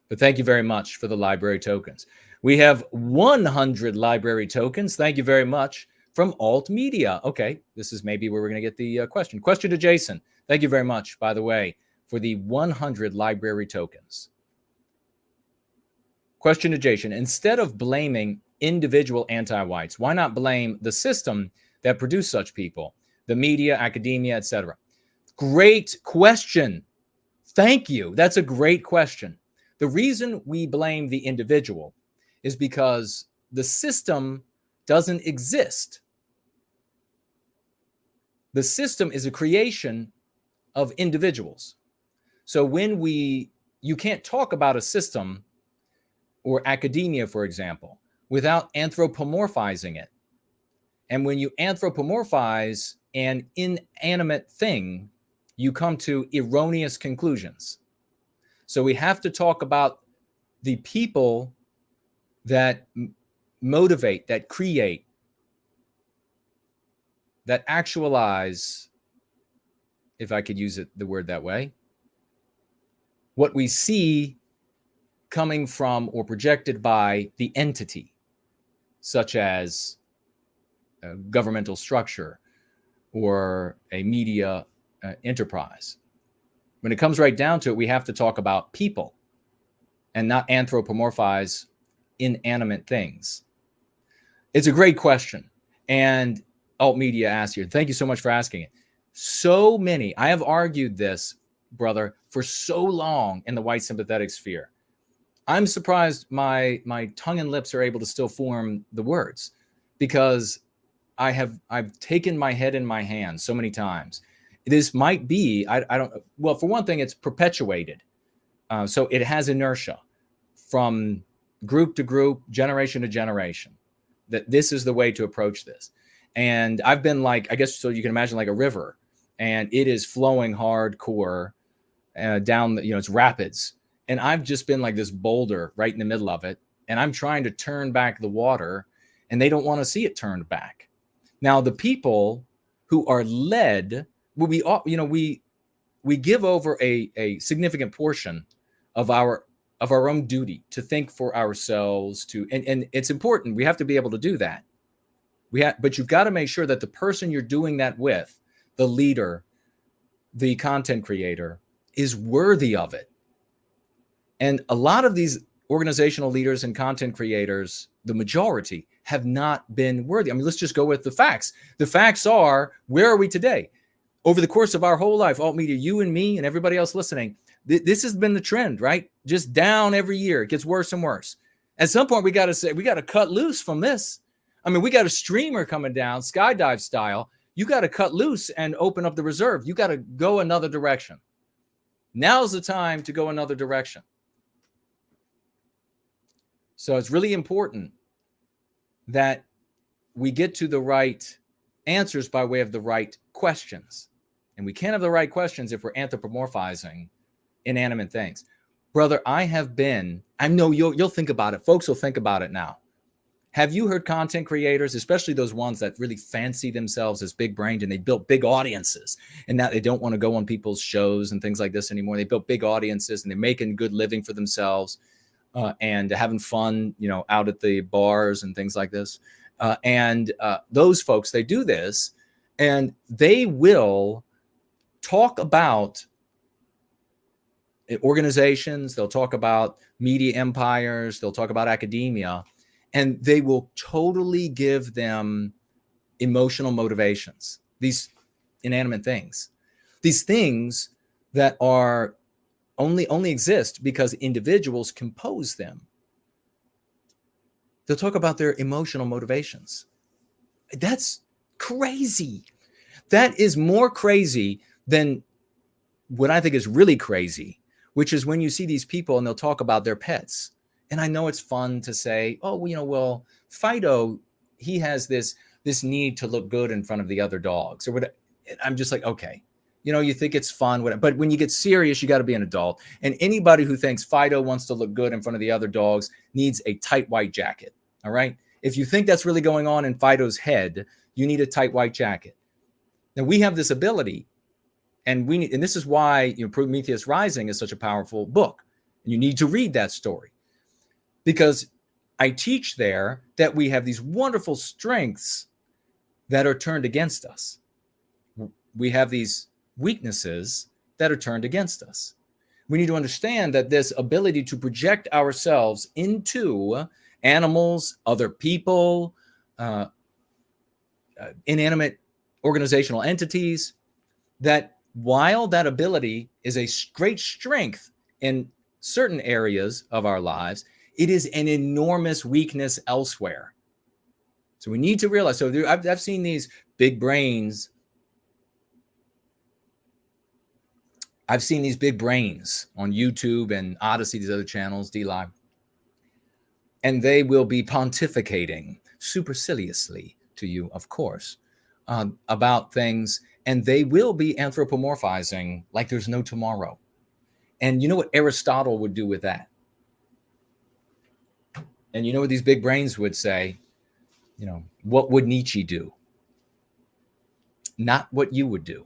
S2: But thank you very much for the library tokens. We have 100 library tokens. Thank you very much from Alt Media. Okay, this is maybe where we're going to get the question. Question to Jason. Thank you very much, by the way, for the 100 library tokens. Question to Jason. Instead of blaming individual anti-whites, why not blame the system that produced such people? The media, academia, etc. Great question. Thank you. That's a great question. The reason we blame the individual is because the system doesn't exist. The system is a creation of individuals. So when you can't talk about a system or academia, for example, without anthropomorphizing it. And when you anthropomorphize an inanimate thing, you come to erroneous conclusions. So we have to talk about the people that motivate, that create, that actualize, if I could use the word that way, what we see coming from or projected by the entity, such as a governmental structure or a media enterprise. When it comes right down to it, we have to talk about people and not anthropomorphize inanimate things. It's a great question. And Alt Media asked you. Thank you so much for asking it. So many, I have argued this, brother, for so long in the white sympathetic sphere. I'm surprised my tongue and lips are able to still form the words because I've taken my head in my hands so many times. This might be, I don't, well, for one thing, it's perpetuated. So it has inertia from group to group, generation to generation, that this is the way to approach this. And I've been like, I guess, so you can imagine like a river, and it is flowing hardcore down, it's rapids. And I've just been like this boulder right in the middle of it. And I'm trying to turn back the water, and they don't want to see it turned back. Now, the people who are led, we give over a significant portion of our own duty to think for ourselves, and it's important. We have to be able to do that. But you've got to make sure that the person you're doing that with, the leader, the content creator, is worthy of it. And a lot of these organizational leaders and content creators, the majority, have not been worthy. I mean, let's just go with the facts. The facts are, where are we today? over the course of our whole life, alt media, you and me and everybody else listening, this has been the trend, right? Just down every year. It gets worse and worse. At some point, we got to cut loose from this. I mean, we got a streamer coming down, skydive style. You got to cut loose and open up the reserve. You got to go another direction. Now's the time to go another direction. So it's really important that we get to the right answers by way of the right questions. And we can't have the right questions if we're anthropomorphizing inanimate things. Brother, I know you'll think about it. Folks will think about it now. Have you heard content creators, especially those ones that really fancy themselves as big brained and they built big audiences and now they don't want to go on people's shows and things like this anymore. They built big audiences and they're making good living for themselves and having fun, out at the bars and things like this. Those folks, they do this and they will talk about organizations. They'll talk about media empires. They'll talk about academia. And they will totally give them emotional motivations, these inanimate things, these things that are only exist because individuals compose them. They'll talk about their emotional motivations. That's crazy. That is more crazy than what I think is really crazy, which is when you see these people and they'll talk about their pets. And I know it's fun to say, well, Fido, he has this need to look good in front of the other dogs or whatever. I'm just like, okay, you think it's fun, but when you get serious, you got to be an adult. And anybody who thinks Fido wants to look good in front of the other dogs needs a tight white jacket. All right. If you think that's really going on in Fido's head, you need a tight white jacket. Now we have this ability and this is why Prometheus Rising is such a powerful book. And you need to read that story. Because I teach there that we have these wonderful strengths that are turned against us. We have these weaknesses that are turned against us. We need to understand that this ability to project ourselves into animals, other people, inanimate organizational entities, that while that ability is a great strength in certain areas of our lives, it is an enormous weakness elsewhere. So we need to realize, I've seen these big brains. I've seen these big brains on YouTube and Odyssey, these other channels, DLive. And they will be pontificating superciliously to you, of course, about things. And they will be anthropomorphizing like there's no tomorrow. And you know what Aristotle would do with that? And you know what these big brains would say? What would Nietzsche do? Not what you would do.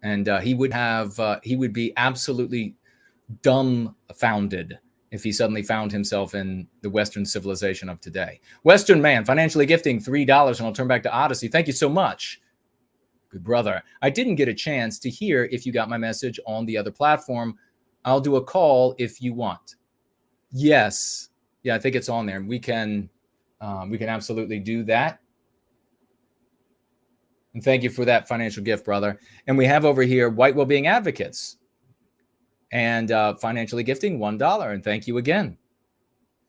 S2: And he would be absolutely dumbfounded if he suddenly found himself in the Western civilization of today. Western Man, financially gifting $3, and I'll turn back to Odyssey. Thank you so much. Good brother. I didn't get a chance to hear if you got my message on the other platform. I'll do a call if you want. Yes. Yeah, I think it's on there. We can absolutely do that. And thank you for that financial gift, brother. And we have over here White Wellbeing Advocates and financially gifting $1. And thank you again.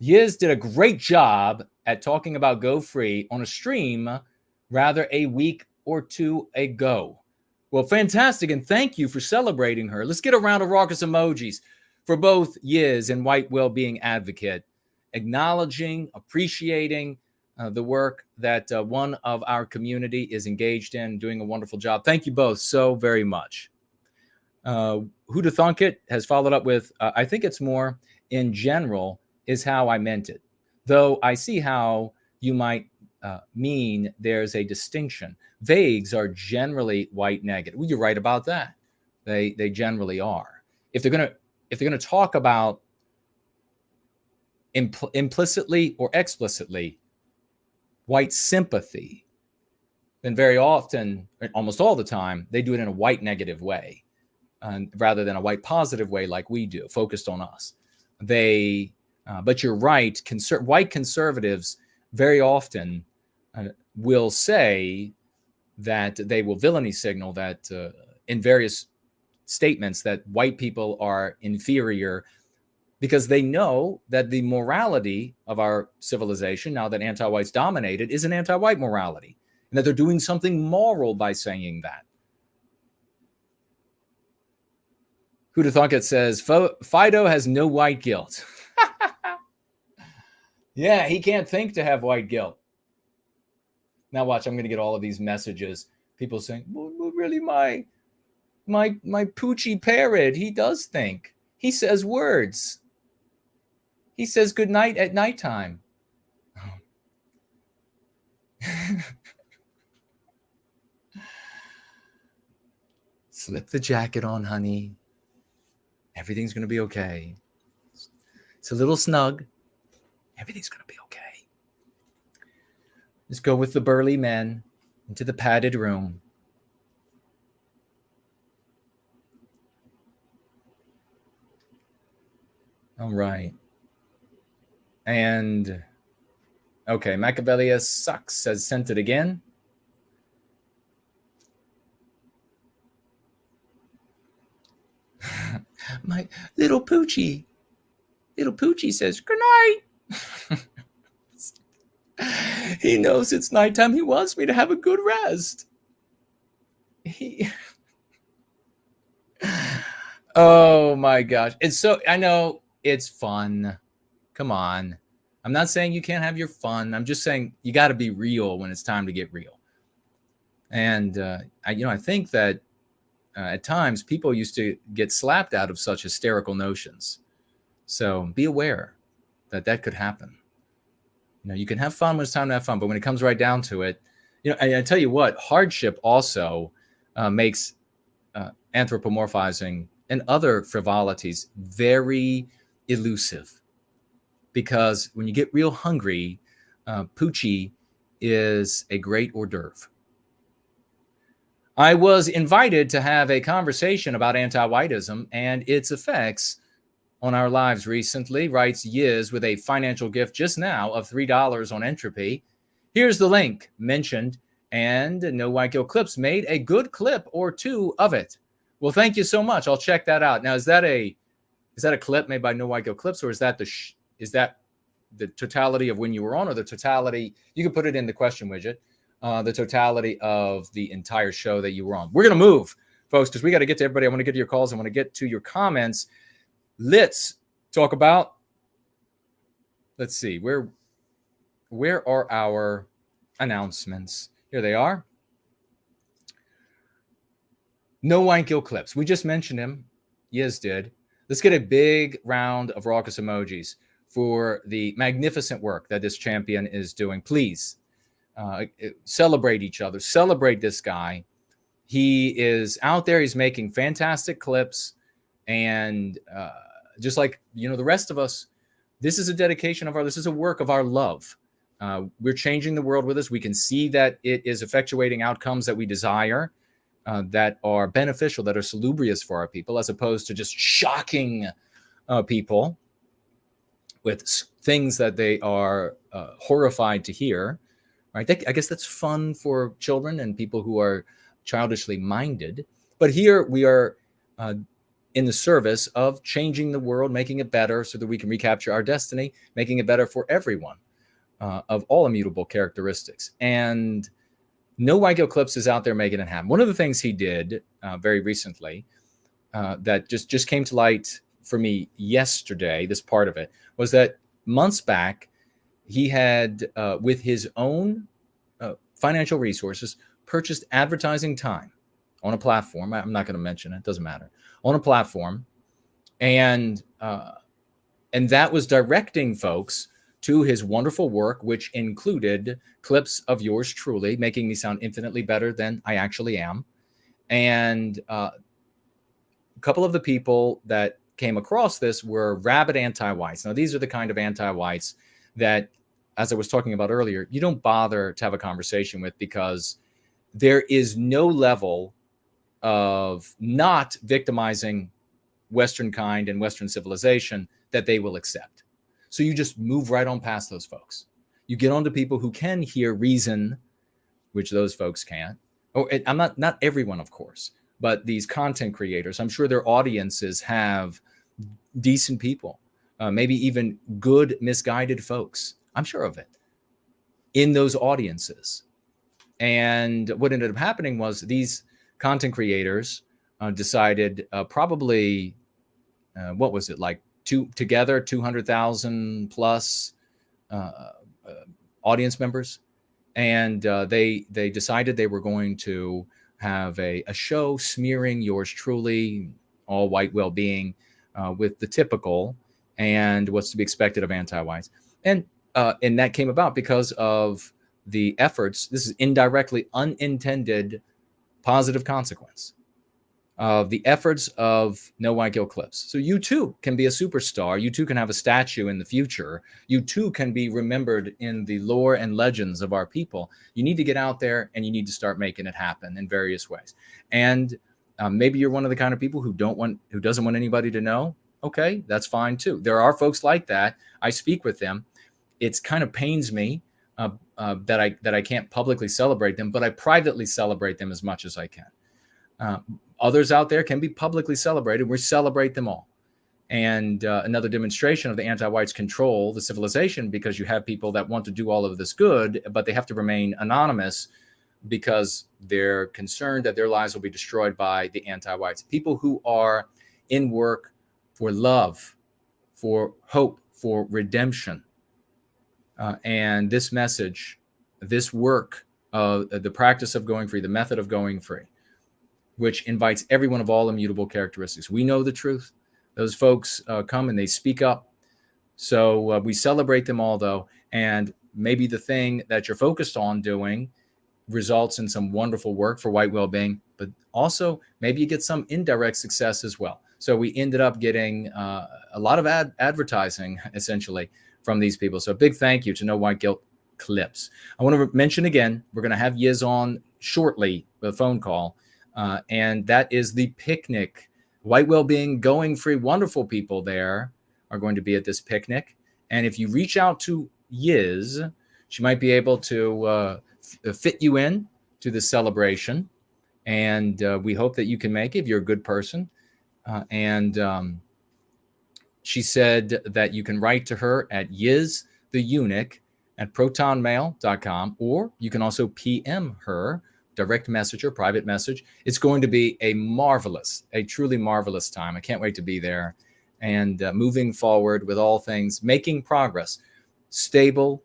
S2: Yiz did a great job at talking about Go Free on a stream rather a week or two ago. Well, fantastic. And thank you for celebrating her. Let's get a round of raucous emojis for both Yiz and White Wellbeing Advocate, acknowledging, appreciating the work that one of our community is engaged in, doing a wonderful job. Thank you both so very much. Who to Thunk It has followed up with, I think it's more in general is how I meant it. Though I see how you might mean there's a distinction. Vagues are generally white negative. Well, you're right about that. They generally are. If they're gonna talk about implicitly or explicitly white sympathy, then very often, almost all the time, they do it in a white negative way, rather than a white positive way like we do, focused on us. But you're right, white conservatives very often will say that they will villainy signal that in various statements that white people are inferior because they know that the morality of our civilization, now that anti-whites dominated, is an anti-white morality, and that they're doing something moral by saying that. Who'd have thought it says, Fido has no white guilt. Yeah, he can't think to have white guilt. Now watch, I'm going to get all of these messages. People saying, well, really, my Poochie parrot, he does think. He says words. He says good night at nighttime. Slip the jacket on, honey. Everything's going to be okay. It's a little snug. Everything's going to be okay. Just go with the burly men into the padded room. All right. And, okay, Machiavelli sucks, has sent it again. My little Poochie says, good night. He knows it's nighttime. He wants me to have a good rest. Oh my gosh. It's so, I know it's fun. Come on. I'm not saying you can't have your fun. I'm just saying you got to be real when it's time to get real. And, I think that at times people used to get slapped out of such hysterical notions. So be aware that that could happen. You can have fun when it's time to have fun, but when it comes right down to it, I tell you what, hardship also makes anthropomorphizing and other frivolities very elusive. Because when you get real hungry, Poochie is a great hors d'oeuvre. I was invited to have a conversation about Antiwhitism and its effects on our lives recently, writes Yiz with a financial gift just now of $3 on Entropy. Here's the link mentioned, and No White Guilt Clips made a good clip or two of it. Well, thank you so much. I'll check that out. Now, is that a clip made by No White Guilt Clips, or is that the totality of when you were on, or the totality? You can put it in the question widget. The totality of the entire show that you were on. We're going to move, folks, because we got to get to everybody. I want to get to your calls. I want to get to your comments. Let's talk about, let's see, where are our announcements? Here they are. No White Guilt Clips. We just mentioned him. Yiz did. Let's get a big round of raucous emojis for the magnificent work that this champion is doing. Please. Celebrate each other. Celebrate this guy. He is out there. He's making fantastic clips. And just like, the rest of us, this is a dedication of this is a work of our love. We're changing the world with this. We can see that it is effectuating outcomes that we desire, that are beneficial, that are salubrious for our people, as opposed to just shocking people with things that they are horrified to hear. Right? I guess that's fun for children and people who are childishly minded. But here we are in the service of changing the world, making it better so that we can recapture our destiny, making it better for everyone of all immutable characteristics. And No White Guilt Clips is out there making it happen. One of the things he did very recently that just came to light for me yesterday, this part of it, was that months back, he had, with his own financial resources, purchased advertising time on a platform. I'm not going to mention it. Doesn't matter. On a platform. And that was directing folks to his wonderful work, which included clips of yours truly, making me sound infinitely better than I actually am. And a couple of the people that came across this were rabid anti-whites. Now, these are the kind of anti-whites that, as I was talking about earlier, you don't bother to have a conversation with, because there is no level of not victimizing Western kind and Western civilization that they will accept. So you just move right on past those folks. You get on to people who can hear reason, which those folks can't. Oh, I'm not everyone, of course, but these content creators, I'm sure their audiences have decent people, maybe even good misguided folks. I'm sure of it in those audiences. And what ended up happening was these content creators decided probably, what was it, like together 200,000 plus audience members. And they decided they were going to have a show smearing yours truly, all white well-being, with the typical and what's to be expected of anti-whites. And that came about because of the efforts. This is indirectly unintended positive consequence of the efforts of No White Guilt Clips. So you too can be a superstar. You too can have a statue in the future. You too can be remembered in the lore and legends of our people. You need to get out there and you need to start making it happen in various ways. And maybe you're one of the kind of people who doesn't want anybody to know. Okay, that's fine too. There are folks like that. I speak with them. It's kind of pains me that I can't publicly celebrate them, but I privately celebrate them as much as I can. Others out there can be publicly celebrated. We celebrate them all. And another demonstration of the anti-whites control the civilization, because you have people that want to do all of this good, but they have to remain anonymous because they're concerned that their lives will be destroyed by the anti-whites. People who are in work for love, for hope, for redemption. And this message, this work, the practice of going free, the method of going free, which invites everyone of all immutable characteristics. We know the truth. Those folks come and they speak up. So we celebrate them all, though. And maybe the thing that you're focused on doing results in some wonderful work for white well-being, but also maybe you get some indirect success as well. So we ended up getting a lot of advertising, essentially, from these people. So a big thank you to No White Guilt Clips. I want to mention again, we're going to have Yiz on shortly with a phone call. And that is the picnic. White Wellbeing, Going Free, wonderful people there are going to be at this picnic. And if you reach out to Yiz, she might be able to fit you in to the celebration. And we hope that you can make it if you're a good person. She said that you can write to her at yiztheeunuch@protonmail.com, or you can also PM her, direct message or private message. It's going to be a truly marvelous time. I can't wait to be there and moving forward with all things, making progress, stable,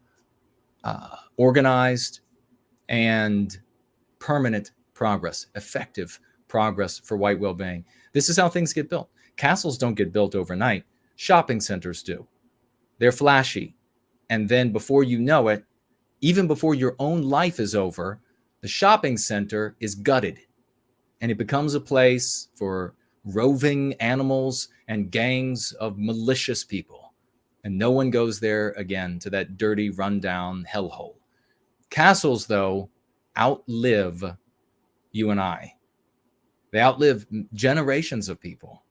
S2: organized, and permanent progress, effective progress for white well-being. This is how things get built. Castles don't get built overnight. Shopping centers do. They're flashy. And then before you know it, even before your own life is over, the shopping center is gutted and it becomes a place for roving animals and gangs of malicious people. And no one goes there again, to that dirty, rundown hellhole. Castles, though, outlive you and I. They outlive generations of people.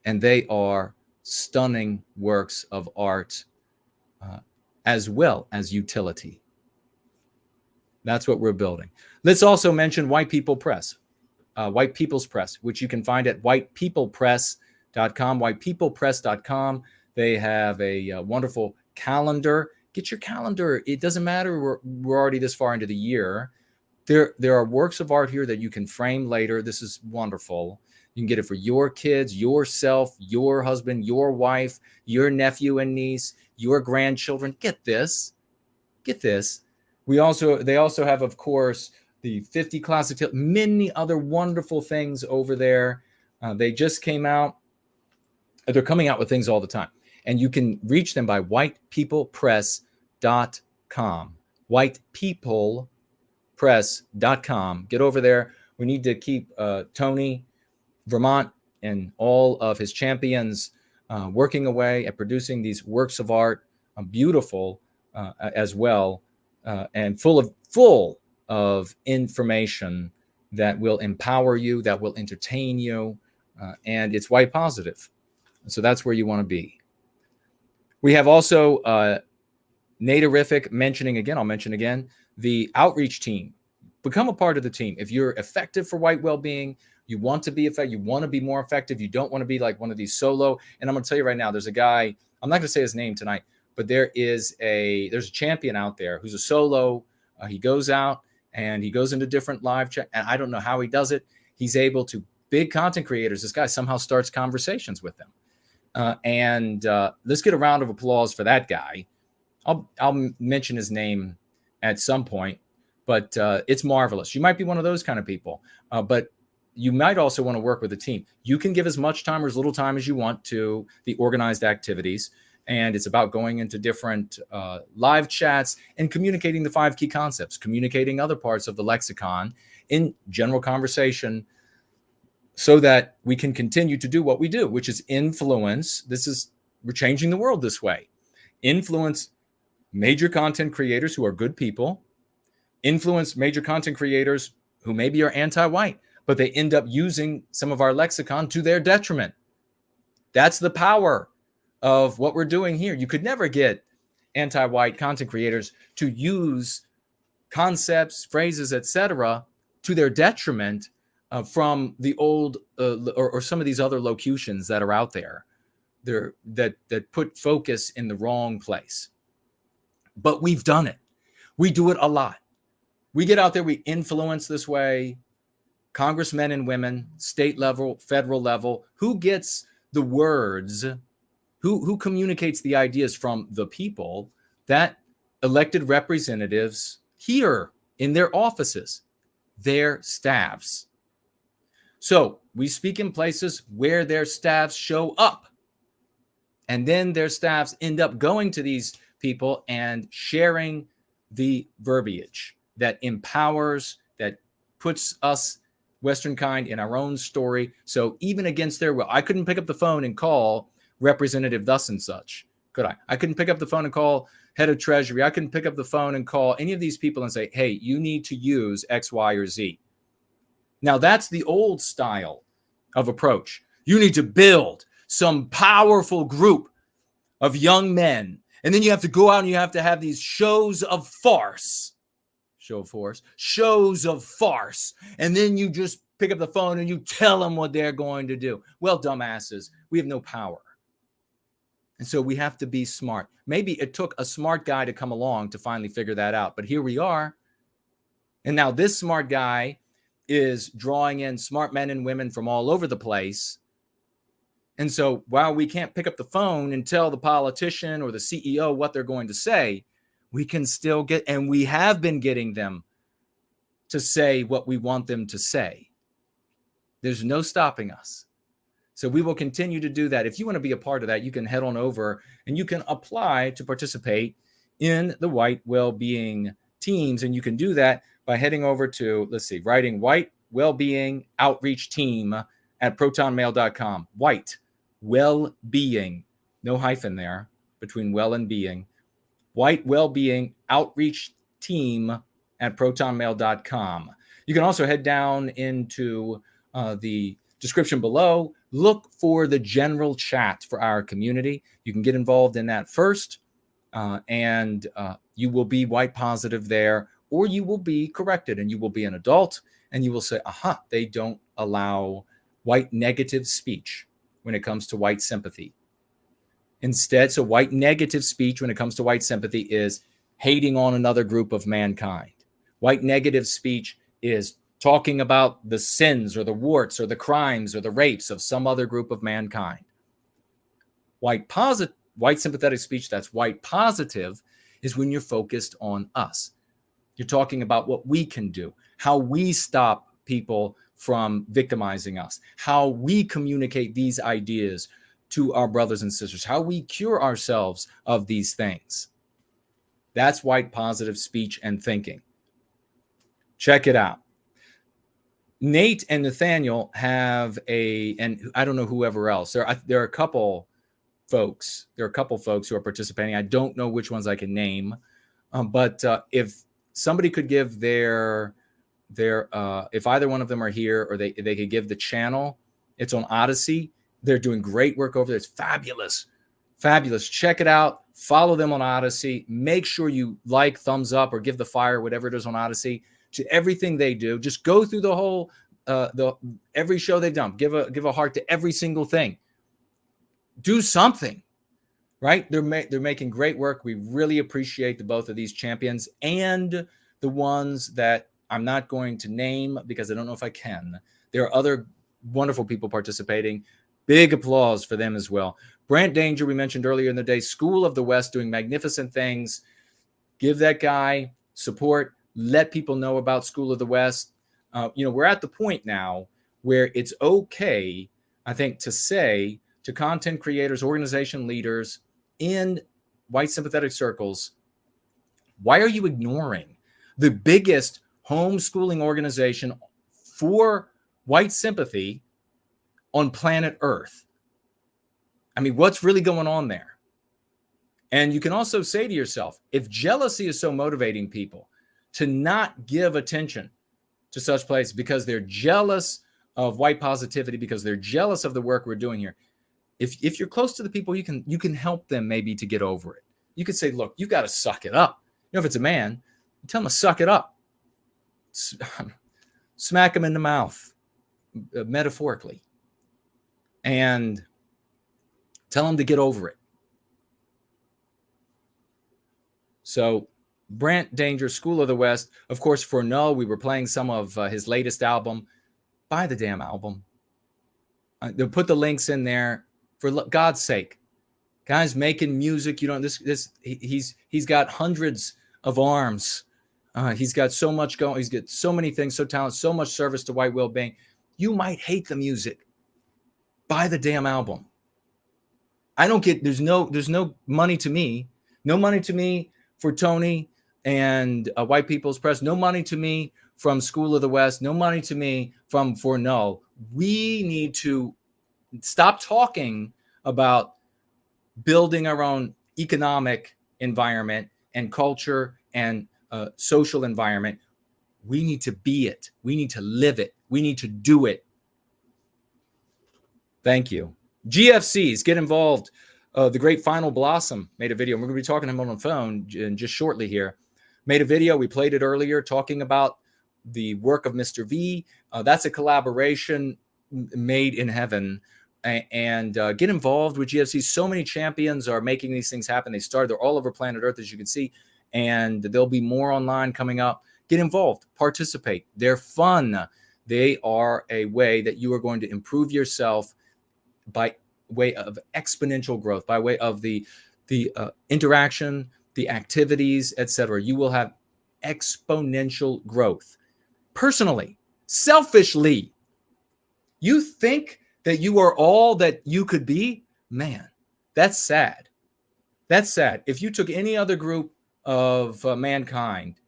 S2: And they are stunning works of art as well as utility. That's what we're building. Let's also mention White People Press, White People's Press, which you can find at whitepeoplepress.com, whitepeoplepress.com. They have a wonderful calendar. Get your calendar. It doesn't matter. We're already this far into the year. There are works of art here that you can frame later. This is wonderful. You can get it for your kids, yourself, your husband, your wife, your nephew and niece, your grandchildren. Get this. They also have, of course, the 50 classic tales, many other wonderful things over there. They just came out. They're coming out with things all the time. And you can reach them by whitepeoplepress.com. Whitepeoplepress.com. Get over there. We need to keep Tony Vermont and all of his champions working away at producing these works of art, beautiful as well, and full of information that will empower you, that will entertain you, and it's white positive. So that's where you want to be. We have also Naderific I'll mention again, the outreach team, become a part of the team. If you're effective for white well-being, you want to be effective, you want to be more effective, you don't want to be like one of these solo. And I'm going to tell you right now, there's a guy, I'm not going to say his name tonight, but there's a champion out there who's a solo. He goes out and he goes into different live chat, and I don't know how he does it. He's able to, big content creators, this guy somehow starts conversations with them. Let's get a round of applause for that guy. I'll mention his name at some point, but it's marvelous. You might be one of those kind of people, but you might also want to work with a team. You can give as much time or as little time as you want to the organized activities. And it's about going into different live chats and communicating the 5 key concepts, communicating other parts of the lexicon in general conversation so that we can continue to do what we do, which is influence. We're changing the world this way. Influence major content creators who are good people, influence major content creators who maybe are anti-white, but they end up using some of our lexicon to their detriment. That's the power of what we're doing here. You could never get anti-white content creators to use concepts, phrases, etc., to their detriment from the old or some of these other locutions that are out there that put focus in the wrong place. But we've done it. We do it a lot. We get out there, we influence this way. Congressmen and women, state level, federal level, who gets the words, who communicates the ideas from the people? That elected representatives here in their offices, their staffs. So we speak in places where their staffs show up. And then their staffs end up going to these people and sharing the verbiage that empowers, that puts us Western kind in our own story. So even against their will, I couldn't pick up the phone and call Representative thus and such, could I? I couldn't pick up the phone and call head of Treasury. I couldn't pick up the phone and call any of these people and say, hey, you need to use X, Y, or Z. Now, that's the old style of approach. You need to build some powerful group of young men, and then you have to go out and you have to have these shows of farce. Shows of farce. And then you just pick up the phone and you tell them what they're going to do. Well, dumbasses, we have no power. And so we have to be smart. Maybe it took a smart guy to come along to finally figure that out. But here we are. And now this smart guy is drawing in smart men and women from all over the place. And so while we can't pick up the phone and tell the politician or the CEO what they're going to say, we can still get, and we have been getting them to say what we want them to say. There's no stopping us. So we will continue to do that. If you want to be a part of that, you can head on over and you can apply to participate in the White Wellbeing teams. And you can do that by heading over to, writing White Wellbeing Outreach Team at protonmail.com. White Wellbeing, no hyphen there between well and being. White Wellbeing Outreach Team at protonmail.com. You can also head down into the description below. Look for the general chat for our community. You can get involved in that first, and you will be white positive there, or you will be corrected and you will be an adult and you will say, aha, they don't allow white negative speech when it comes to white sympathy. Instead, so white negative speech when it comes to white sympathy is hating on another group of mankind. White negative speech is talking about the sins or the warts or the crimes or the rapes of some other group of mankind. White sympathetic speech, that's white positive, is when you're focused on us. You're talking about what we can do, how we stop people from victimizing us, how we communicate these ideas to our brothers and sisters, how we cure ourselves of these things. That's white positive speech and thinking. Check it out. Nate and Nathaniel have and I don't know whoever else. There are a couple folks. There are a couple folks who are participating. I don't know which ones I can name, but if somebody could give their if either one of them are here, or they could give the channel. It's on Odyssey. They're doing great work over there. It's fabulous. Check it out. Follow them on Odyssey. Make sure you like, thumbs up, or give the fire, whatever it is on Odyssey, to everything they do. Just go through the whole every show they've done. Give a heart to every single thing. Do something, right? They're making great work. We really appreciate the both of these champions and the ones that I'm not going to name because I don't know if I can. There are other wonderful people participating. Big applause for them as well. Brant Danger, we mentioned earlier in the day, School of the West doing magnificent things. Give that guy support. Let people know about School of the West. We're at the point now where it's okay, I think, to say to content creators, organization leaders in white sympathetic circles, why are you ignoring the biggest homeschooling organization for white sympathy on planet Earth? I mean, what's really going on there? And you can also say to yourself, if jealousy is so motivating people to not give attention to such places because they're jealous of white positivity, because they're jealous of the work we're doing here, if you're close to the people, you can help them maybe to get over it. You could say, look, you got to suck it up. If it's a man, you tell him to suck it up. Smack him in the mouth, metaphorically, and tell him to get over it. So Brant Danger, School of the West. Of course, for Null, we were playing some of his latest album. Buy the damn album. They'll put the links in there. For God's sake, guys making music. He's got hundreds of arms. He's got so much going. He's got so many things, so talented, so much service to White Wellbeing. You might hate the music. Buy the damn album. I don't get. There's no money to me. No money to me for Tony and White People's Press. No money to me from School of the West. No money to me for Null. We need to stop talking about building our own economic environment and culture and social environment. We need to be it. We need to live it. We need to do it. Thank you. GFCs, get involved. The great Final Blossom made a video. We're going to be talking to him on the phone just shortly here. Made a video. We played it earlier talking about the work of Mr. V. That's a collaboration made in heaven. And get involved with GFC. So many champions are making these things happen. They're all over planet Earth, as you can see. And there'll be more online coming up. Get involved. Participate. They're fun. They are a way that you are going to improve yourself by way of exponential growth, by way of the interaction, the activities, etc. You will have exponential growth. Personally, selfishly, you think that you are all that you could be? Man, that's sad. That's sad. If you took any other group of mankind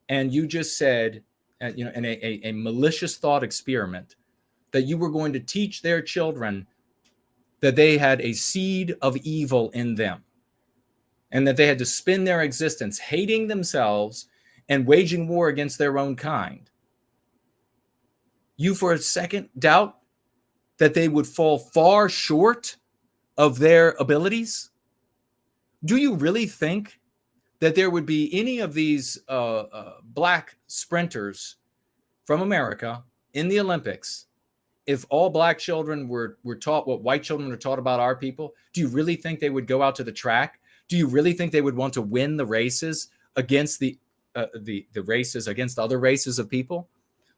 S2: and you just said, in a malicious thought experiment, that you were going to teach their children that they had a seed of evil in them and that they had to spend their existence hating themselves and waging war against their own kind, you for a second doubt that they would fall far short of their abilities? Do you really think that there would be any of these black sprinters from America in the Olympics if all black children were taught what white children are taught about our people? Do you really think they would go out to the track? Do you really think they would want to win the races against the races against other races of people?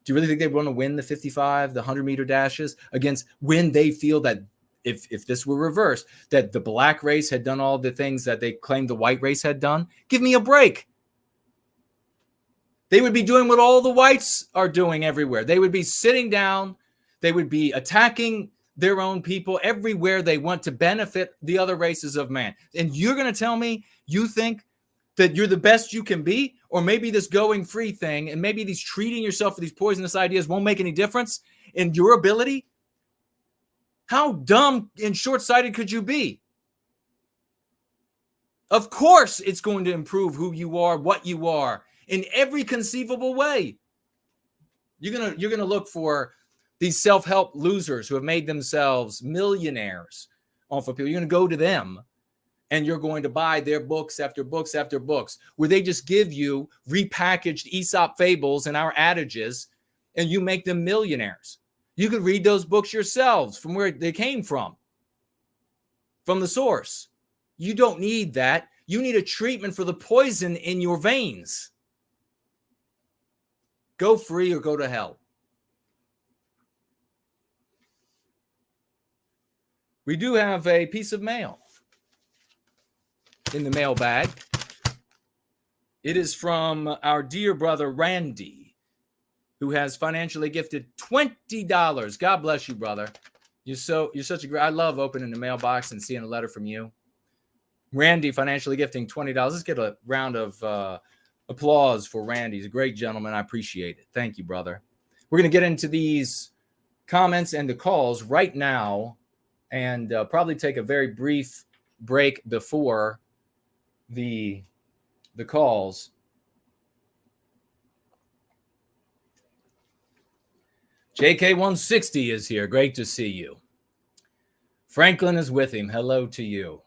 S2: Do you really think they want to win the 55, the 100-meter dashes against when they feel that if this were reversed, that the black race had done all the things that they claimed the white race had done? Give me a break. They would be doing what all the whites are doing everywhere. They would be sitting down. They would be attacking their own people everywhere they want to benefit the other races of man. And you're going to tell me you think that you're the best you can be? Or maybe this going free thing and maybe these treating yourself for these poisonous ideas won't make any difference in your ability? How dumb and short-sighted could you be? Of course it's going to improve who you are, what you are, in every conceivable way. You're gonna look for these self-help losers who have made themselves millionaires off of people. You're going to go to them and you're going to buy their books after books after books, where they just give you repackaged Aesop fables and our adages, and you make them millionaires. You could read those books yourselves from where they came from the source. You don't need that. You need a treatment for the poison in your veins. Go free or go to hell. We do have a piece of mail in the mailbag. It is from our dear brother Randy, who has financially gifted $20. God bless you, brother. You're such a great. I love opening the mailbox and seeing a letter from you. Randy financially gifting $20. Let's get a round of applause for Randy. He's a great gentleman. I appreciate it. Thank you, brother. We're going to get into these comments and the calls right now, and probably take a very brief break before the calls. JK160 is here. Great to see you. Franklin is with him. Hello to you.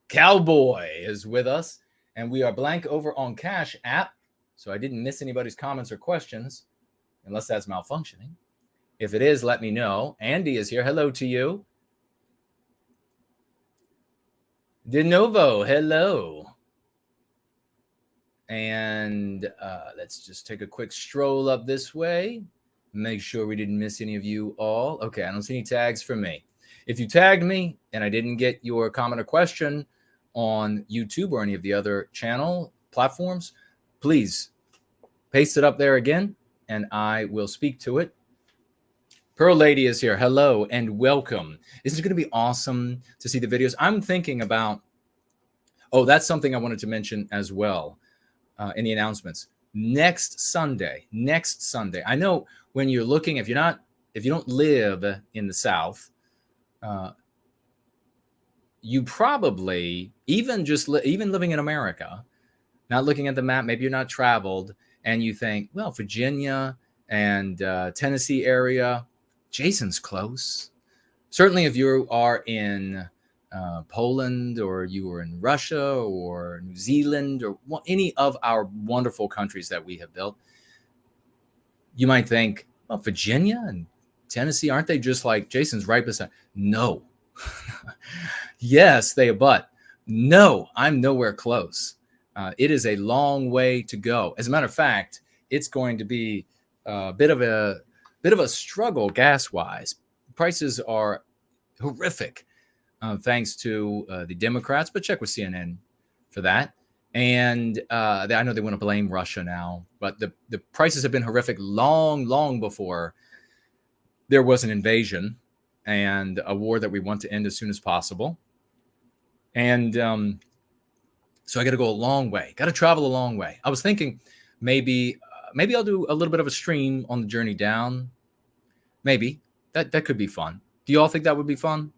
S2: Cowboy is with us, and we are blank over on Cash App, so I didn't miss anybody's comments or questions, unless that's malfunctioning. If it is, let me know. Andy is here. Hello to you. De novo, hello. And let's just take a quick stroll up this way. Make sure we didn't miss any of you all. Okay, I don't see any tags for me. If you tagged me and I didn't get your comment or question on YouTube or any of the other channel platforms, please paste it up there again, and I will speak to it. Pearl Lady is here. Hello and welcome. This is going to be awesome to see the videos. I'm thinking about, that's something I wanted to mention as well in the announcements. Next Sunday. I know when you're looking, if you don't live in the South, you probably, even living in America, not looking at the map, maybe you're not traveled, and you think, well, Virginia and Tennessee area, Jason's close. Certainly if you are in Poland, or you were in Russia or New Zealand, or any of our wonderful countries that we have built, you might think, well, Virginia and Tennessee, aren't they just like Jason's right beside? No. Yes, but no, I'm nowhere close. It is a long way to go. As a matter of fact, it's going to be a bit of a struggle gas-wise. Prices are horrific, thanks to the Democrats, but check with CNN for that. And I know they want to blame Russia now, but the prices have been horrific long before there was an invasion and a war that we want to end as soon as possible. And so I got to go a long way, got to travel a long way. I was thinking maybe I'll do a little bit of a stream on the journey down. Maybe that could be fun. Do you all think that would be fun?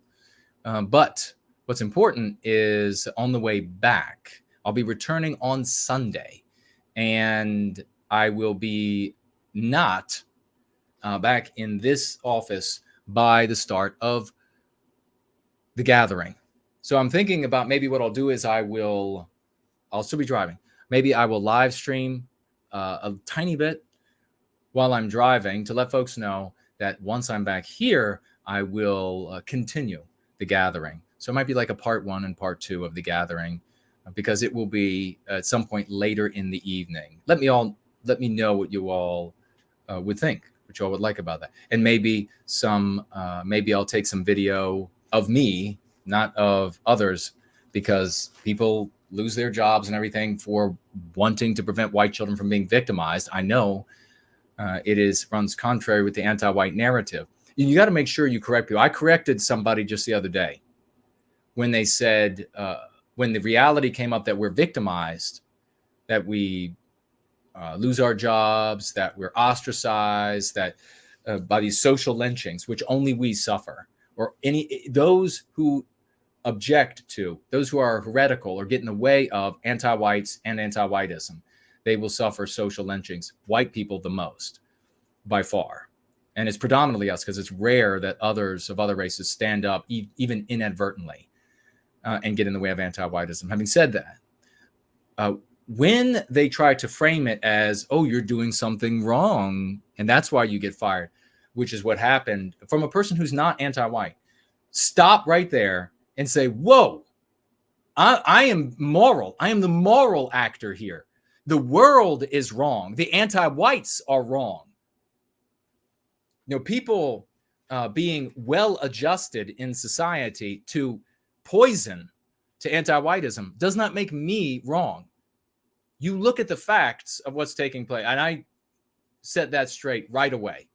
S2: But what's important is on the way back, I'll be returning on Sunday, and I will be not back in this office by the start of the gathering. So I'm thinking about maybe what I'll do is I'll still be driving. Maybe I will live stream a tiny bit while I'm driving to let folks know that once I'm back here, I will continue the gathering. So it might be like a part 1 and part 2 of the gathering, because it will be at some point later in the evening. Let me know what you all would think, what you all would like about that. And maybe maybe I'll take some video of me, not of others, because people lose their jobs and everything for wanting to prevent white children from being victimized. I know it runs contrary with the anti-white narrative. You got to make sure you correct people. I corrected somebody just the other day when they said, when the reality came up that we're victimized, that we lose our jobs, that we're ostracized, that by these social lynchings, which only we suffer, or those who object to, those who are heretical or get in the way of anti-whites and anti-whitism, they will suffer social lynchings. White people the most, by far. And it's predominantly us, because it's rare that others of other races stand up, even inadvertently. and get in the way of anti-Whiteism. Having said that, when they try to frame it as, oh, you're doing something wrong, and that's why you get fired, which is what happened from a person who's not anti-white, stop right there and say, whoa, I am moral. I am the moral actor here. The world is wrong. The anti-whites are wrong. People being well adjusted in society to poison to anti-whiteism does not make me wrong. You look at the facts of what's taking place, and I set that straight right away.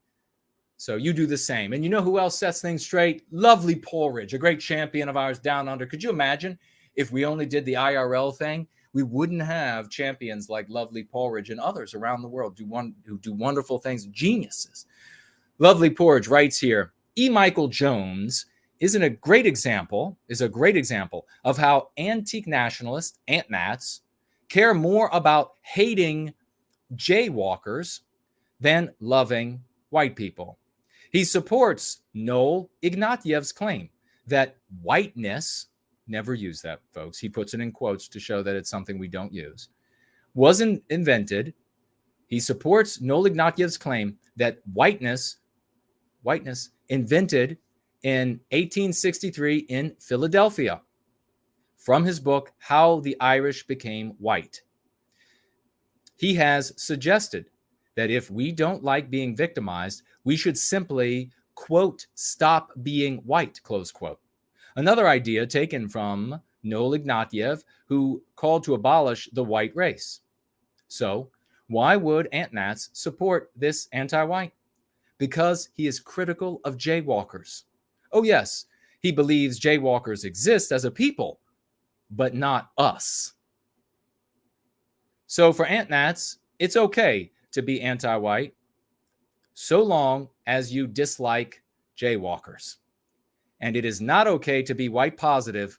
S2: So you do the same. And you know who else sets things straight? Lovely Porridge, a great champion of ours down under. Could you imagine if we only did the IRL thing? We wouldn't have champions like Lovely Porridge and others around the world who do wonderful things, geniuses. Lovely Porridge writes here, E. Michael Jones is a great example of how antique nationalists, Ant-Nats, care more about hating jaywalkers than loving white people. He supports Noel Ignatiev's claim that whiteness, never use that, folks, he puts it in quotes to show that it's something we don't use, wasn't invented. He supports Noel Ignatiev's claim that whiteness invented in 1863 in Philadelphia, from his book, How the Irish Became White. He has suggested that if we don't like being victimized, we should simply, quote, stop being white, close quote. Another idea taken from Noel Ignatiev, who called to abolish the white race. So why would Ant-Nats support this anti-white? Because he is critical of jaywalkers. Oh yes, he believes jaywalkers exist as a people, but not us. So for Ant-Nats, it's okay to be anti-white so long as you dislike jaywalkers. And it is not okay to be white positive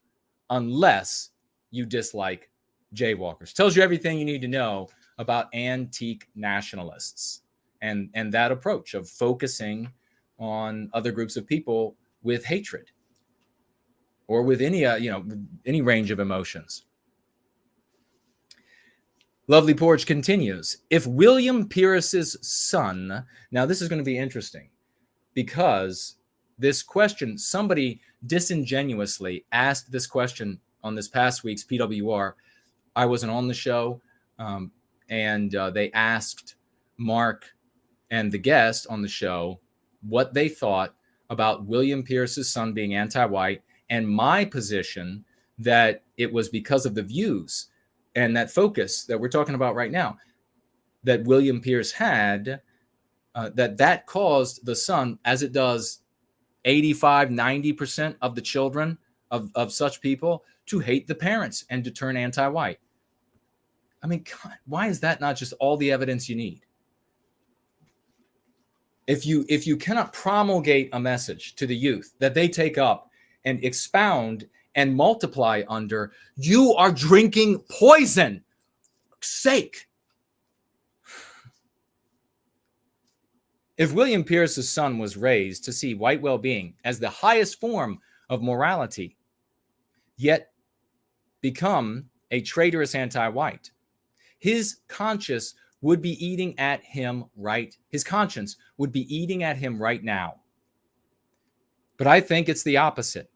S2: unless you dislike jaywalkers. Tells you everything you need to know about antique nationalists and that approach of focusing on other groups of people with hatred or with any range of emotions. Lovely Porch continues, if William Pierce's son, now this is going to be interesting because this question, somebody disingenuously asked this question on this past week's PWR. I wasn't on the show, and they asked Mark and the guest on the show what they thought about William Pierce's son being anti-white, and my position that it was because of the views and that focus that we're talking about right now that William Pierce had, that caused the son, as it does 85-90% of the children of such people, to hate the parents and to turn anti-white. I mean, God, why is that not just all the evidence you need? If you cannot promulgate a message to the youth that they take up and expound and multiply under, you are drinking poison. For fuck's sake. If William Pierce's son was raised to see white well-being as the highest form of morality, yet become a traitorous anti-white, his conscience would be eating at him right now. But I think it's the opposite.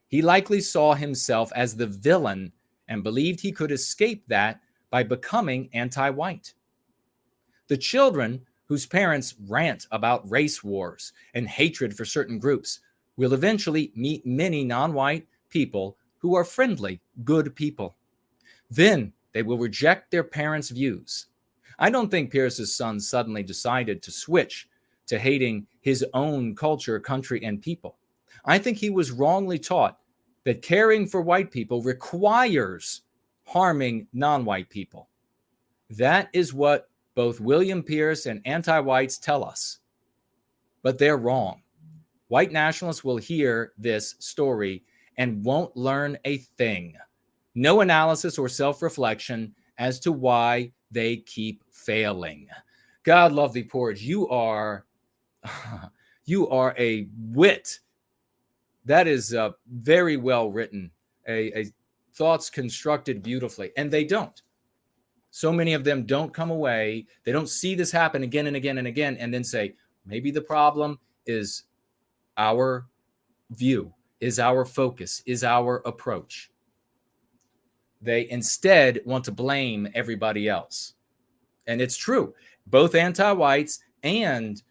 S2: He likely saw himself as the villain and believed he could escape that by becoming anti-white. The children whose parents rant about race wars and hatred for certain groups will eventually meet many non-white people who are friendly, good people. Then they will reject their parents' views. I don't think Pierce's son suddenly decided to switch to hating his own culture, country, and people. I think he was wrongly taught that caring for white people requires harming non-white people. That is what both William Pierce and anti-whites tell us. But they're wrong. White nationalists will hear this story and won't learn a thing. No analysis or self-reflection as to why they keep failing. God love thee, Porridge. You are a wit. That is very well written. a thoughts constructed beautifully, and they don't. So many of them don't come away. They don't see this happen again and again and again, and then say, maybe the problem is our view, is our focus, is our approach. They instead want to blame everybody else. And it's true. Both anti-whites and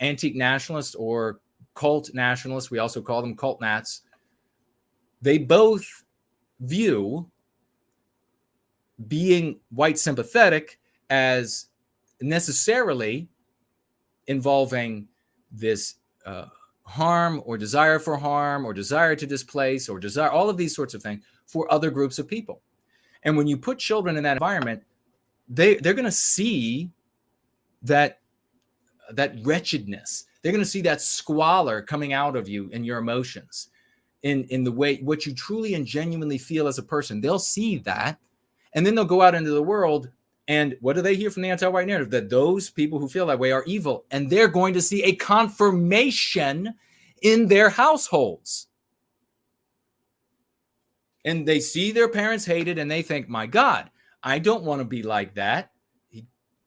S2: antique nationalists or cult nationalists, we also call them cult nats, they both view being white sympathetic as necessarily involving this harm or desire for harm or desire to displace or desire, all of these sorts of things for other groups of people. And when you put children in that environment, they're going to see that wretchedness. They're going to see that squalor coming out of you in your emotions, in the way what you truly and genuinely feel as a person. They'll see that, and then they'll go out into the world, and what do they hear from the anti-white narrative? That those people who feel that way are evil, and they're going to see a confirmation in their households. And they see their parents hated, and they think, my God, I don't want to be like that.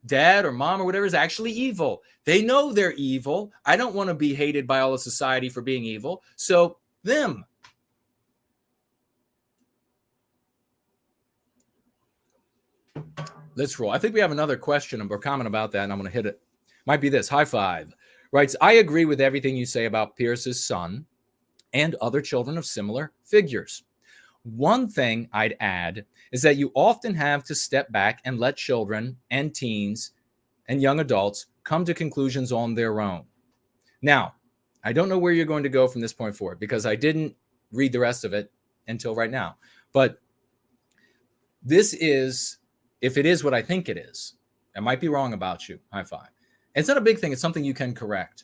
S2: Dad or mom or whatever is actually evil. They know they're evil. I don't want to be hated by all of society for being evil. So them. Let's roll. I think we have another question or comment about that, and I'm going to hit it. Might be this. High five. Writes, I agree with everything you say about Pierce's son and other children of similar figures. One thing I'd add is that you often have to step back and let children and teens and young adults come to conclusions on their own. Now, I don't know where you're going to go from this point forward because I didn't read the rest of it until right now. But this is, if it is what I think it is, I might be wrong about you. High five. It's not a big thing. It's something you can correct.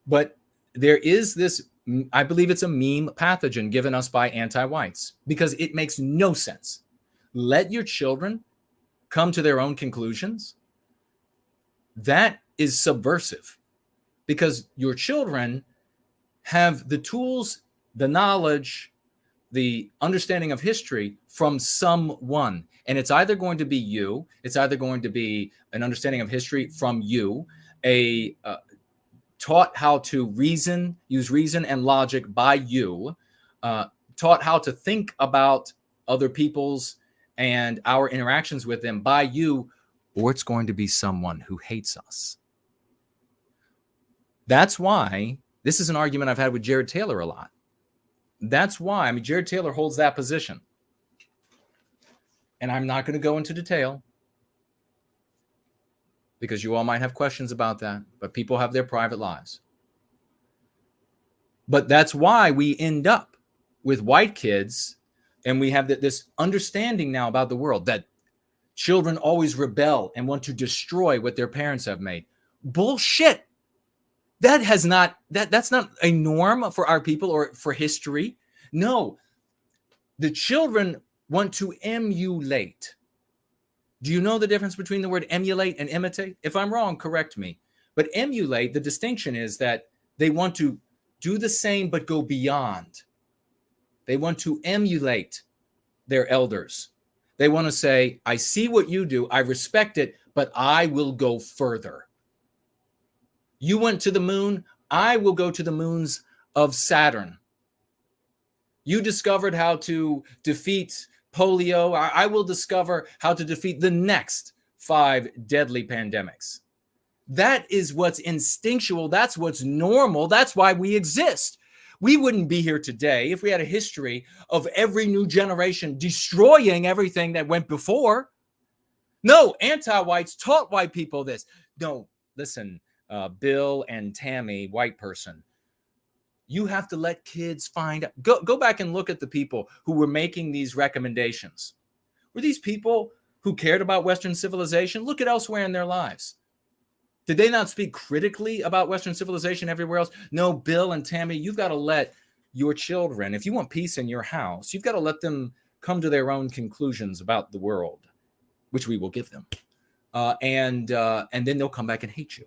S2: But there is this, I believe it's a meme pathogen given us by anti-whites because it makes no sense. Let your children come to their own conclusions. That is subversive because your children have the tools, the knowledge, the understanding of history from someone. And it's either going to be you, it's either going to be an understanding of history from you, taught how to reason, use reason and logic by you, taught how to think about other people's and our interactions with them by you, or it's going to be someone who hates us. That's why this is an argument I've had with Jared Taylor a lot. That's why, Jared Taylor holds that position. And I'm not going to go into detail because you all might have questions about that, but people have their private lives. But that's why we end up with white kids, and we have this understanding now about the world that children always rebel and want to destroy what their parents have made. Bullshit. That's not a norm for our people or for history. No, the children want to emulate. Do you know the difference between the word emulate and imitate? If I'm wrong, correct me. But emulate, the distinction is that they want to do the same but go beyond. They want to emulate their elders. They want to say, I see what you do, I respect it, but I will go further. You went to the moon, I will go to the moons of Saturn. You discovered how to defeat polio. I will discover how to defeat the next 5 deadly pandemics. That is what's instinctual. That's what's normal. That's why we exist. We wouldn't be here today if we had a history of every new generation destroying everything that went before. No, anti-whites taught white people this. No, listen, Bill and Tammy, white person. You have to let kids find out. Go back and look at the people who were making these recommendations. Were these people who cared about Western civilization? Look at elsewhere in their lives. Did they not speak critically about Western civilization everywhere else? No, Bill and Tammy, you've got to let your children, if you want peace in your house, you've got to let them come to their own conclusions about the world, which we will give them. And then they'll come back and hate you.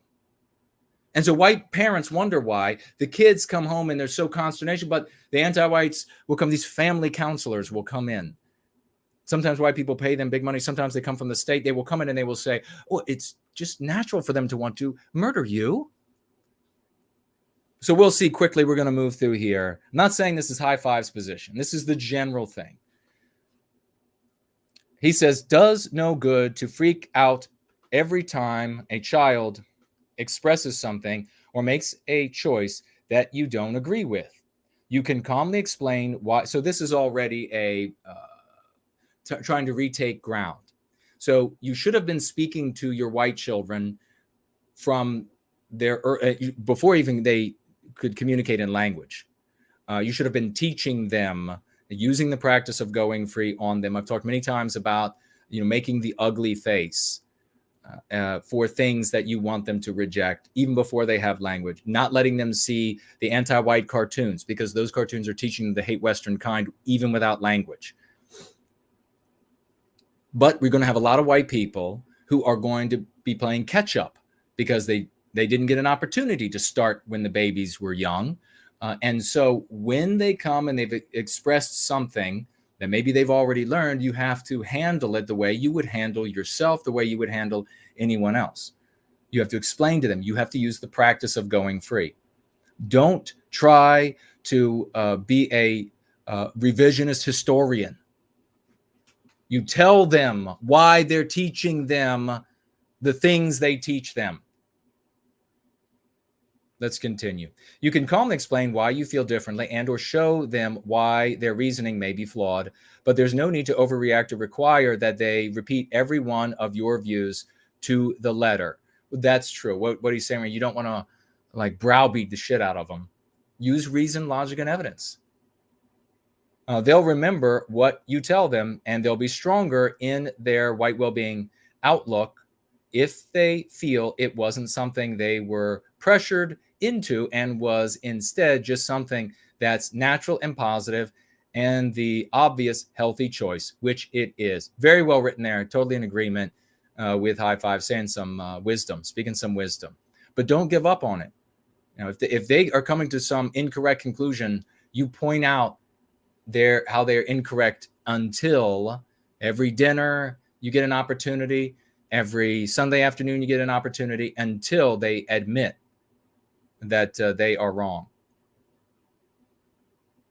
S2: And so white parents wonder why the kids come home and they're so consternation, but the anti-whites will come, these family counselors will come in. Sometimes white people pay them big money. Sometimes they come from the state. They will come in and they will say, oh, it's just natural for them to want to murder you. So we'll see quickly. We're going to move through here. I'm not saying this is High Five's position. This is the general thing. He says, does no good to freak out every time a child expresses something or makes a choice that you don't agree with. You can calmly explain why. So this is already trying to retake ground. So you should have been speaking to your white children from their before even they could communicate in language. You should have been teaching them, using the practice of going free on them. I've talked many times about making the ugly face for things that you want them to reject, even before they have language. Not letting them see the anti-white cartoons, because those cartoons are teaching them to hate Western kind, even without language. But we're going to have a lot of white people who are going to be playing catch up because they didn't get an opportunity to start when the babies were young. And so when they come and they've expressed something that maybe they've already learned, you have to handle it the way you would handle yourself, the way you would handle anyone else. You have to explain to them. You have to use the practice of going free. Don't try to be a revisionist historian. You tell them why they're teaching them the things they teach them. Let's continue. You can calmly explain why you feel differently and or show them why their reasoning may be flawed, but there's no need to overreact or require that they repeat every one of your views to the letter. That's true. What he's saying, you don't want to browbeat the shit out of them. Use reason, logic, and evidence. They'll remember what you tell them, and they'll be stronger in their white well-being outlook if they feel it wasn't something they were pressured into and was instead just something that's natural and positive and the obvious healthy choice, which it is. Very well written there. Totally in agreement with High Five, saying some wisdom, speaking some wisdom. But don't give up on it. If they are coming to some incorrect conclusion, you point out how they're incorrect until every dinner you get an opportunity, every Sunday afternoon you get an opportunity, until they admit that they are wrong.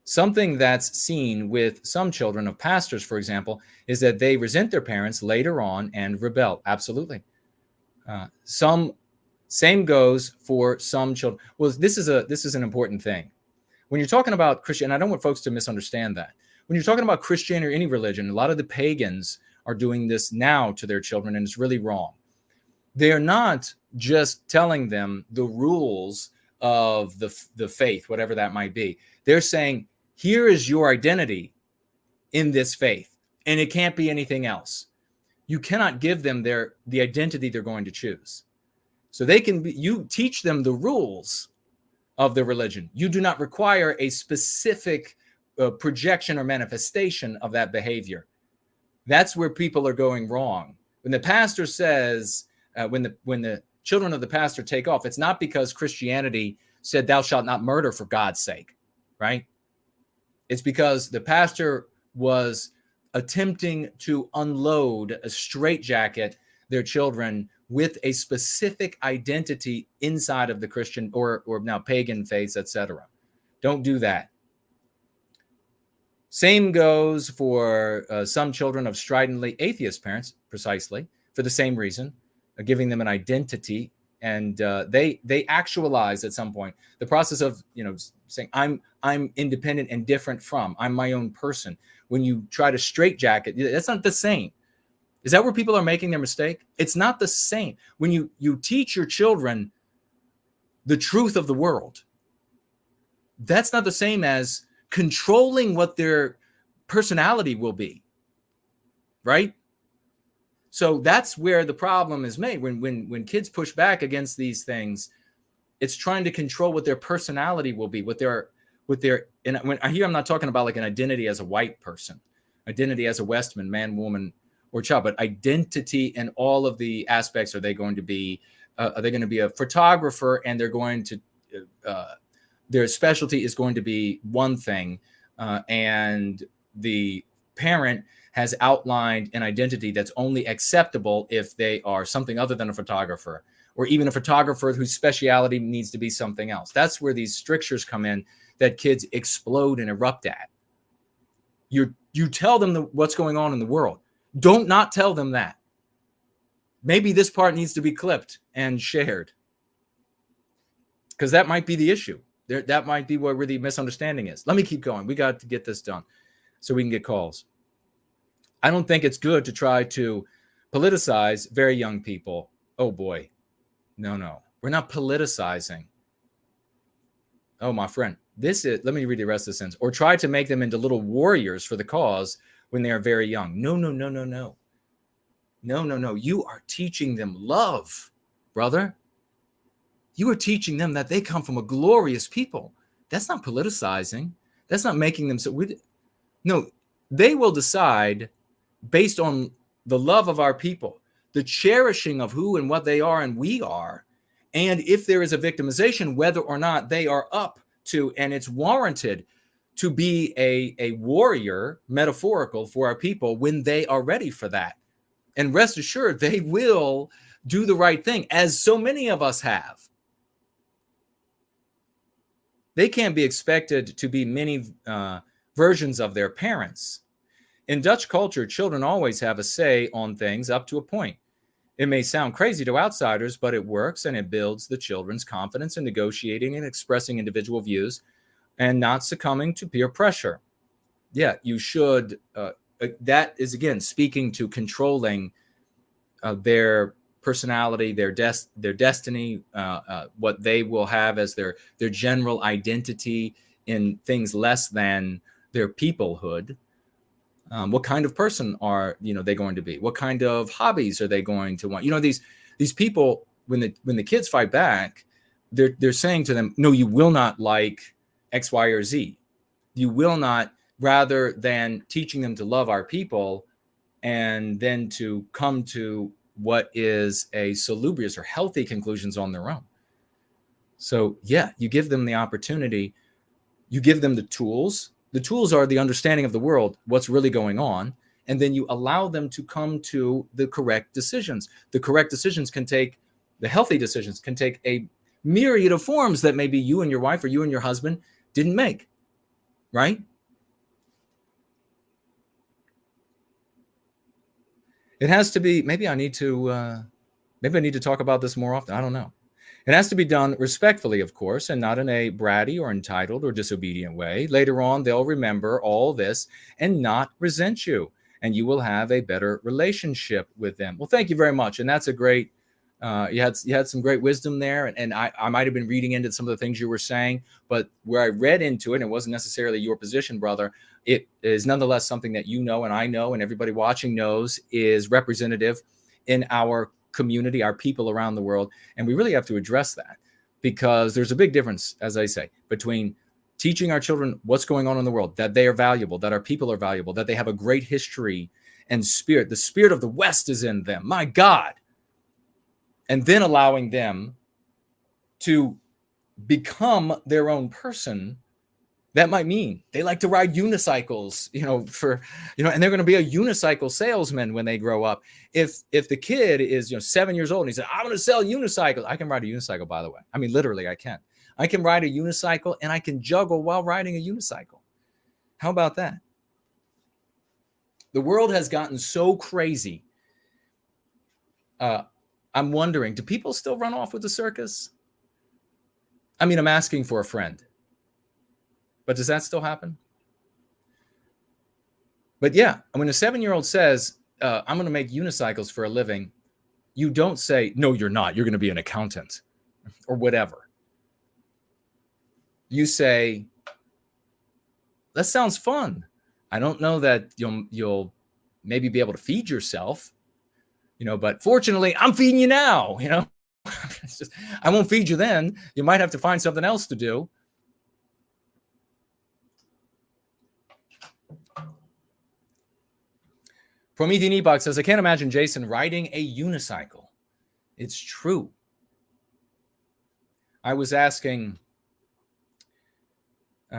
S2: Something that's seen with some children of pastors, for example, is that they resent their parents later on and rebel. Absolutely. Same goes for some children. Well, this is an important thing. When you're talking about Christian, and I don't want folks to misunderstand that. When you're talking about Christian or any religion, a lot of the pagans are doing this now to their children, and it's really wrong. They are not just telling them the rules of the faith, whatever that might be. They're saying, here is your identity in this faith, and it can't be anything else. You cannot give them the identity they're going to choose. So you teach them the rules of the religion. You do not require a specific projection or manifestation of that behavior. That's where people are going wrong. When the pastor says, when the children of the pastor take off, it's not because Christianity said thou shalt not murder for God's sake, right? It's because the pastor was attempting to unload a straitjacket their children with a specific identity inside of the Christian or now pagan faiths, etc. Don't do that. Same goes for some children of stridently atheist parents, precisely for the same reason, giving them an identity, and they actualize at some point the process of saying I'm independent and different from, I'm my own person. When you try to straitjacket, that's not the same. Is that where people are making their mistake? It's not the same. When you teach your children the truth of the world, that's not the same as controlling what their personality will be, right? So that's where the problem is made. When kids push back against these things, it's trying to control what their personality will be, and when I hear, I'm not talking about like an identity as a white person, identity as a Westman, man, woman, or child, but identity and all of the aspects. Are they going to be are they going to be a photographer and they're going to, their specialty is going to be one thing, and the parent has outlined an identity that's only acceptable if they are something other than a photographer, or even a photographer whose speciality needs to be something else. That's where these strictures come in that kids explode and erupt at. You tell them what's going on in the world. Don't not tell them that. Maybe this part needs to be clipped and shared, because that might be the issue. That might be where the misunderstanding is. Let me keep going. We got to get this done so we can get calls. I don't think it's good to try to politicize very young people. Oh boy. No. We're not politicizing. Oh, my friend. Let me read the rest of the sentence. Or try to make them into little warriors for the cause when they are very young. No. No. You are teaching them love, brother. You are teaching them that they come from a glorious people. That's not politicizing. That's not making them so. No, they will decide based on the love of our people, the cherishing of who and what they are and we are, and if there is a victimization, whether or not they are up to, and it's warranted to be a warrior, metaphorical, for our people when they are ready for that. And rest assured, they will do the right thing, as so many of us have. They can't be expected to be many versions of their parents. In Dutch culture, children always have a say on things up to a point. It may sound crazy to outsiders, but it works, and it builds the children's confidence in negotiating and expressing individual views and not succumbing to peer pressure. Yeah, you should. That is, again, speaking to controlling their personality, their destiny, what they will have as their general identity in things less than their peoplehood. What kind of person are they going to be? What kind of hobbies are they going to want? These people, when the kids fight back, they're saying to them, no, you will not like X, Y, or Z. You will not, rather than teaching them to love our people and then to come to what is a salubrious or healthy conclusions on their own. So yeah, you give them the opportunity, you give them the tools. The tools are the understanding of the world, what's really going on, and then you allow them to come to the correct decisions. The correct decisions the healthy decisions can take a myriad of forms that maybe you and your wife or you and your husband didn't make, right? It has to be, maybe I need to talk about this more often. I don't know. It has to be done respectfully, of course, and not in a bratty or entitled or disobedient way. Later on, they'll remember all this and not resent you, and you will have a better relationship with them. Well, thank you very much. And that's a great, you had some great wisdom there. And I might have been reading into some of the things you were saying, but where I read into it, and it wasn't necessarily your position, brother, it is nonetheless something that you know and I know and everybody watching knows is representative in our community, our people around the world. And we really have to address that, because there's a big difference, as I say, between teaching our children what's going on in the world, that they are valuable, that our people are valuable, that they have a great history and spirit. The spirit of the West is in them. My God. And then allowing them to become their own person. That might mean they like to ride unicycles, and they're going to be a unicycle salesman when they grow up. If the kid is, 7 years old and he said, I'm going to sell unicycles. I can ride a unicycle, by the way. I mean, literally, I can. I can ride a unicycle and I can juggle while riding a unicycle. How about that? The world has gotten so crazy. I'm wondering, do people still run off with the circus? I mean, I'm asking for a friend. But does that still happen? But yeah, when a 7-year-old says, I'm going to make unicycles for a living, you don't say, no, you're not. You're going to be an accountant or whatever. You say, that sounds fun. I don't know that you'll maybe be able to feed yourself, but fortunately, I'm feeding you now, It's just, I won't feed you then. You might have to find something else to do. Promethean Epoch says, I can't imagine Jason riding a unicycle. It's true. I was asking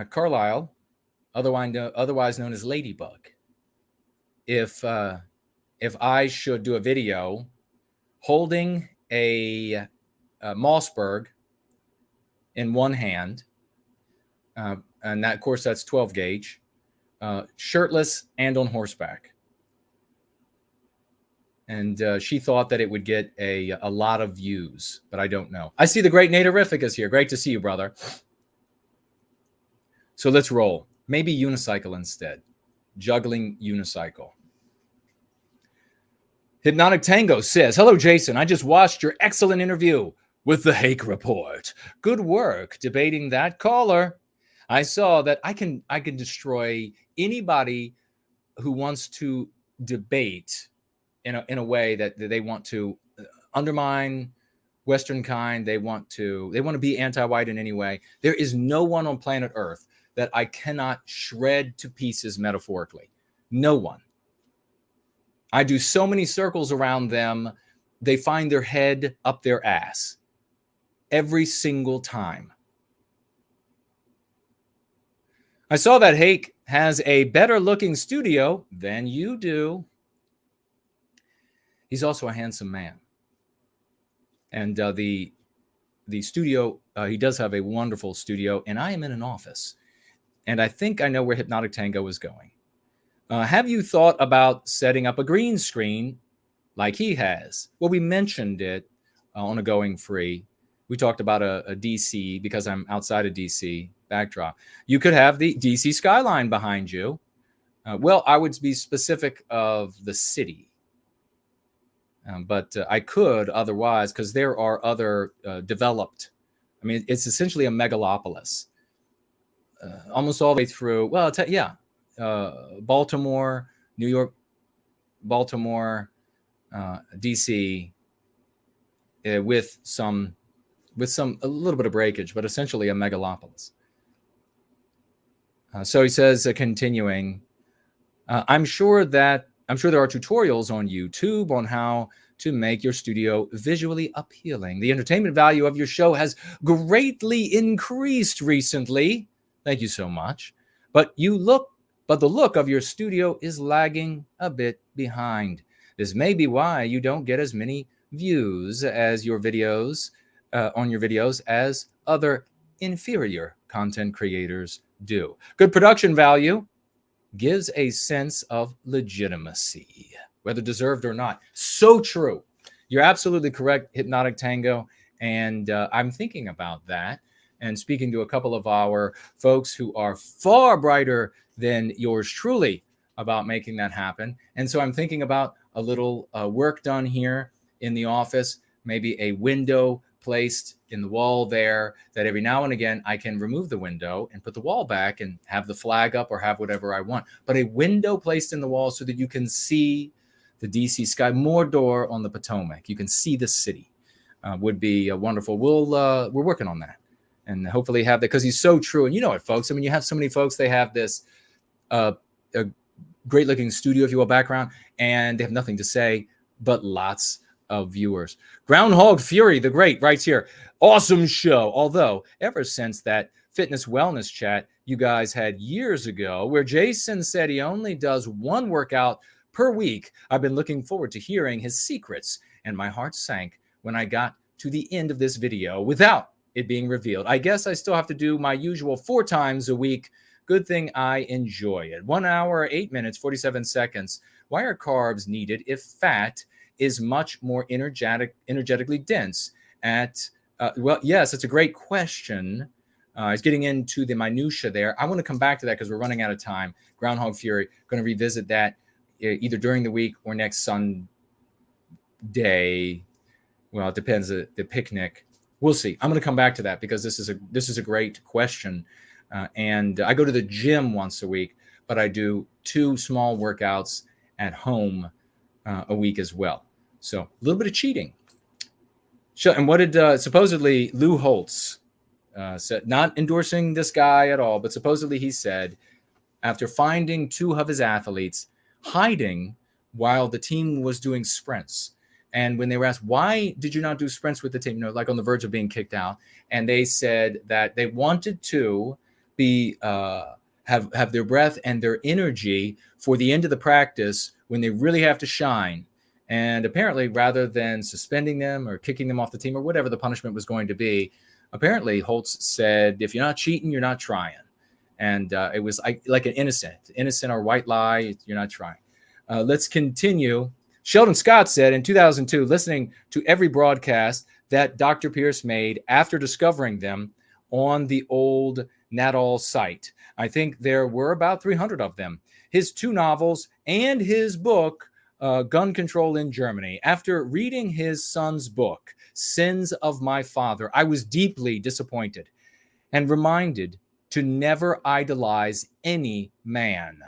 S2: Carlisle, otherwise known as Ladybug, if I should do a video holding a Mossberg in one hand, and that, of course, that's 12 gauge, shirtless and on horseback. And she thought that it would get a lot of views, but I don't know. I see the great Natarific is here. Great to see you, brother. So let's roll. Maybe unicycle instead. Juggling unicycle. Hypnotic Tango says, hello, Jason. I just watched your excellent interview with the Hake Report. Good work debating that caller. I saw that I can destroy anybody who wants to debate in a way that they want to undermine Western kind. They want to be anti-white in any way. There is no one on planet Earth that I cannot shred to pieces metaphorically. No one. I do so many circles around them, they find their head up their ass every single time. I saw that Hake has a better looking studio than you do. He's also a handsome man. And the studio, he does have a wonderful studio, and I am in an office. And I think I know where Hypnotic Tango is going. Have you thought about setting up a green screen like he has? Well, we mentioned it on a Going Free. We talked about a DC, because I'm outside of DC, backdrop. You could have the DC skyline behind you. Well, I would be specific of the city. But I could otherwise, because there are other developed. I mean, it's essentially a megalopolis. Almost all the way through. Well, Baltimore, New York, Baltimore, DC, with a little bit of breakage, but essentially a megalopolis. So he says, continuing, I'm sure there are tutorials on YouTube on how to make your studio visually appealing. The entertainment value of your show has greatly increased recently. Thank you so much. But the look of your studio is lagging a bit behind. This may be why you don't get as many views as your videos on your videos as other inferior content creators do. Good production value gives a sense of legitimacy, whether deserved or not. So true. You're absolutely correct, Hypnotic Tango. And I'm thinking about that and speaking to a couple of our folks who are far brighter than yours truly about making that happen. And so I'm thinking about a little work done here in the office, maybe a window placed in the wall there, that every now and again I can remove the window and put the wall back and have the flag up or have whatever I want. But a window placed in the wall so that you can see the DC sky, more door on the Potomac. You can see the city would be wonderful. We're working on that and hopefully have that, because he's so true. And you know it, folks. I mean, you have so many folks, they have this a great looking studio, if you will, background, and they have nothing to say, but lots of viewers. Groundhog Fury, the great, writes here, awesome show. Although ever since that fitness wellness chat you guys had years ago, where Jason said he only does one workout per week, I've been looking forward to hearing his secrets, and my heart sank when I got to the end of this video without it being revealed. I guess I still have to do my usual 4 times a week. Good thing I enjoy it. 1 hour, 8 minutes, 47 seconds. Why are carbs needed if fat is much more energetically dense well, yes, it's a great question. It's getting into the minutia there. I want to come back to that because we're running out of time. Groundhog Fury, going to revisit that either during the week or next Sunday. Well, it depends, the picnic. We'll see. I'm going to come back to that because this is a great question. And I go to the gym once a week, but I do 2 small workouts at home a week as well. So a little bit of cheating. And what did supposedly Lou Holtz said, not endorsing this guy at all, but supposedly he said, after finding 2 of his athletes hiding while the team was doing sprints, And when they were asked, why did you not do sprints with the team, like on the verge of being kicked out? And they said that they wanted to be have their breath and their energy for the end of the practice when they really have to shine. And apparently, rather than suspending them or kicking them off the team or whatever the punishment was going to be, apparently Holtz said, if you're not cheating, you're not trying. And it was like an innocent or white lie. You're not trying. Let's continue. Sheldon Scott said in 2002, listening to every broadcast that Dr. Pierce made after discovering them on the old Nadal site. I think there were about 300 of them. His 2 novels and his book, Gun Control in Germany. After reading his son's book, Sins of My Father, I was deeply disappointed and reminded to never idolize any man.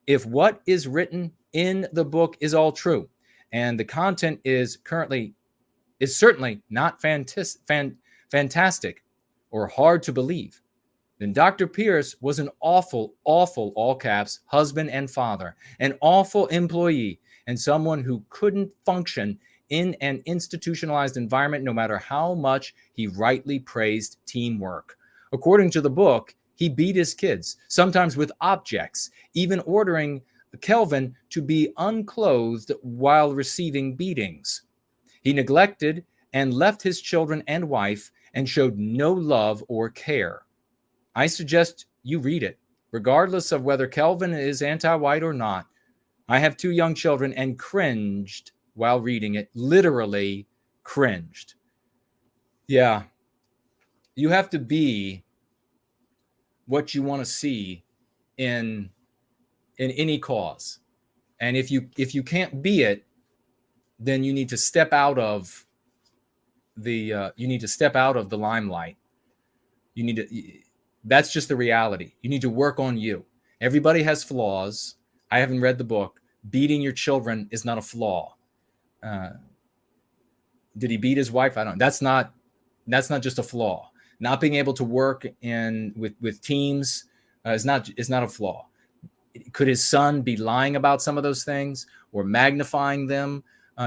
S2: If what is written in the book is all true, and the content is certainly not fantastic or hard to believe, then Dr. Pierce was an awful, all caps, husband and father, an awful employee, and someone who couldn't function in an institutionalized environment no matter how much he rightly praised teamwork. According to the book, he beat his kids, sometimes with objects, even ordering Kelvin to be unclothed while receiving beatings. He neglected and left his children and wife and showed no love or care. I suggest you read it, regardless of whether Kelvin is anti-white or not. I have 2 young children and cringed while reading it, literally cringed. Yeah, you have to be what you want to see in any cause. And if you can't be it, then you need to step out of the limelight. That's just the reality. You need to work on you. Everybody has flaws. I haven't read the book. Beating your children is not a flaw. Did he beat his wife? I don't know. That's not just a flaw. Not being able to work with teams is not a flaw. Could his son be lying about some of those things or magnifying them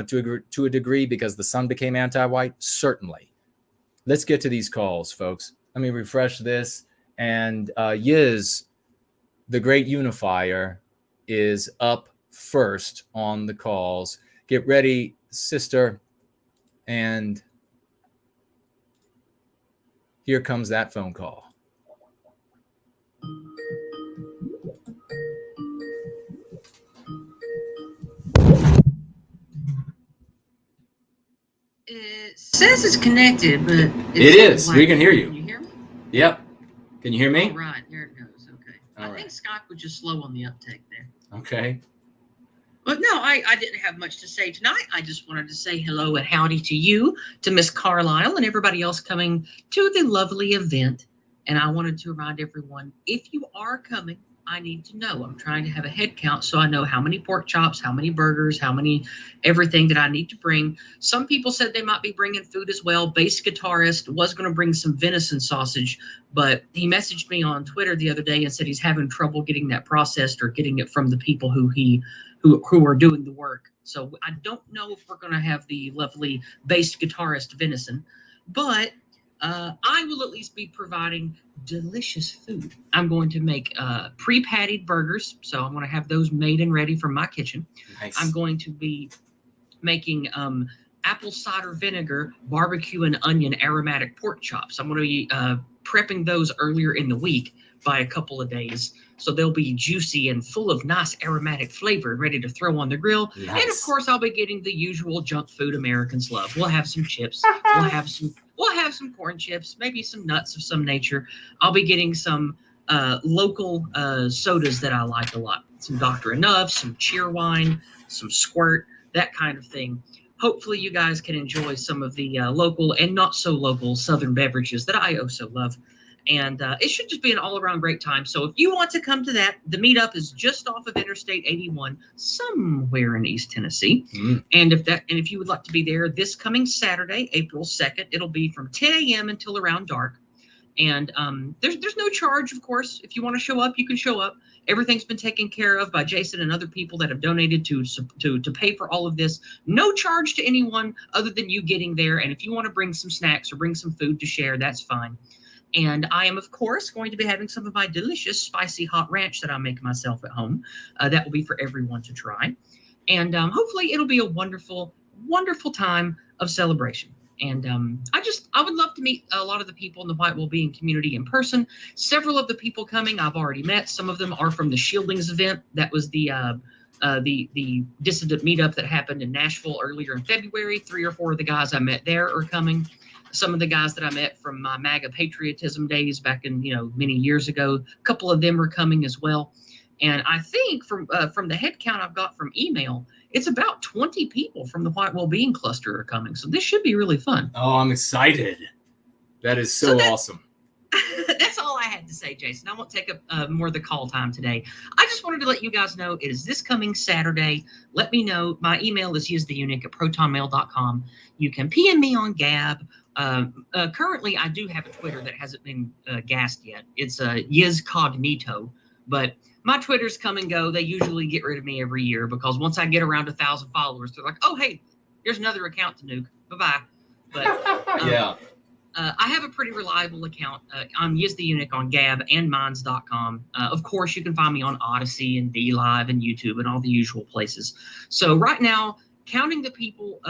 S2: to a degree because the son became anti-white? Certainly. Let's get to these calls, folks. Let me refresh this. And Yiz, the great unifier, is up first on the calls. Get ready, sister. And here comes that phone call.
S4: It says it's connected, but
S2: it is. We can hear you.
S4: Can you hear me?
S2: Yep. Can you hear me?
S4: Oh, right. There it goes. Okay.
S2: All
S4: I
S2: right.
S4: think Skype was just slow on the uptake there.
S2: Okay.
S4: But no, I didn't have much to say tonight. I just wanted to say hello and howdy to you, to Miss Carlisle, and everybody else coming to the lovely event. And I wanted to remind everyone, if you are coming, I need to know. I'm trying to have a head count so I know how many pork chops, how many burgers, how many everything that I need to bring. Some people said they might be bringing food as well. Bass guitarist was going to bring some venison sausage, but he messaged me on Twitter the other day and said he's having trouble getting that processed or getting it from the people who are doing the work. So I don't know if we're going to have the lovely bass guitarist venison, but I will at least be providing delicious food. I'm going to make pre-pattied burgers. So I'm going to have those made and ready from my kitchen.
S2: Nice.
S4: I'm going to be making apple cider vinegar, barbecue and onion aromatic pork chops. I'm going to be prepping those earlier in the week by a couple of days. So they'll be juicy and full of nice aromatic flavor, ready to throw on the grill.
S2: Nice.
S4: And of course, I'll be getting the usual junk food Americans love. We'll have some chips. We'll have some corn chips, maybe some nuts of some nature. I'll be getting some local sodas that I like a lot. Some Dr. Enough, some Cheer Wine, some Squirt, that kind of thing. Hopefully you guys can enjoy some of the local and not so local Southern beverages that I also love. And it should just be an all-around great time. So if you want to come to that, the meetup is just off of Interstate 81, somewhere in East Tennessee. And if you would like to be there this coming Saturday, April 2nd, it'll be from 10 a.m. until around dark. And there's no charge, of course. If you want to show up, you can show up. Everything's been taken care of by Jason and other people that have donated to pay for all of this. No charge to anyone other than you getting there. And if you want to bring some snacks or bring some food to share, that's fine. And I am, of course, going to be having some of my delicious spicy hot ranch that I make myself at home. That will be for everyone to try. And hopefully it'll be a wonderful, wonderful time of celebration. And I would love to meet a lot of the people in the White Wellbeing community in person. Several of the people coming I've already met. Some of them are from the Shieldings event. That was the dissident meetup that happened in Nashville earlier in February. 3 or 4 of the guys I met there are coming. Some of the guys that I met from my MAGA patriotism days back in, many years ago, a couple of them are coming as well. And I think from the head count I've got from email, it's about 20 people from the White Wellbeing cluster are coming. So this should be really fun.
S2: Oh, I'm excited. That is so awesome.
S4: That's all I had to say, Jason. I won't take up more of the call time today. I just wanted to let you guys know it is this coming Saturday. Let me know. My email is yiztheunique@protonmail.com. You can PM me on Gab. Currently, I do have a Twitter that hasn't been gassed yet. It's Yizcognito, but my Twitters come and go. They usually get rid of me every year because once I get around 1,000 followers, they're like, "Oh, hey, here's another account to nuke. Bye-bye." But
S2: Yeah.
S4: I have a pretty reliable account. I'm Yiz the Eunuch on Gab and Minds.com. Of course, you can find me on Odyssey and DLive and YouTube and all the usual places. So right now, counting the people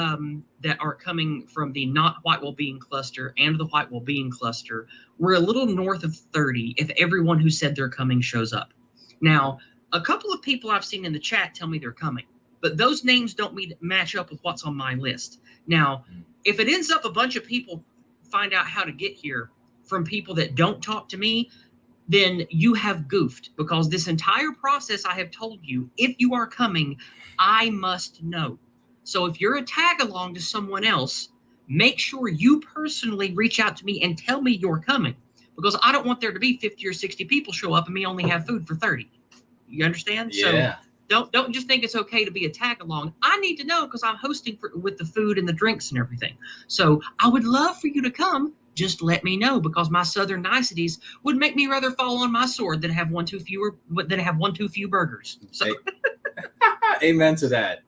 S4: that are coming from the not White Wellbeing cluster and the White Wellbeing cluster, we're a little north of 30 if everyone who said they're coming shows up. Now, a couple of people I've seen in the chat tell me they're coming, but those names don't match up with what's on my list. Now, if it ends up a bunch of people find out how to get here from people that don't talk to me, then you have goofed, because this entire process I have told you, if you are coming, I must know. So if you're a tag along to someone else, make sure you personally reach out to me and tell me you're coming, because I don't want there to be 50 or 60 people show up and me only have food for 30. You understand?
S2: Yeah.
S4: So don't just think it's okay to be a tag along. I need to know because I'm hosting with the food and the drinks and everything. So I would love for you to come. Just let me know, because my Southern niceties would make me rather fall on my sword than have one too few burgers. So.
S2: Amen to that.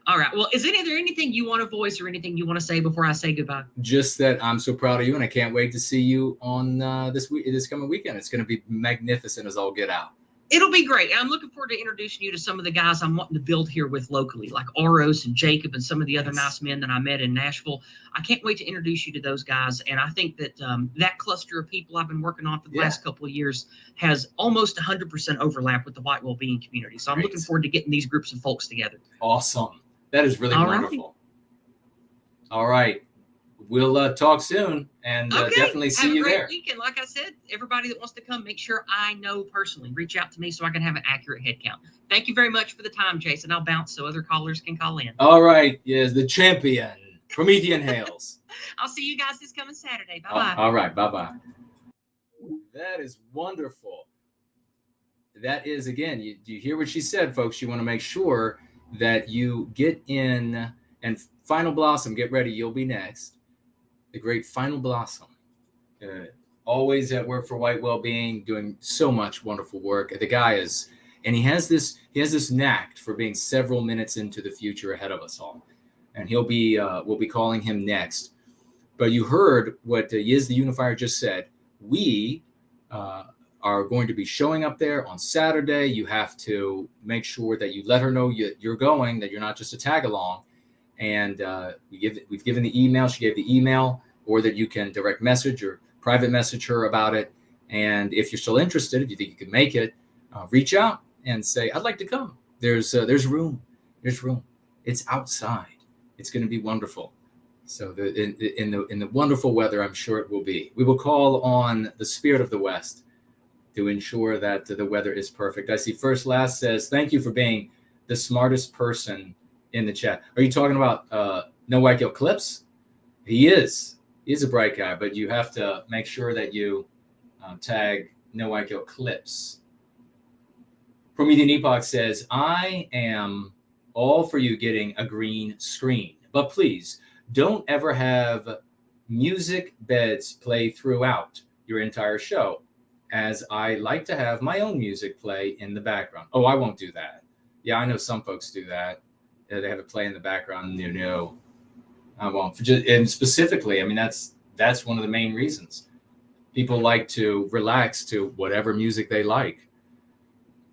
S4: All right. Well, is there anything you want to voice or anything you want to say before I say goodbye?
S2: Just that I'm so proud of you, and I can't wait to see you on this coming weekend. It's going to be magnificent as all get out.
S4: It'll be great. I'm looking forward to introducing you to some of the guys I'm wanting to build here with locally, like Oros and Jacob and some of the other nice men that I met in Nashville. I can't wait to introduce you to those guys. And I think that that cluster of people I've been working on for the last couple of years has almost 100% overlap with the White Wellbeing community. So I'm looking forward to getting these groups of folks together.
S2: Awesome. That is really wonderful. All right. We'll talk soon, and definitely see you there. Have a great
S4: weekend. Like I said, everybody that wants to come, make sure I know personally. Reach out to me so I can have an accurate head count. Thank you very much for the time, Jason. I'll bounce so other callers can call in.
S2: All right. Yes, the champion, Promethean Hails.
S4: I'll see you guys this coming Saturday. Bye-bye.
S2: All right. Bye-bye. That is wonderful. That is, again, you hear what she said, folks. You want to make sure that you get in, and Final Blossom, get ready. You'll be next. The great Final Blossom, always at work for White Wellbeing, doing so much wonderful work. The guy is, and he has this knack for being several minutes into the future ahead of us all, and we'll be calling him next. But you heard what Yiz the Unifier just said. We are going to be showing up there on Saturday. You have to make sure that you let her know you're going, that you're not just a tag along. And we've given the email. She gave the email, or that you can direct message or private message her about it. And if you're still interested, if you think you can make it, reach out and say, "I'd like to come." There's room. There's room. It's outside. It's going to be wonderful. So in the wonderful weather, I'm sure it will be. We will call on the spirit of the West to ensure that the weather is perfect. I see First Last says, "Thank you for being the smartest person in the chat." Are you talking about No White Guilt Clips? He is a bright guy, but you have to make sure that you tag No White Guilt Clips. Promethean Epoch says, "I am all for you getting a green screen, but please don't ever have music beds play throughout your entire show. as I like to have my own music play in the background. Oh, I won't do that. Yeah, I know some folks do that. Yeah, they have it play in the background. No, I won't. And specifically, I mean, that's one of the main reasons. People like to relax to whatever music they like,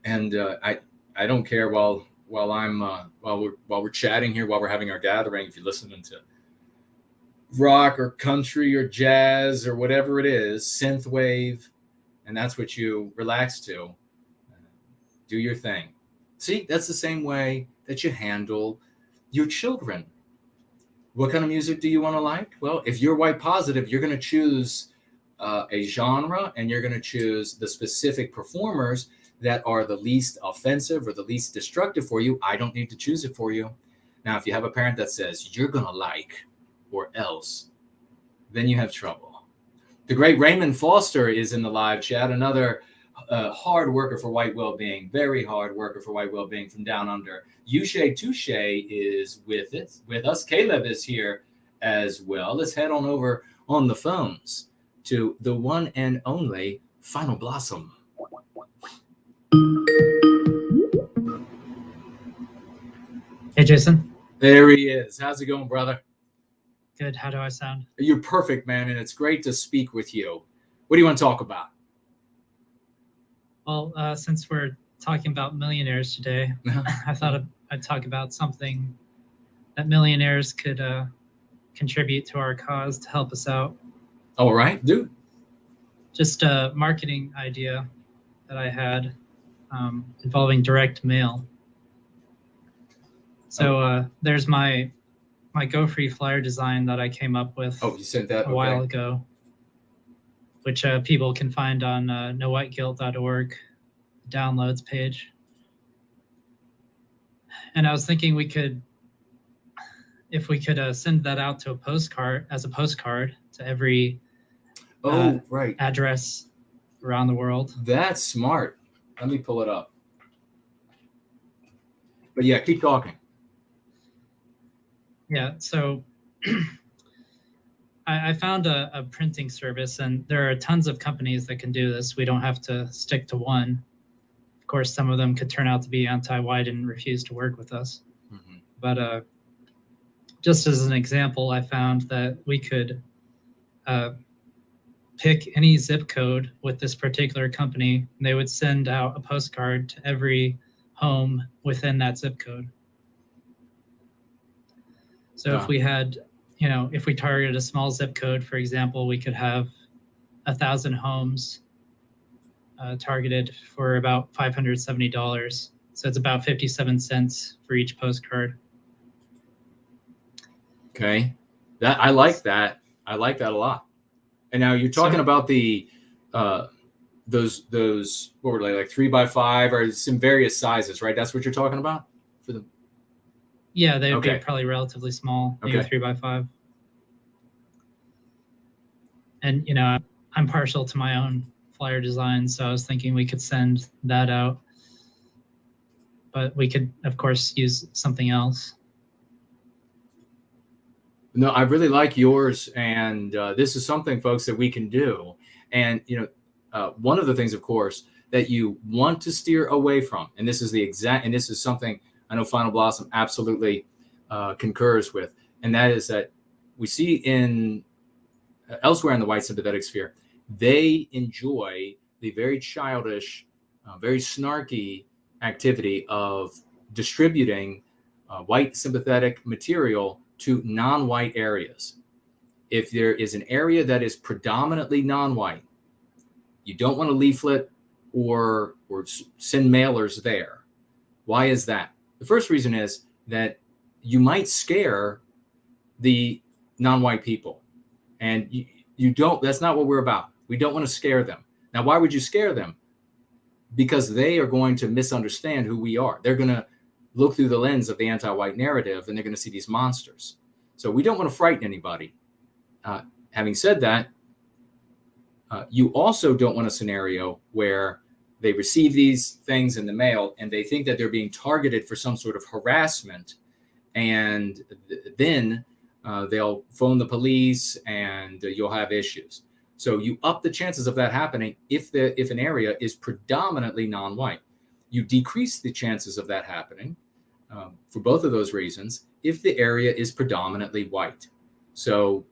S2: and I don't care while we're chatting here, while we're having our gathering. If you're listening to rock or country or jazz or whatever it is, synth wave, and that's what you relax to, do your thing. See, that's the same way that you handle your children. What kind of music do you want to like? Well, if you're white positive, you're going to choose a genre, and you're going to choose the specific performers that are the least offensive or the least destructive for you. I don't need to choose it for you. Now, if you have a parent that says you're going to like or else, then you have trouble. The great Raymond Foster is in the live chat, another hard worker for White Wellbeing, very hard worker for White Wellbeing from down under. Yushe Touche is with us. Caleb is here as well. Let's head on over on the phones to the one and only Final Blossom.
S3: Hey, Jason.
S2: There he is. How's it going, brother?
S3: Good. How do I sound?
S2: You're perfect, man, and it's great to speak with you. What do you want to talk about?
S3: Well, since we're talking about millionaires today, I thought I'd talk about something that millionaires could contribute to our cause to help us out.
S2: All right, dude.
S3: Just a marketing idea that I had involving direct mail. So there's my Go Free flyer design that I came up with
S2: you sent that
S3: a while ago, which people can find on nowhiteguilt.org, downloads page. And I was thinking if we could send that out to a postcard to every
S2: right
S3: address around the world.
S2: That's smart. Let me pull it up. But yeah, keep talking.
S3: Yeah, so I found a printing service, and there are tons of companies that can do this. We don't have to stick to one. Of course, some of them could turn out to be anti-white and refuse to work with us. Mm-hmm. But just as an example, I found that we could pick any zip code with this particular company, and they would send out a postcard to every home within that zip code. So if we had, if we targeted a small zip code, for example, we could have 1,000 homes targeted for about $570. So it's about 57 cents for each postcard.
S2: Okay. I like that. I like that a lot. And now you're talking about the those what were they, like 3x5 or some various sizes, right? That's what you're talking about for the.
S3: Yeah, they would be probably relatively small, maybe 3x5. And I'm partial to my own flyer design, so I was thinking we could send that out, but we could, of course, use something else.
S2: No, I really like yours, and this is something, folks, that we can do. And one of the things, of course, that you want to steer away from, and this is something I know Final Blossom absolutely concurs with, and that is that we see in elsewhere in the white sympathetic sphere, they enjoy the very childish, very snarky activity of distributing white sympathetic material to non-white areas. If there is an area that is predominantly non-white, you don't want to leaflet or send mailers there. Why is that? The first reason is that you might scare the non-white people, and you don't. That's not what we're about. We don't want to scare them. Now, why would you scare them? Because they are going to misunderstand who we are. They're going to look through the lens of the anti-white narrative, and they're going to see these monsters. So we don't want to frighten anybody. Having said that, you also don't want a scenario where they receive these things in the mail and they think that they're being targeted for some sort of harassment, and then they'll phone the police and you'll have issues. So you up the chances of that happening if an area is predominantly non-white. You decrease the chances of that happening for both of those reasons if the area is predominantly white. So,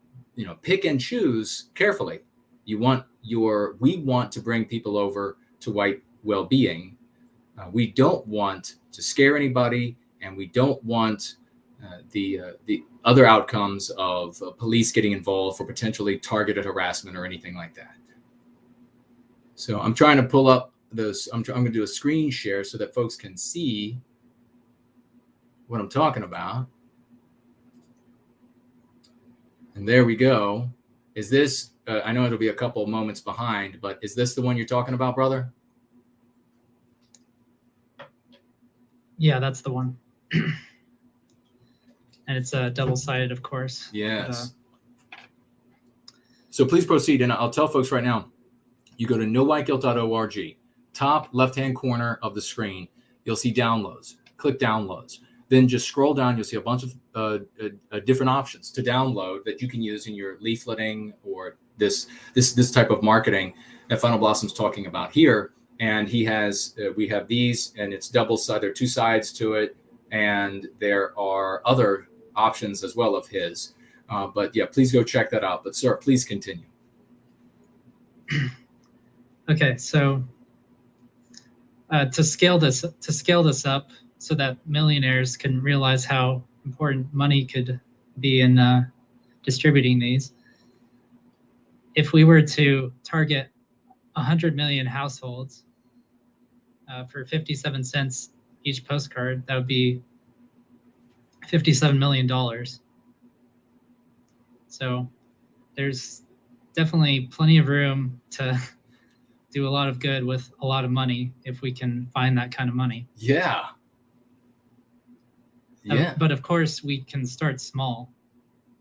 S2: pick and choose carefully. We want to bring people over to White Wellbeing. We don't want to scare anybody, and we don't want the other outcomes of police getting involved for potentially targeted harassment or anything like that. So I'm trying to pull up this. I'm going to do a screen share so that folks can see what I'm talking about. And there we go. Is this, I know it'll be a couple moments behind, but is this the one you're talking about, brother?
S3: Yeah, that's the one. And it's double-sided, of course.
S2: Yes. So please proceed. And I'll tell folks right now, you go to nowhiteguilt.org, top left-hand corner of the screen, you'll see downloads. Click downloads. Then just scroll down. You'll see a bunch of different options to download that you can use in your leafleting or this type of marketing that Final Blossom's talking about here. And we have these, and it's double-sided. There are two sides to it, and there are other options as well of his. But yeah, please go check that out. But sir, please continue.
S3: Okay, so to scale this up so that millionaires can realize how important money could be in distributing these, if we were to target 100 million households for 57 cents each postcard, that would be $57 million. So there's definitely plenty of room to do a lot of good with a lot of money if we can find that kind of money.
S2: Yeah. Yeah.
S3: But of course, we can start small,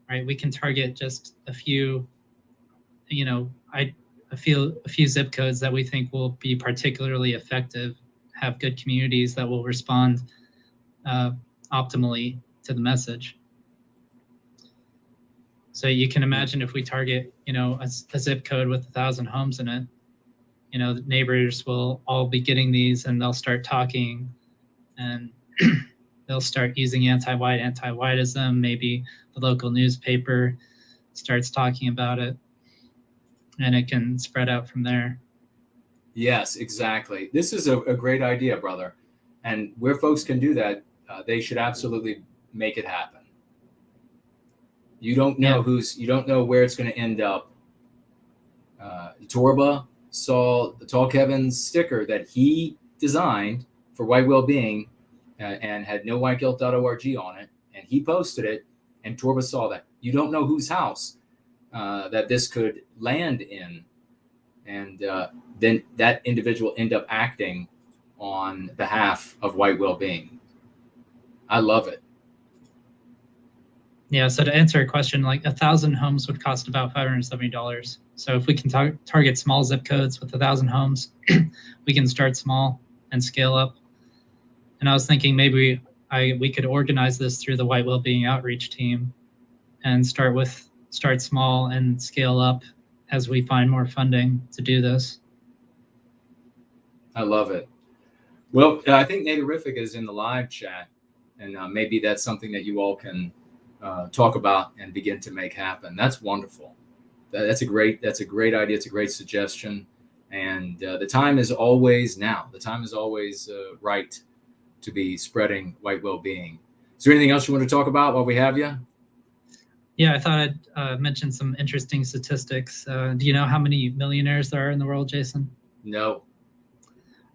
S3: right? We can target just a few, a few zip codes that we think will be particularly effective, have good communities that will respond optimally to the message. So you can imagine if we target, a zip code with 1,000 homes in it, the neighbors will all be getting these, and they'll start talking, and they'll start using Antiwhitism. Maybe the local newspaper starts talking about it, and it can spread out from there.
S2: Yes, exactly. This is a great idea, brother. And where folks can do that, they should absolutely make it happen. You don't know you don't know where it's going to end up. Torba saw the Tall Kevin's sticker that he designed for White Wellbeing and had nowhiteguilt.org on it, and he posted it, and Torba saw that. You don't know whose house that this could land in, and then that individual end up acting on behalf of White Wellbeing. I love it.
S3: Yeah, so to answer your question, like 1,000 homes would cost about $570. So if we can target small zip codes with 1,000 homes, we can start small and scale up. And I was thinking maybe we could organize this through the White Wellbeing outreach team and start small and scale up as we find more funding to do this.
S2: I love it. Well, I think Natarific is in the live chat, and maybe that's something that you all can talk about and begin to make happen. That's wonderful. That's a great idea. It's a great suggestion. And the time is always now. The time is always right to be spreading White Wellbeing. Is there anything else you want to talk about while we have you?
S3: Yeah, I thought I'd mention some interesting statistics. Do you know how many millionaires there are in the world, Jason?
S2: No.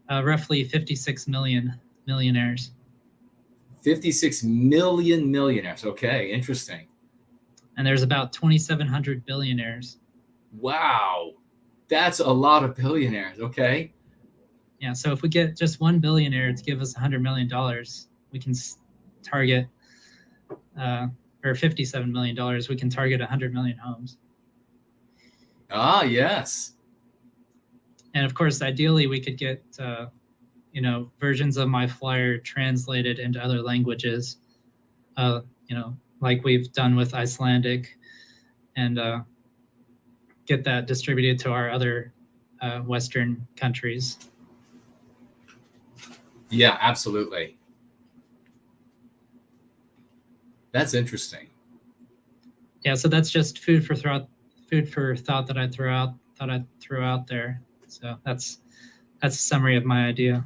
S3: Roughly 56 million millionaires.
S2: 56 million millionaires. Okay, interesting.
S3: And there's about 2,700 billionaires.
S2: Wow. That's a lot of billionaires. Okay.
S3: Yeah, so if we get just one billionaire to give us $100 million, we can target, or $57 million, we can target 100 million homes.
S2: Ah, yes.
S3: And of course, ideally, we could get, versions of my flyer translated into other languages, like we've done with Icelandic and get that distributed to our other Western countries.
S2: Yeah, absolutely. That's interesting.
S3: Yeah, so that's just food for thought that I threw out there. So that's a summary of my idea.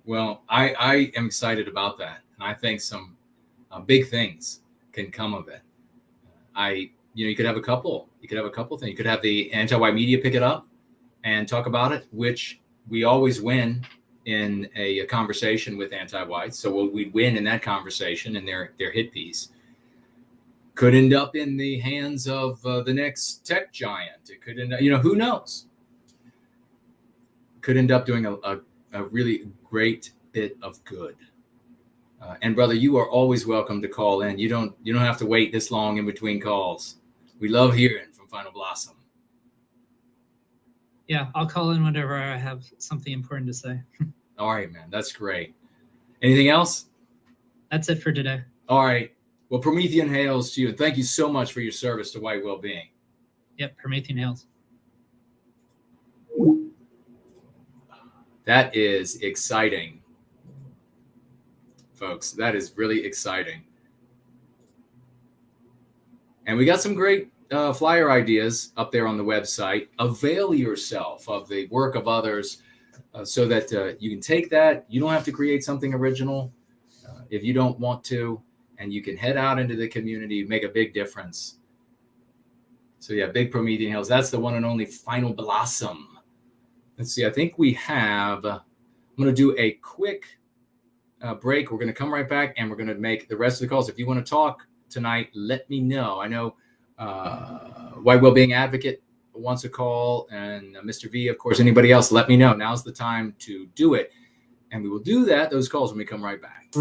S2: Well, I am excited about that, and I think some big things can come of it. You could have a couple. You could have a couple things. You could have the anti-white media pick it up and talk about it, which we always win in a conversation with anti-whites. So we'd win in that conversation, and their hit piece could end up in the hands of the next tech giant. It could end up, who knows? Could end up doing a really great bit of good. And brother, you are always welcome to call in. You don't have to wait this long in between calls. We love hearing from Final Blossom.
S3: Yeah, I'll call in whenever I have something important to say.
S2: All right, man. That's great. Anything else?
S3: That's it for today.
S2: All right. Well, Promethean hails to you. And thank you so much for your service to White Wellbeing.
S3: Yep, Promethean hails.
S2: That is exciting, folks. That is really exciting. And we got some great flyer ideas up there on the website. Avail yourself of the work of others so that you can take that. You don't have to create something original if you don't want to, and you can head out into the community, make a big difference. So yeah, Big Promethean Hills. That's the one and only Final Blossom. Let's see. I think we have. I'm going to do a quick break. We're going to come right back, and we're going to make the rest of the calls. If you want to talk tonight, let me know. I know White Wellbeing Advocate wants a call, and Mr. V, of course. Anybody else, let me know. Now's the time to do it, and we will do those calls when we come right back.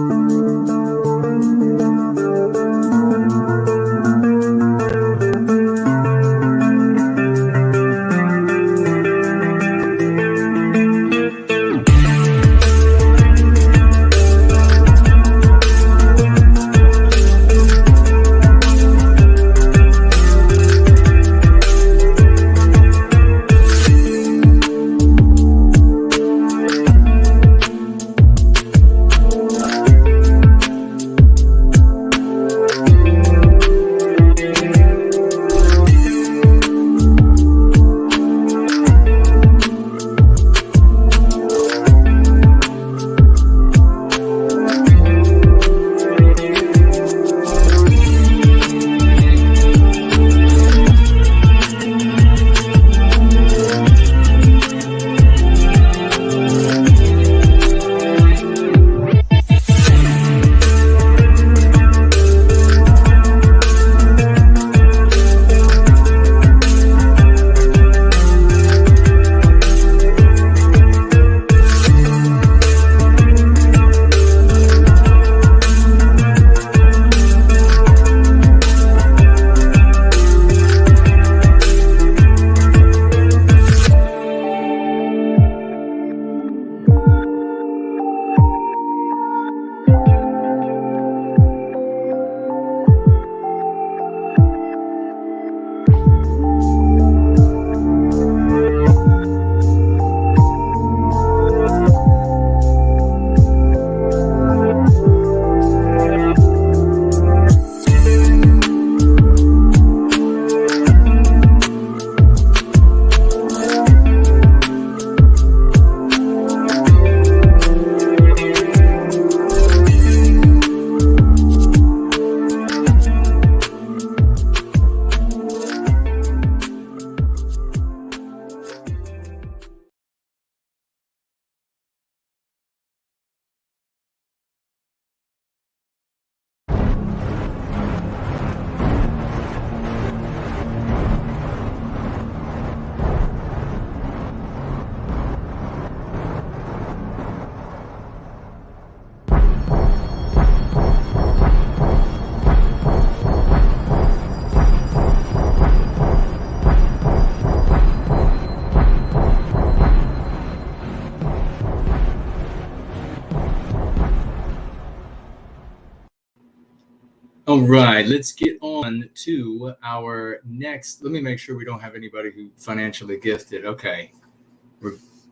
S2: right, let's get on to our next. Let me make sure we don't have anybody who financially gifted. Okay,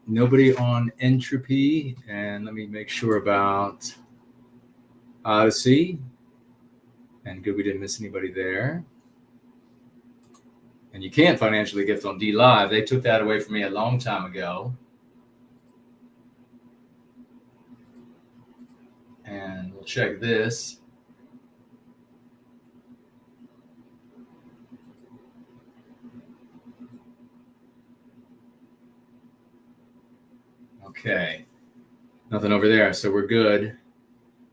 S2: nobody on entropy, and let me make sure about Odyssey. And good, we didn't miss anybody there. And you can't financially gift on D Live. They took that away from me a long time ago. And we'll check this. Okay. Nothing over there, so we're good.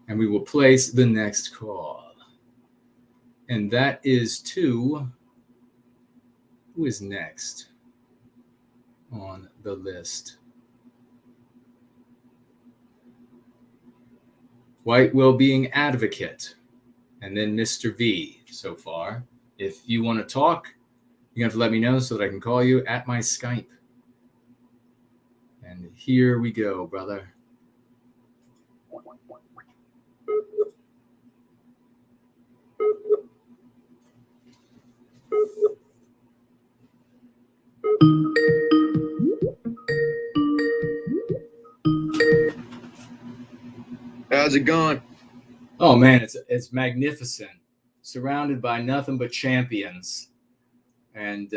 S2: And we will place the next call. And that is to... Who is next on the list? White Wellbeing Advocate, and then Mr. V so far. If you want to talk, you have to let me know so that I can call you at my Skype. And here we go, brother.
S5: How's it going?
S2: Oh man, it's magnificent. Surrounded by nothing but champions, and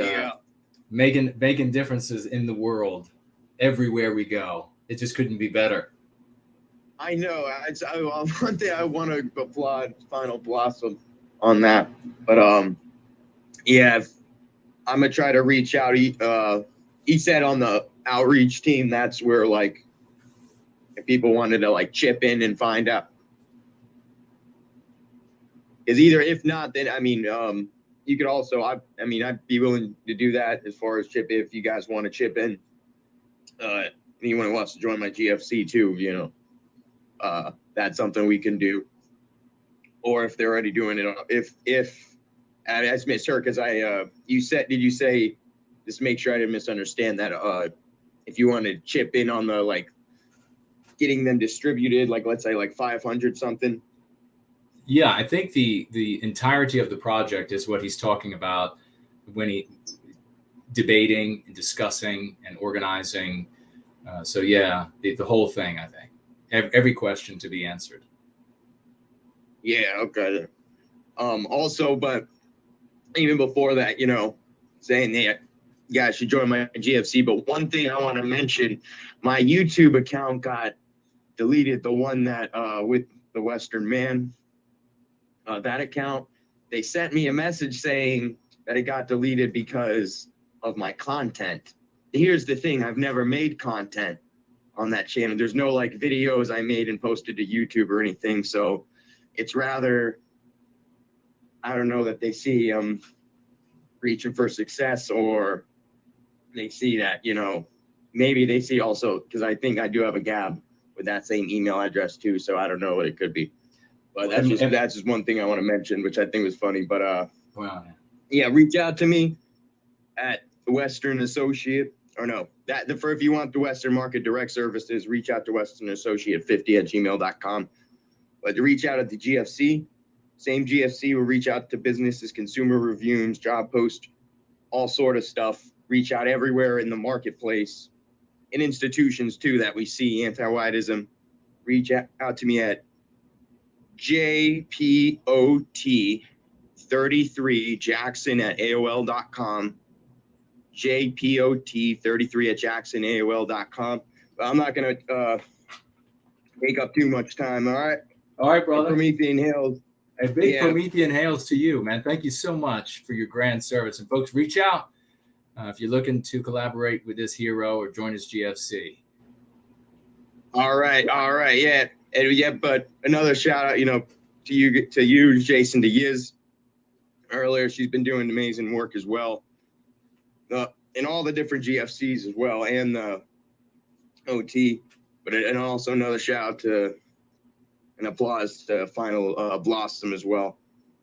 S2: making differences in the world everywhere we go. It just couldn't be better.
S5: I know. One thing I want to applaud Final Blossom on that, but yeah, I'm gonna try to reach out. He said on the outreach team, that's where like if people wanted to like chip in and find out. Is either if not, then I mean, you could also. I mean, I'd be willing to do that as far as chip if you guys want to chip in. Anyone who wants to join my GFC too, you know, that's something we can do. Or if they're already doing it, if I just misheard because did you say, just make sure I didn't misunderstand that, if you want to chip in on the like getting them distributed, like let's say like 500 something.
S2: Yeah, I think the entirety of the project is what he's talking about when he debating and discussing and organizing. So yeah, the whole thing, I think. Every question to be answered.
S5: Yeah, okay. Also, but even before that, you know, saying that you guys should join my GFC. But one thing I want to mention, my YouTube account got deleted, the one that with the Western Man. That account, they sent me a message saying that it got deleted because of my content. Here's the thing, I've never made content on that channel. There's no like videos I made and posted to YouTube or anything. So it's rather, I don't know, that they see reaching for success, or they see that, you know, maybe they see also, because I think I do have a Gab with that same email address too. So I don't know what it could be. But that's just one thing I want to mention, which I think was funny. But
S2: Wow.
S5: Yeah, reach out to me at the Western Associate, or no, if you want the Western Market Direct Services, reach out to Western Associate 50@gmail.com. But to reach out at the GFC, same GFC will reach out to businesses, consumer reviews, job posts, all sort of stuff. Reach out everywhere in the marketplace, and institutions too that we see Antiwhitism. Reach out to me at jpot33jackson@aol.com. jpot33@jackson@aol.com. But I'm not going to take up too much time, all right?
S2: All right, brother.
S5: Promethean Hails.
S2: A big Promethean hails to you, man. Thank you so much for your grand service. And folks, reach out if you're looking to collaborate with this hero or join his GFC.
S5: All right, yeah. And yeah, but another shout out, you know, to you, Jason, to Yiz. Earlier, she's been doing amazing work as well. In all the different GFCs as well, and the OT. And also another shout out to and applause to Final Blossom as well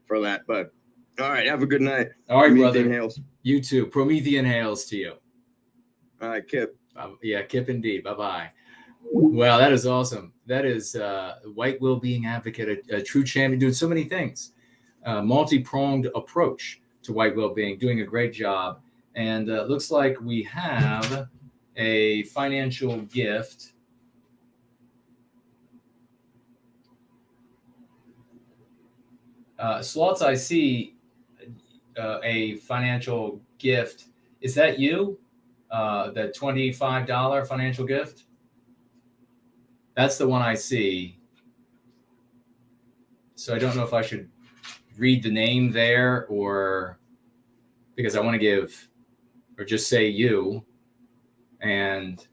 S5: for that. But all right, have a good night.
S2: All right,
S5: Promethean
S2: brother.
S5: Hails.
S2: You too. Promethean hails to you.
S5: All right, Kip.
S2: Yeah, Kip indeed. Bye-bye. Well, that is awesome. That is White Wellbeing Advocate, a true champion, doing so many things. multi-pronged approach to white well-being, doing a great job. And looks like we have a financial gift. Slots, I see a financial gift. Is that you? That $25 financial gift? That's the one I see. So I don't know if I should read the name there or because I want to give or just say you. And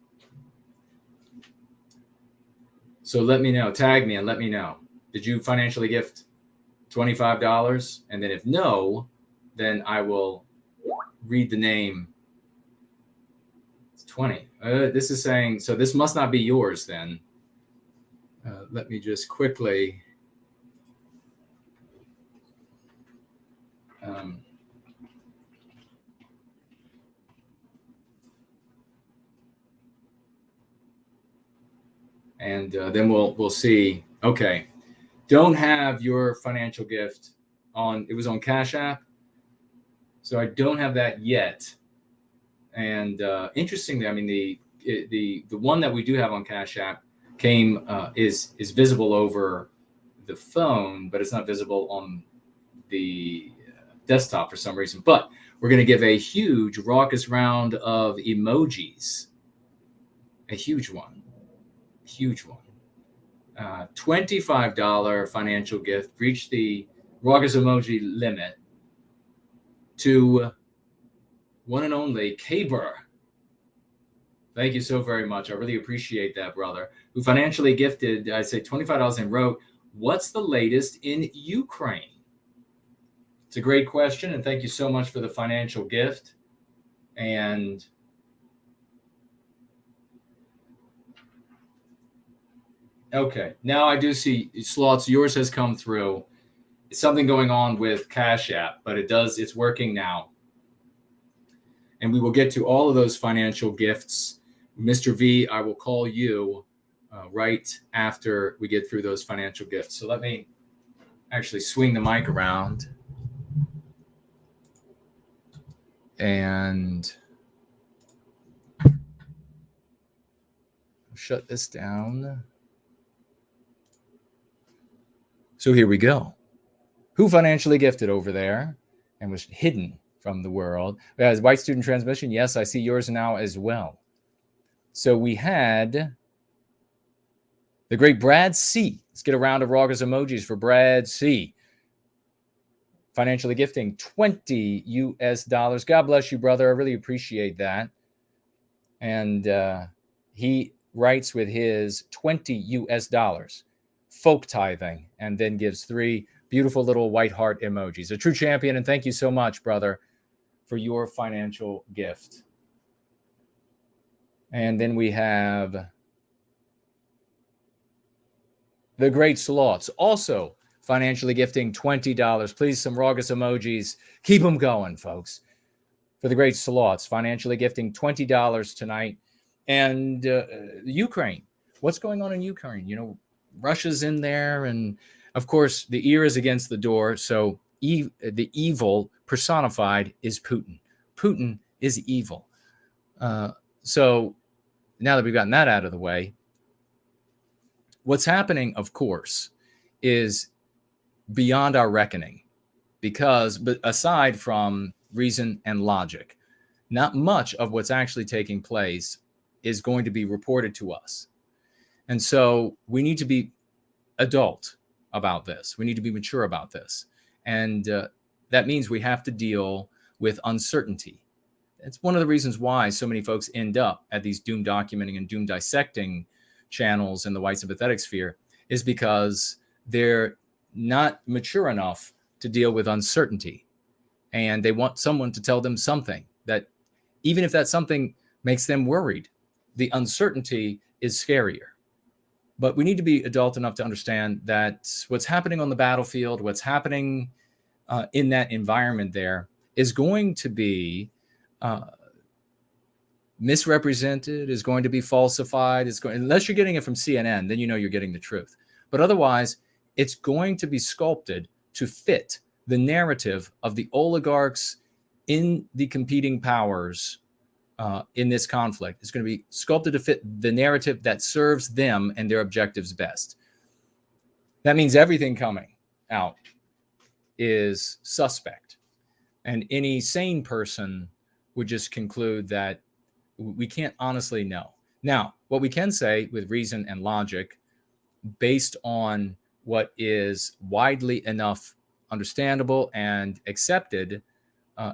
S2: so let me know, tag me and let me know. Did you financially gift $25? And then if no, then I will read the name. It's 20. This is saying, so this must not be yours then. Let me just quickly. And then we'll see. Okay, don't have your financial gift on. It was on Cash App, so I don't have that yet. And interestingly, I mean the one that we do have on Cash App is visible over the phone, but it's not visible on the desktop for some reason. But we're going to give a huge raucous round of emojis, a huge one. $25 financial gift reached the raucous emoji limit to one and only Kaber. Thank you so very much. I really appreciate that, brother, who financially gifted, I say $25 and wrote, "What's the latest in Ukraine?" It's a great question, and thank you so much for the financial gift. And okay, now I do see Slots. Yours has come through. It's something going on with Cash App, but it's working now. And we will get to all of those financial gifts. Mr. V, I will call you right after we get through those financial gifts. So let me actually swing the mic around and shut this down. So here we go. Who financially gifted over there and was hidden from the world? As White Student Transmission, yes, I see yours now as well. So we had the great Brad C. Let's get a round of raucous emojis for Brad C. Financially gifting $20 US. God bless you, brother. I really appreciate that. And he writes with his $20 US, folk tithing, and then gives 3 beautiful little white heart emojis. A true champion, and thank you so much, brother, for your financial gift. And then we have the great Slots, also financially gifting $20. Please, some raucous emojis. Keep them going, folks. For the great Slots, financially gifting $20 tonight. And Ukraine. What's going on in Ukraine? You know, Russia's in there, and of course, the ear is against the door. So the evil personified is Putin. Putin is evil. So now that we've gotten that out of the way, what's happening, of course, is beyond our reckoning, but aside from reason and logic, not much of what's actually taking place is going to be reported to us. And so we need to be adult about this. We need to be mature about this. And that means we have to deal with uncertainty. It's one of the reasons why so many folks end up at these doom documenting and doom dissecting channels in the white sympathetic sphere, is because they're not mature enough to deal with uncertainty. And they want someone to tell them something that, even if that something makes them worried, the uncertainty is scarier. But we need to be adult enough to understand that what's happening on the battlefield, what's happening in that environment there, is going to be misrepresented, is going to be falsified. Unless you're getting it from CNN, then you know you're getting the truth. But otherwise, it's going to be sculpted to fit the narrative of the oligarchs in the competing powers in this conflict is going to be sculpted to fit the narrative that serves them and their objectives best. That means everything coming out is suspect. And any sane person would just conclude that we can't honestly know. Now, what we can say with reason and logic, based on what is widely enough understandable and accepted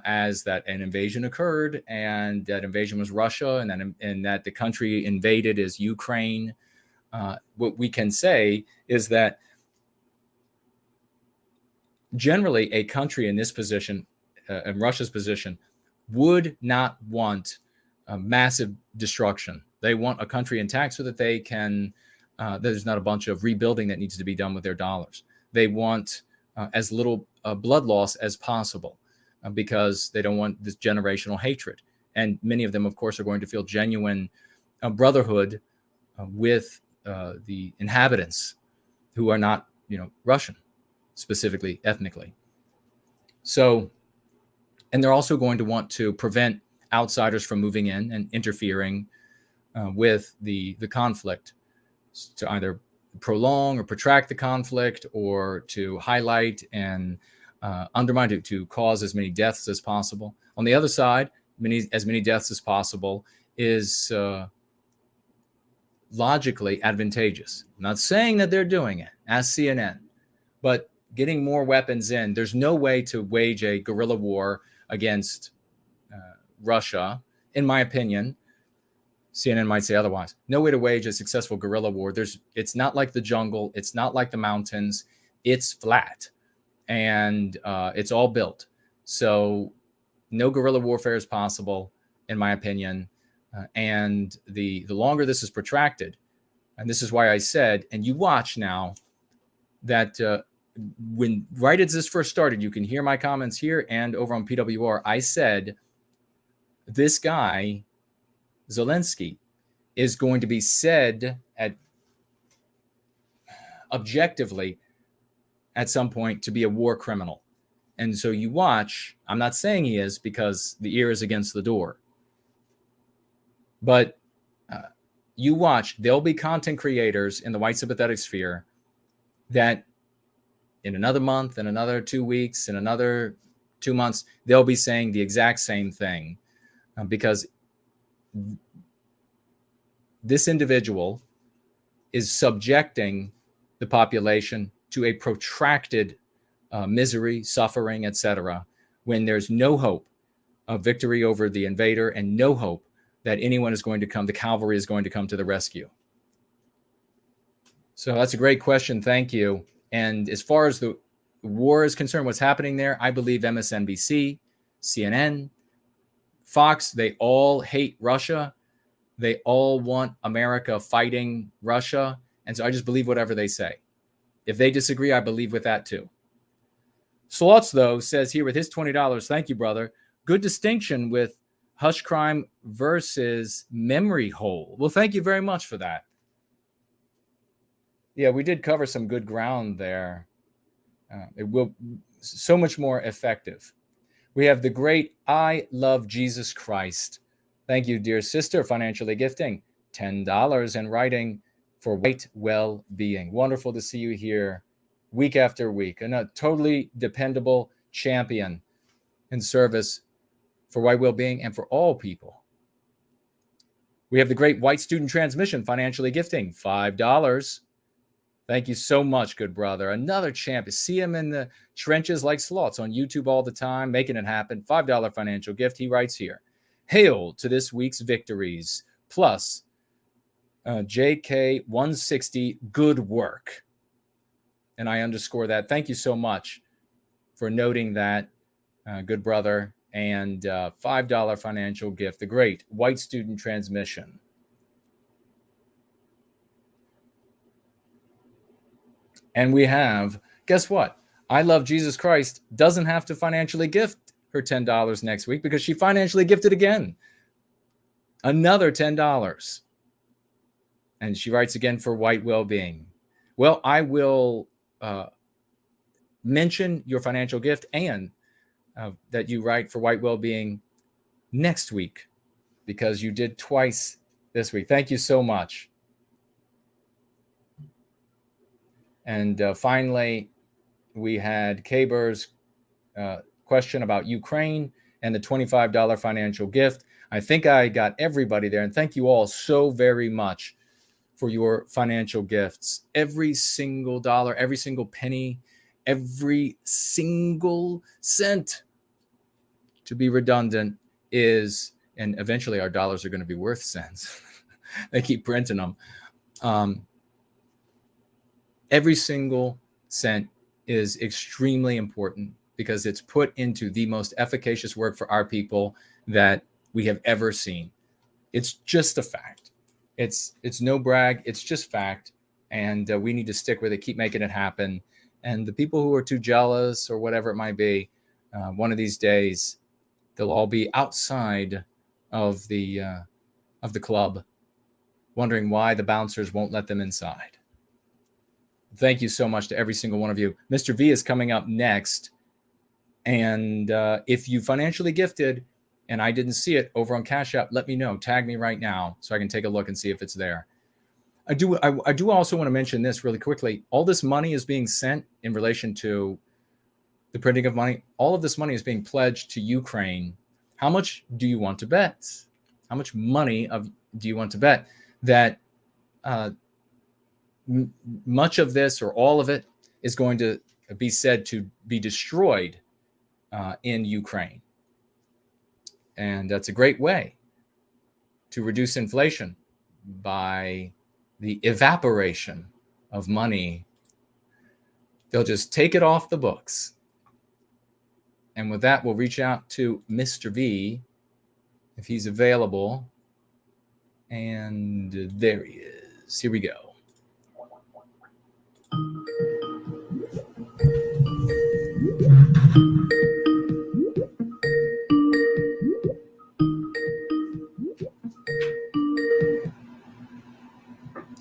S2: as that an invasion occurred, and that invasion was Russia, and that the country invaded is Ukraine. What we can say is that generally a country in this position, in Russia's position, would not want massive destruction. They want a country intact so that they can, there's not a bunch of rebuilding that needs to be done with their dollars. They want as little blood loss as possible because they don't want this generational hatred. And many of them, of course, are going to feel genuine brotherhood with the inhabitants who are not, Russian, specifically ethnically. So, and they're also going to want to prevent outsiders from moving in and interfering with the conflict, to either prolong or protract the conflict, or to highlight and undermine it, to cause as many deaths as possible. On the other side, as many deaths as possible is logically advantageous. I'm not saying that they're doing it, as CNN, but getting more weapons in. There's no way to wage a guerrilla war against Russia, in my opinion. CNN might say otherwise. No way to wage a successful guerrilla war. It's not like the jungle. It's not like the mountains. It's flat, and it's all built. So no guerrilla warfare is possible, in my opinion. And the longer this is protracted, and this is why I said, and you watch now, that when right as this first started, you can hear my comments here and over on PWR. I said, this guy, Zelensky, is going to be said objectively at some point to be a war criminal. And so you watch, I'm not saying he is, because the ear is against the door, but you watch, there'll be content creators in the white sympathetic sphere that in another month, in another 2 weeks, in another 2 months, they'll be saying the exact same thing. Because this individual is subjecting the population to a protracted misery, suffering, etc., when there's no hope of victory over the invader and no hope that anyone is going to come, the cavalry is going to come to the rescue. So that's a great question. Thank you. And as far as the war is concerned, what's happening there, I believe MSNBC, CNN, Fox, they all hate Russia. They all want America fighting Russia. And so I just believe whatever they say. If they disagree, I believe with that too. Slots, though, says here with his $20, thank you, brother. Good distinction with hush crime versus memory hole. Well, thank you very much for that. Yeah, we did cover some good ground there. It will so much more effective. We have the great I Love Jesus Christ. Thank you, dear sister, financially gifting $10 and writing for White Wellbeing. Wonderful to see you here week after week. And a totally dependable champion in service for White Wellbeing and for all people. We have the great White Student Transmission, financially gifting $5. Thank you so much, good brother. Another champion. See him in the trenches like slots on YouTube all the time, making it happen. $5 financial gift. He writes here, hail to this week's victories, plus JK 160, good work. And I underscore that. Thank you so much for noting that, good brother. And $5 financial gift, the great White Student Transmission. And we have, guess what? I Love Jesus Christ doesn't have to financially gift her $10 next week because she financially gifted again. Another $10. And she writes again for White Wellbeing. Well, I will mention your financial gift and that you write for White Wellbeing next week, because you did twice this week. Thank you so much. And finally, we had Kaber's question about Ukraine and the $25 financial gift. I think I got everybody there. And thank you all so very much for your financial gifts. Every single dollar, every single penny, every single cent, to be redundant, is, and eventually our dollars are going to be worth cents. They keep printing them. Every single cent is extremely important because it's put into the most efficacious work for our people that we have ever seen. It's just a fact. It's no brag. It's just fact. And we need to stick with it, keep making it happen. And the people who are too jealous or whatever it might be, one of these days, they'll all be outside of the club, wondering why the bouncers won't let them inside. Thank you so much to every single one of you. Mr. V is coming up next. And if you financially gifted and I didn't see it over on Cash App, let me know. Tag me right now so I can take a look and see if it's there. I do also want to mention this really quickly. All this money is being sent in relation to the printing of money. All of this money is being pledged to Ukraine. How much do you want to bet? How much money do you want to bet that much of this or all of it is going to be said to be destroyed in Ukraine? And that's a great way to reduce inflation, by the evaporation of money. They'll just take it off the books. And with that, we'll reach out to Mr. V if he's available. And there he is. Here we go.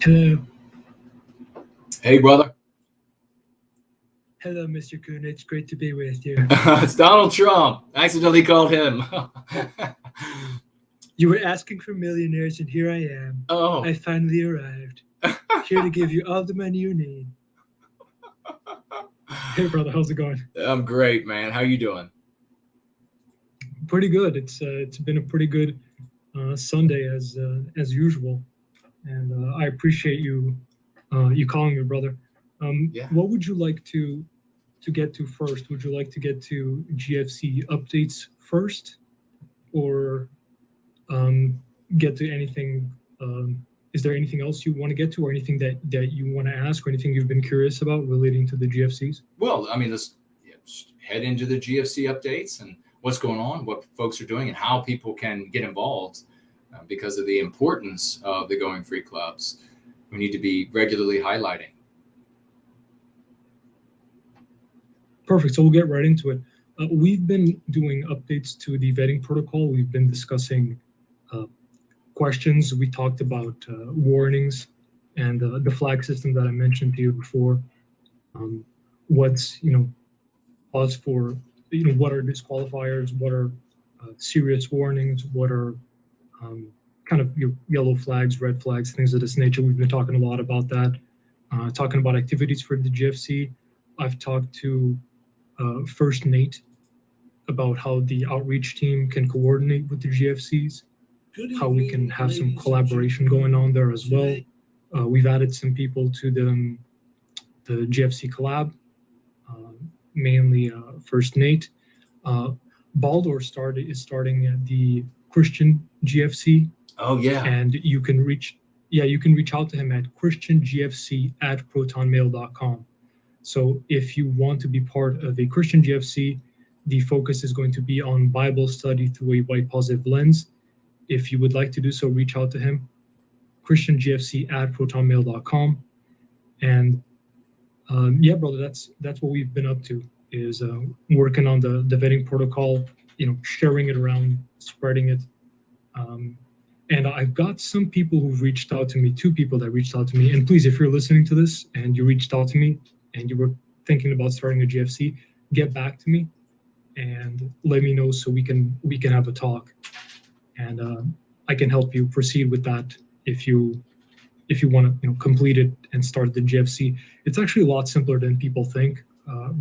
S6: Hello.
S2: Hey, brother.
S6: Hello, Mr. Köhne. It's great to be with you.
S2: It's Donald Trump. I accidentally called him.
S6: You were asking for millionaires, and here I am.
S2: Oh.
S6: I finally arrived. Here to give you all the money you need. Hey, brother. How's it going?
S2: I'm great, man. How you doing?
S6: Pretty good. It's been a pretty good Sunday as usual, and I appreciate you calling me, brother.
S2: Yeah.
S6: What would you like to get to first? Would you like to get to GFC updates first, or get to anything? Is there anything else you want to get to, or anything that you want to ask, or anything you've been curious about relating to the GFCs?
S2: Well, I mean, let's head into the GFC updates and what's going on, what folks are doing, and how people can get involved because of the importance of the Going Free clubs. We need to be regularly highlighting.
S6: Perfect. So we'll get right into it. We've been doing updates to the vetting protocol. We've been discussing questions. We talked about warnings and the flag system that I mentioned to you before. What's cause for what are disqualifiers? What are serious warnings? What are kind of your yellow flags, red flags, things of this nature? We've been talking a lot about that. Talking about activities for the GFC. I've talked to First Nate about how the outreach team can coordinate with the GFCs, how we can have some collaboration going on there as well. We've added some people to the GFC collab, mainly First Nate. Baldur is starting at the Christian GFC.
S2: Oh yeah.
S6: And you can reach out to him at christiangfc@protonmail.com. So if you want to be part of a Christian GFC, the focus is going to be on Bible study through a white positive lens. If you would like to do so, reach out to him, christiangfc@protonmail.com. And yeah, brother, that's what we've been up to, is working on the vetting protocol, sharing it around, spreading it. And I've got some people who've reached out to me, 2 people that reached out to me. And please, if you're listening to this and you reached out to me and you were thinking about starting a GFC, get back to me and let me know so we can have a talk, and I can help you proceed with that if you want to complete it and start the GFC. It's actually a lot simpler than people think.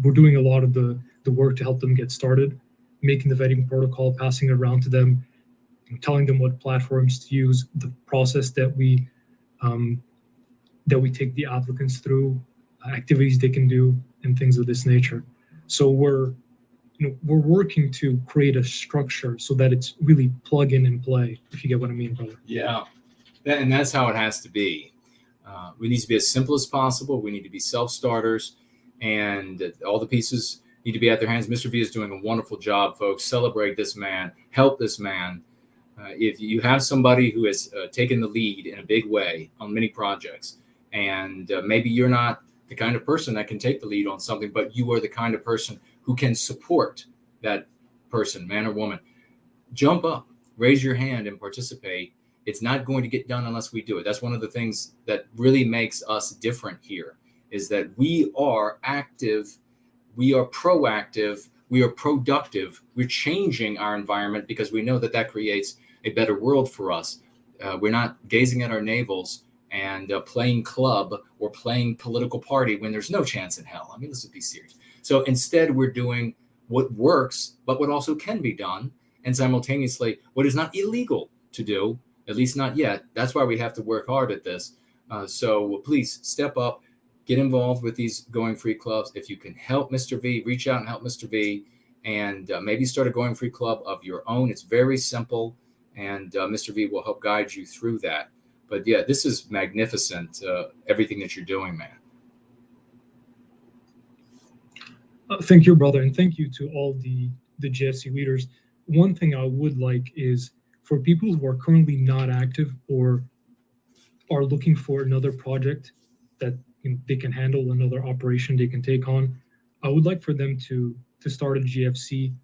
S6: We're doing a lot of the work to help them get started, making the vetting protocol, passing it around to them, telling them what platforms to use, the process that we take the applicants through, activities they can do, and things of this nature. So we're working to create a structure so that it's really plug in and play, if you get what I mean, brother.
S2: Yeah, and that's how it has to be. We need to be as simple as possible. We need to be self-starters, and all the pieces need to be at their hands. Mr. V is doing a wonderful job, folks. Celebrate this man. Help this man. If you have somebody who has taken the lead in a big way on many projects, and maybe you're not the kind of person that can take the lead on something, but you are the kind of person who can support that person, man or woman, jump up, raise your hand, and participate. It's not going to get done unless we do it. That's one of the things that really makes us different here, is that we are active, we are proactive, we are productive. We're changing our environment because we know that that creates a better world for us. We're not gazing at our navels and playing club or playing political party when there's no chance in hell. I mean, let's be serious. So instead, we're doing what works, but what also can be done, and simultaneously what is not illegal to do, at least not yet. That's why we have to work hard at this. So please step up, get involved with these Going Free clubs. If you can help Mr. V, reach out and help Mr. V, and maybe start a Going Free club of your own. It's very simple, and Mr. V will help guide you through that. But yeah, this is magnificent, everything that you're doing, man.
S6: Thank you, brother, and thank you to all the GFC leaders. One thing I would like is for people who are currently not active or are looking for another project that they can handle, another operation they can take on, I would like for them to start a GFC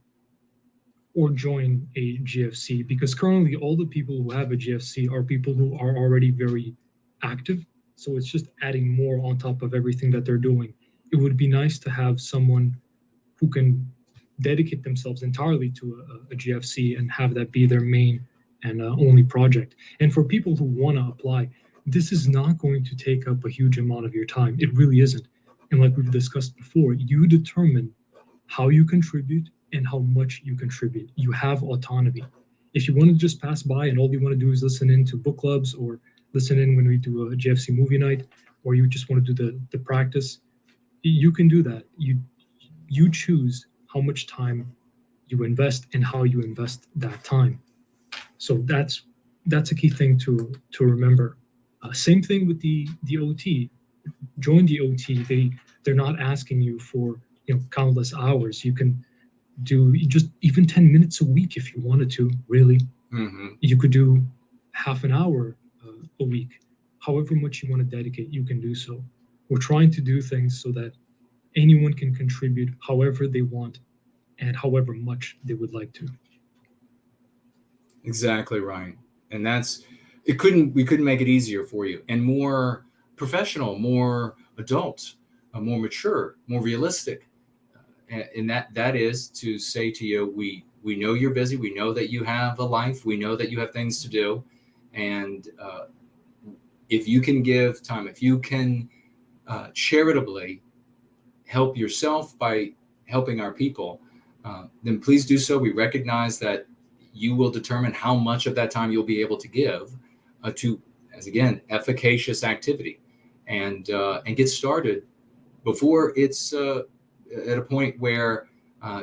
S6: or join a GFC, because currently all the people who have a GFC are people who are already very active. So it's just adding more on top of everything that they're doing. It would be nice to have someone who can dedicate themselves entirely to a GFC and have that be their main and only project. And for people who want to apply, this is not going to take up a huge amount of your time. It really isn't. And like we've discussed before, you determine how you contribute and how much you contribute. You have autonomy. If you want to just pass by and all you want to do is listen in to book clubs or listen in when we do a GFC movie night, or you just want to do the practice, you can do that. You choose how much time you invest and how you invest that time. So that's a key thing to remember. Same thing with the OT. Join the OT. They're not asking you for countless hours. You can do just even 10 minutes a week if you wanted to. Really, You could do half an hour a week. However much you want to dedicate, you can do so. We're trying to do things so that anyone can contribute however they want and however much they would like to.
S2: Exactly right. And we couldn't make it easier for you and more professional, more adult, more mature, more realistic. And that is to say to you, we know you're busy. We know that you have a life. We know that you have things to do. And if you can give time, if you can charitably help yourself by helping our people, then please do so. We recognize that you will determine how much of that time you'll be able to give to, as again, efficacious activity, and get started before it's at a point where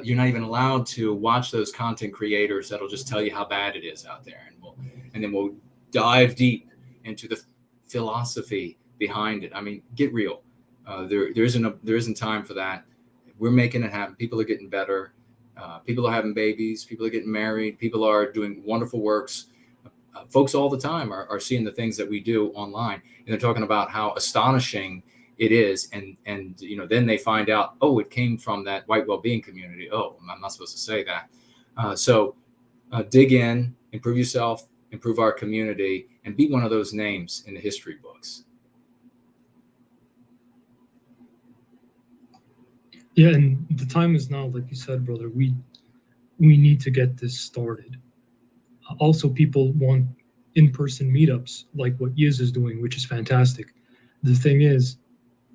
S2: you're not even allowed to watch those content creators that'll just tell you how bad it is out there, and then we'll dive deep into the philosophy behind it. I mean, get real. There isn't time for that. We're making it happen. People are getting better. People are having babies. People are getting married. People are doing wonderful works. Folks all the time are seeing the things that we do online, and they're talking about how astonishing it is. And then they find out, oh, it came from that White Wellbeing community. Oh, I'm not supposed to say that. So dig in, improve yourself, improve our community, and be one of those names in the history books.
S6: Yeah, and the time is now, like you said, brother. We need to get this started. Also, people want in-person meetups like what Yiz is doing, which is fantastic. The thing is,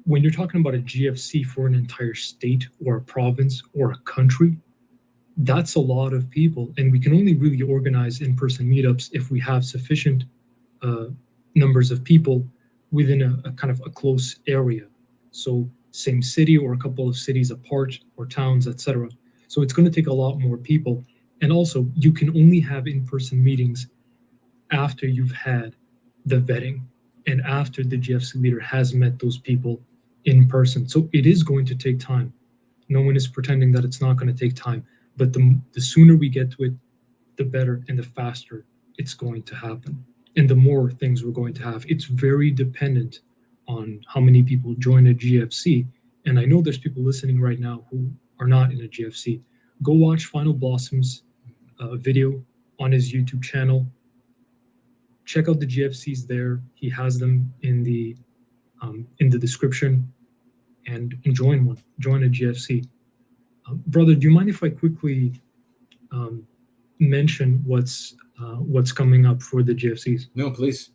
S6: when you're talking about a GFC for an entire state or a province or a country, that's a lot of people, and we can only really organize in-person meetups if we have sufficient numbers of people within a kind of a close area. So same city or a couple of cities apart or towns, etc. So it's going to take a lot more people. And also, you can only have in-person meetings after you've had the vetting and after the GFC leader has met those people in person. So it is going to take time. No one is pretending that it's not going to take time, but the sooner we get to it, the better and the faster it's going to happen. And the more things we're going to have. It's very dependent on how many people join a GFC. And I know there's people listening right now who are not in a GFC. Go watch Final Blossom's video on his YouTube channel. Check out the GFCs there. He has them in the description, and join one. Join a GFC. Brother, do you mind if I quickly mention what's coming up for the GFCs?
S2: No, please.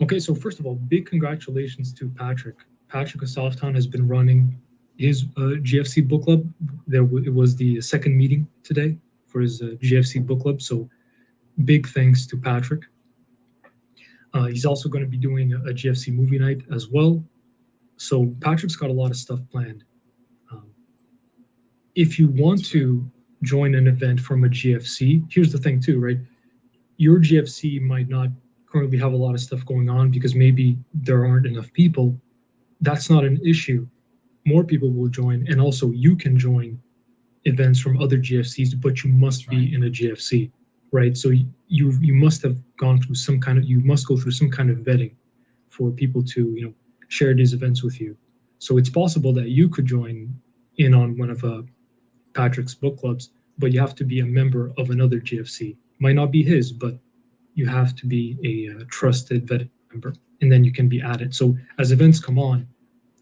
S6: Okay, so first of all, big congratulations to Patrick. Patrick of Softtown has been running his GFC book club. It was the second meeting today for his GFC book club. So big thanks to Patrick. He's also going to be doing a GFC movie night as well. So Patrick's got a lot of stuff planned. If you want to join an event from a GFC, here's the thing too, right? Your GFC might not currently have a lot of stuff going on because maybe there aren't enough people. That's not an issue. More people will join, and also you can join events from other GFCs, but you must be in a GFC, right? So you must have gone through you must go through some kind of vetting for people to share these events with you. So it's possible that you could join in on one of Patrick's book clubs, but you have to be a member of another GFC. Might not be his, but you have to be a trusted vetted member, and then you can be added. So as events come on,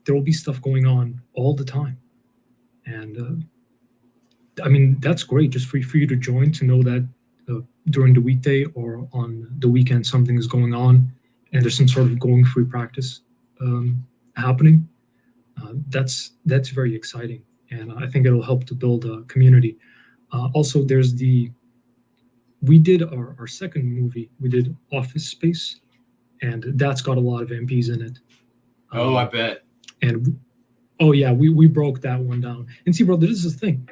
S6: there will be stuff going on all the time. And I mean, that's great just for you to join, to know that during the weekday or on the weekend something is going on and there's some sort of going free practice happening. That's very exciting. And I think it'll help to build a community. Also, we did our second movie. We did Office Space, and that's got a lot of MPs in it.
S2: I bet.
S6: And we broke that one down. And see, brother, this is the thing.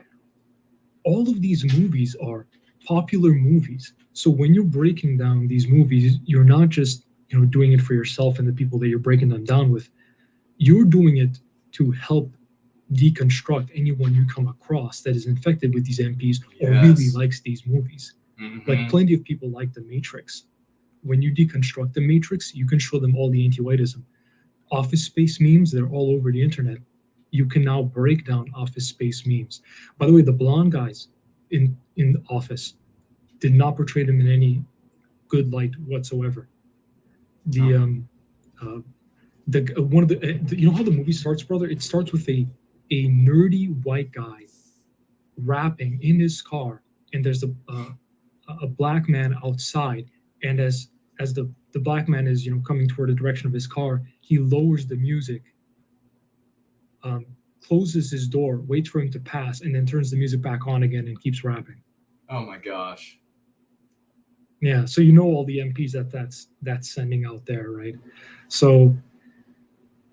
S6: All of these movies are popular movies. So when you're breaking down these movies, you're not just doing it for yourself and the people that you're breaking them down with. You're doing it to help deconstruct anyone you come across that is infected with these MPs or really likes these movies. Mm-hmm. Like plenty of people like The Matrix. When you deconstruct The Matrix, you can show them all the Antiwhitism. Office Space memes, they're all over the internet. You can now break down Office Space memes. By the way, the blonde guys in Office did not portray them in any good light whatsoever. One of the you know how the movie starts, brother? It starts with a nerdy white guy rapping in his car, and there's a black man outside, and as the black man is coming toward the direction of his car, he lowers the music, closes his door, waits for him to pass, and then turns the music back on again and keeps rapping.
S2: Oh my gosh.
S6: Yeah, so all the MPs that's sending out there, right? So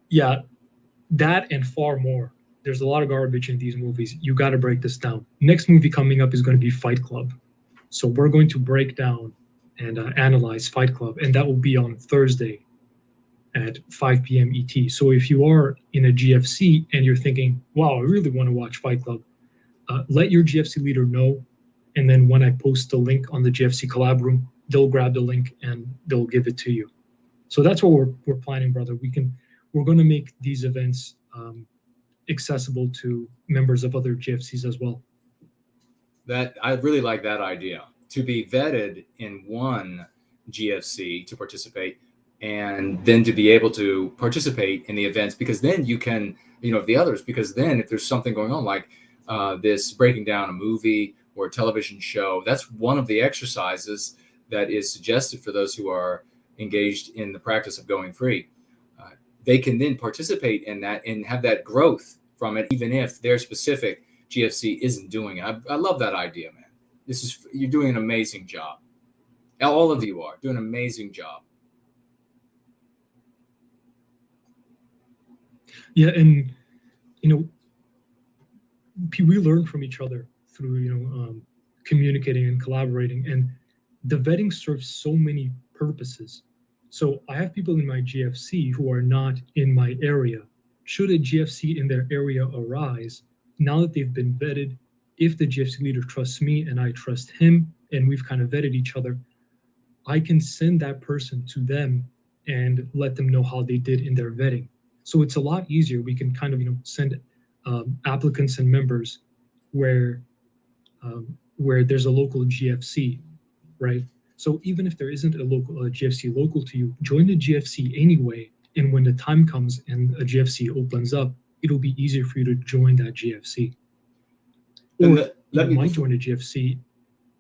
S6: yeah, that and far more. There's a lot of garbage in these movies. You got to break this down. Next movie coming up is going to be Fight Club. So we're going to break down and analyze Fight Club, and that will be on Thursday at 5 p.m. ET. So if you are in a GFC and you're thinking, wow, I really want to watch Fight Club, let your GFC leader know, and then when I post the link on the GFC Collab Room, they'll grab the link and they'll give it to you. So that's what we're planning, brother. We're going to make these events accessible to members of other GFCs as well.
S2: I really like that idea, to be vetted in one GFC to participate, and then to be able to participate in the events, because then you can, the others, because then if there's something going on like this breaking down a movie or a television show, that's one of the exercises that is suggested for those who are engaged in the practice of going free. They can then participate in that and have that growth from it, even if their specific GFC isn't doing it. I love that idea, man. You're doing an amazing job. All of you are doing an amazing job.
S6: Yeah, and we learn from each other through communicating and collaborating, and the vetting serves so many purposes. So I have people in my GFC who are not in my area. Should a GFC in their area arise, now that they've been vetted, if the GFC leader trusts me and I trust him, and we've kind of vetted each other, I can send that person to them and let them know how they did in their vetting. So it's a lot easier. We can kind of send applicants and members where there's a local GFC, right? So even if there isn't a GFC local to you, join the GFC anyway. And when the time comes and a GFC opens up, it'll be easier for you to join that GFC. Or you might join a GFC.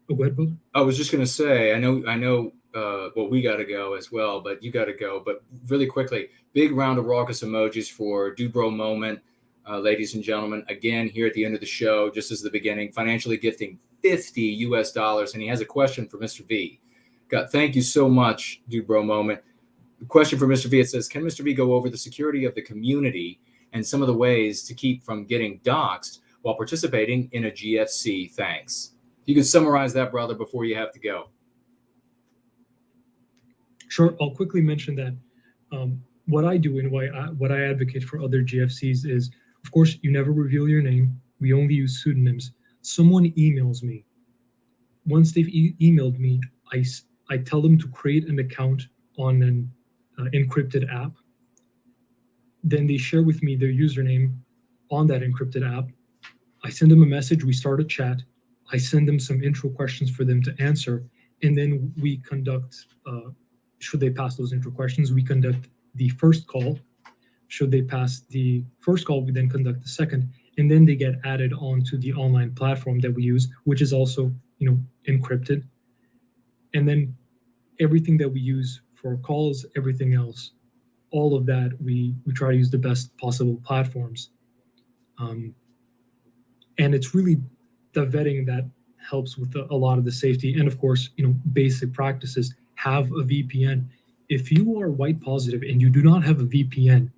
S6: Oh, go ahead, Bob.
S2: I was just going to say, I know. Well, we got to go as well, but you got to go. But really quickly, big round of raucous emojis for Dude Bro Moment, ladies and gentlemen. Again, here at the end of the show, just as the beginning, financially gifting $50, and he has a question for Mr. V. Thank you so much, Dude Bro Moment. The question for Mr. V, it says, can Mr. V go over the security of the community and some of the ways to keep from getting doxxed while participating in a GFC? Thanks. You can summarize that, brother, before you have to go.
S6: Sure. I'll quickly mention that what I do and what I advocate for other GFCs is, of course, you never reveal your name. We only use pseudonyms. Someone emails me. Once they've emailed me, I tell them to create an account on an encrypted app. Then they share with me their username on that encrypted app. I send them a message. We start a chat. I send them some intro questions for them to answer. And then we conduct, should they pass those intro questions, we conduct the first call. Should they pass the first call, we then conduct the second. And then they get added onto the online platform that we use, which is also, encrypted. And then everything that we use for calls, everything else, all of that, we try to use the best possible platforms. And it's really the vetting that helps with a lot of the safety. And of course, basic practices. Have a VPN. If you are white positive and you do not have a VPN,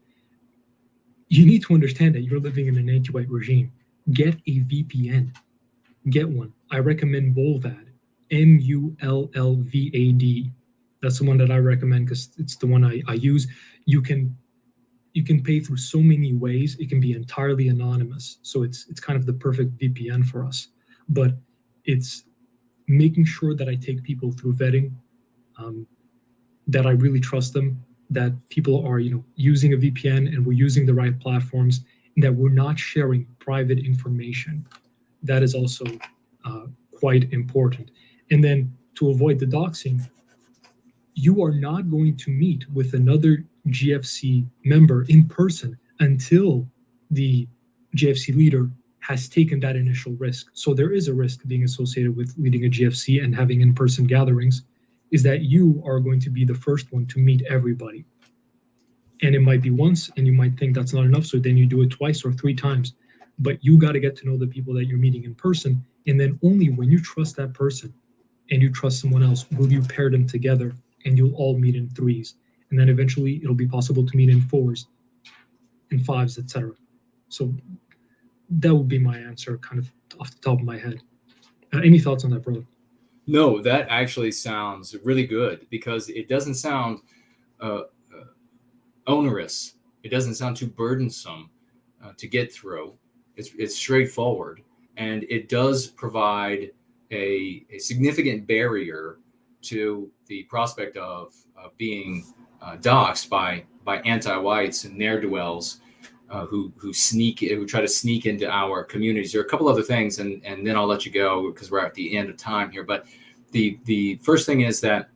S6: you need to understand that you're living in an anti-white regime. Get a VPN. Get one. I recommend Mullvad, Mullvad. That's the one that I recommend because it's the one I use. You can pay through so many ways. It can be entirely anonymous. So it's kind of the perfect VPN for us. But it's making sure that I take people through vetting, that I really trust them, that people are using a VPN and we're using the right platforms, and that we're not sharing private information. That is also quite important. And then to avoid the doxing, you are not going to meet with another GFC member in person until the GFC leader has taken that initial risk. So there is a risk being associated with leading a GFC and having in-person gatherings, is that you are going to be the first one to meet everybody. And it might be once, and you might think that's not enough, so then you do it twice or 3 times. But you got to get to know the people that you're meeting in person, and then only when you trust that person and you trust someone else will you pair them together, and you'll all meet in 3s. And then eventually it'll be possible to meet in 4s, in 5s, etc. So that would be my answer, kind of off the top of my head. Any thoughts on that, brother?
S2: No, that actually sounds really good because it doesn't sound onerous. It doesn't sound too burdensome to get through. It's straightforward, and it does provide a significant barrier to the prospect of being doxxed by anti-whites and ne'er-do-wells who try to sneak into our communities. There are a couple other things, and then I'll let you go because we're at the end of time here. But the first thing is that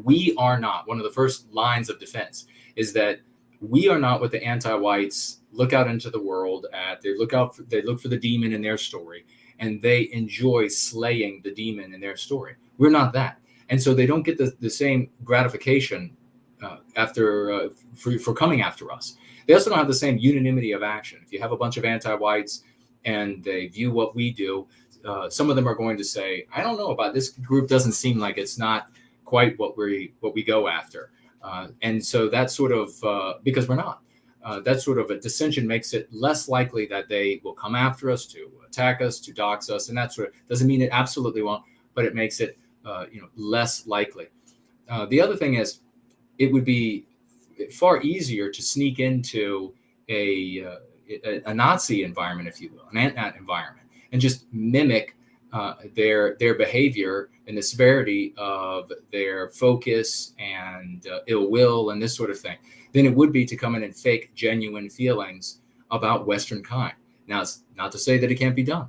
S2: we are not, one of the first lines of defense is that we are not what the anti-whites look out into the world at. They look for the demon in their story, and they enjoy slaying the demon in their story. We're not that. And so they don't get the same gratification for coming after us. They also don't have the same unanimity of action. If you have a bunch of anti-whites and they view what we do, some of them are going to say, I don't know about this group, doesn't seem like it's not quite what we go after. And so that's sort of, because we're not, that sort of a dissension makes it less likely that they will come after us, to attack us, to dox us. And that sort of doesn't mean it absolutely won't, but it makes it less likely. The other thing is, it would be far easier to sneak into a Nazi environment, if you will, an ant environment, and just mimic their behavior and the severity of their focus and ill will and this sort of thing, than it would be to come in and fake genuine feelings about Western kind. Now, it's not to say that it can't be done,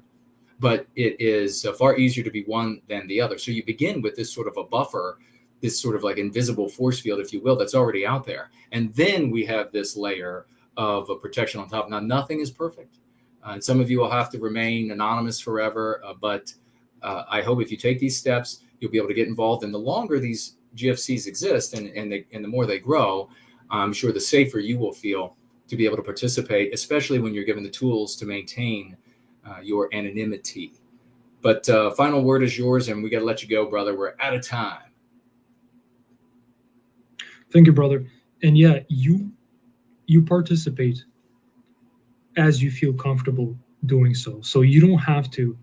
S2: but it is far easier to be one than the other. So you begin with this sort of a buffer, this sort of like invisible force field, if you will, that's already out there. And then we have this layer of a protection on top. Now, nothing is perfect. And some of you will have to remain anonymous forever. But I hope if you take these steps, you'll be able to get involved. And the longer these GFCs exist and the more they grow, I'm sure the safer you will feel to be able to participate, especially when you're given the tools to maintain your anonymity. But final word is yours, and we got to let you go, brother. We're out of time.
S6: Thank you, brother. And yeah, you participate as you feel comfortable doing so. So you don't have to,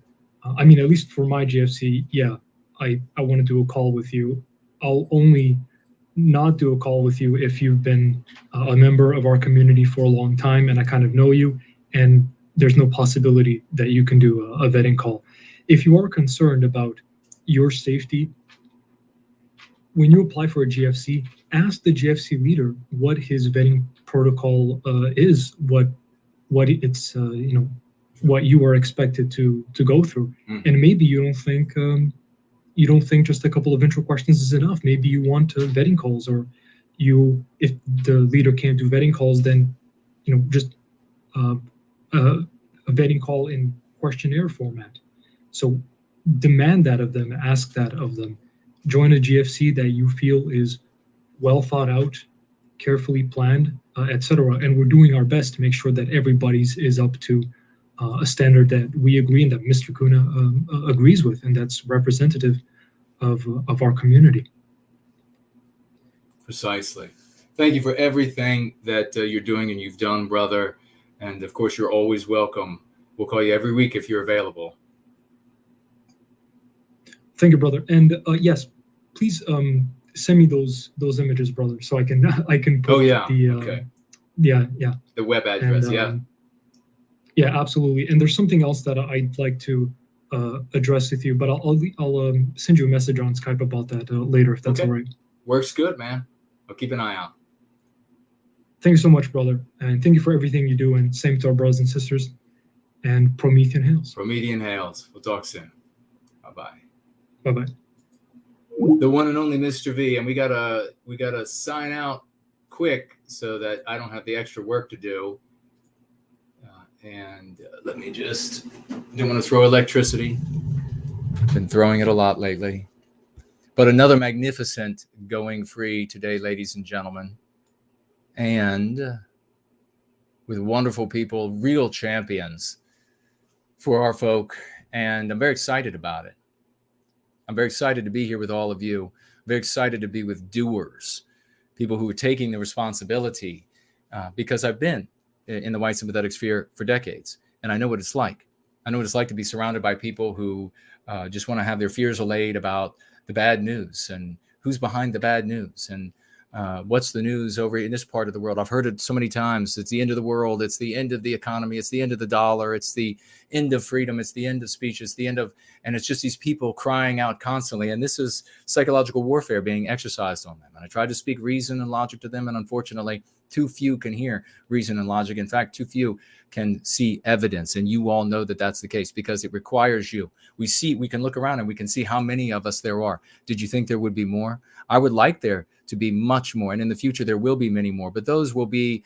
S6: at least for my GFC, yeah, I want to do a call with you. I'll only not do a call with you if you've been a member of our community for a long time and I kind of know you, and there's no possibility that you can do a vetting call. If you are concerned about your safety, when you apply for a GFC, ask the GFC leader what his vetting protocol is, what it's what you are expected to go through. And maybe you don't think just a couple of intro questions is enough. Maybe you want vetting calls, or if the leader can't do vetting calls, then just a vetting call in questionnaire format. So demand that of them, ask that of them. Join a GFC that you feel is well thought out, carefully planned, etc. And we're doing our best to make sure that everybody's is up to a standard that we agree and that Mr. Köhne agrees with, and that's representative of our community.
S2: Precisely. Thank you for everything that you're doing and you've done, brother. And of course, you're always welcome. We'll call you every week if you're available.
S6: Thank you, brother. And yes, please send me those images, brother, so I can put
S2: okay.
S6: The
S2: web address.
S6: And, yeah, absolutely. And there's something else that I'd like to address with you, but I'll send you a message on Skype about that later, if that's all right.
S2: Works good, man. I'll keep an eye out.
S6: Thank you so much, brother, and thank you for everything you do. And same to our brothers and sisters. And Promethean Hails.
S2: Promethean Hails. We'll talk soon. Bye-bye.
S6: Bye-bye.
S2: The one and only Mr. V, and we gotta sign out quick so that I don't have the extra work to do. And let me just, don't want to throw electricity. Been throwing it a lot lately. But another magnificent going free today, ladies and gentlemen. And with wonderful people, real champions for our folk. And I'm very excited about it. I'm very excited to be here with all of you. I'm very excited to be with doers, people who are taking the responsibility, because I've been in the white sympathetic sphere for decades, and I know what it's like. I know what it's like to be surrounded by people who just want to have their fears allayed about the bad news and who's behind the bad news and what's the news over in this part of the world. I've heard it so many times. It's the end of the world. It's the end of the economy. It's the end of the dollar. It's the end of freedom. It's the end of speech. It's the end of, and it's just these people crying out constantly. And this is psychological warfare being exercised on them. And I tried to speak reason and logic to them. And unfortunately, too few can hear reason and logic. In fact, too few can see evidence. And you all know that that's the case because it requires you. We can look around and we can see how many of us there are. Did you think there would be more? I would like there to be much more. And in the future, there will be many more, but those will be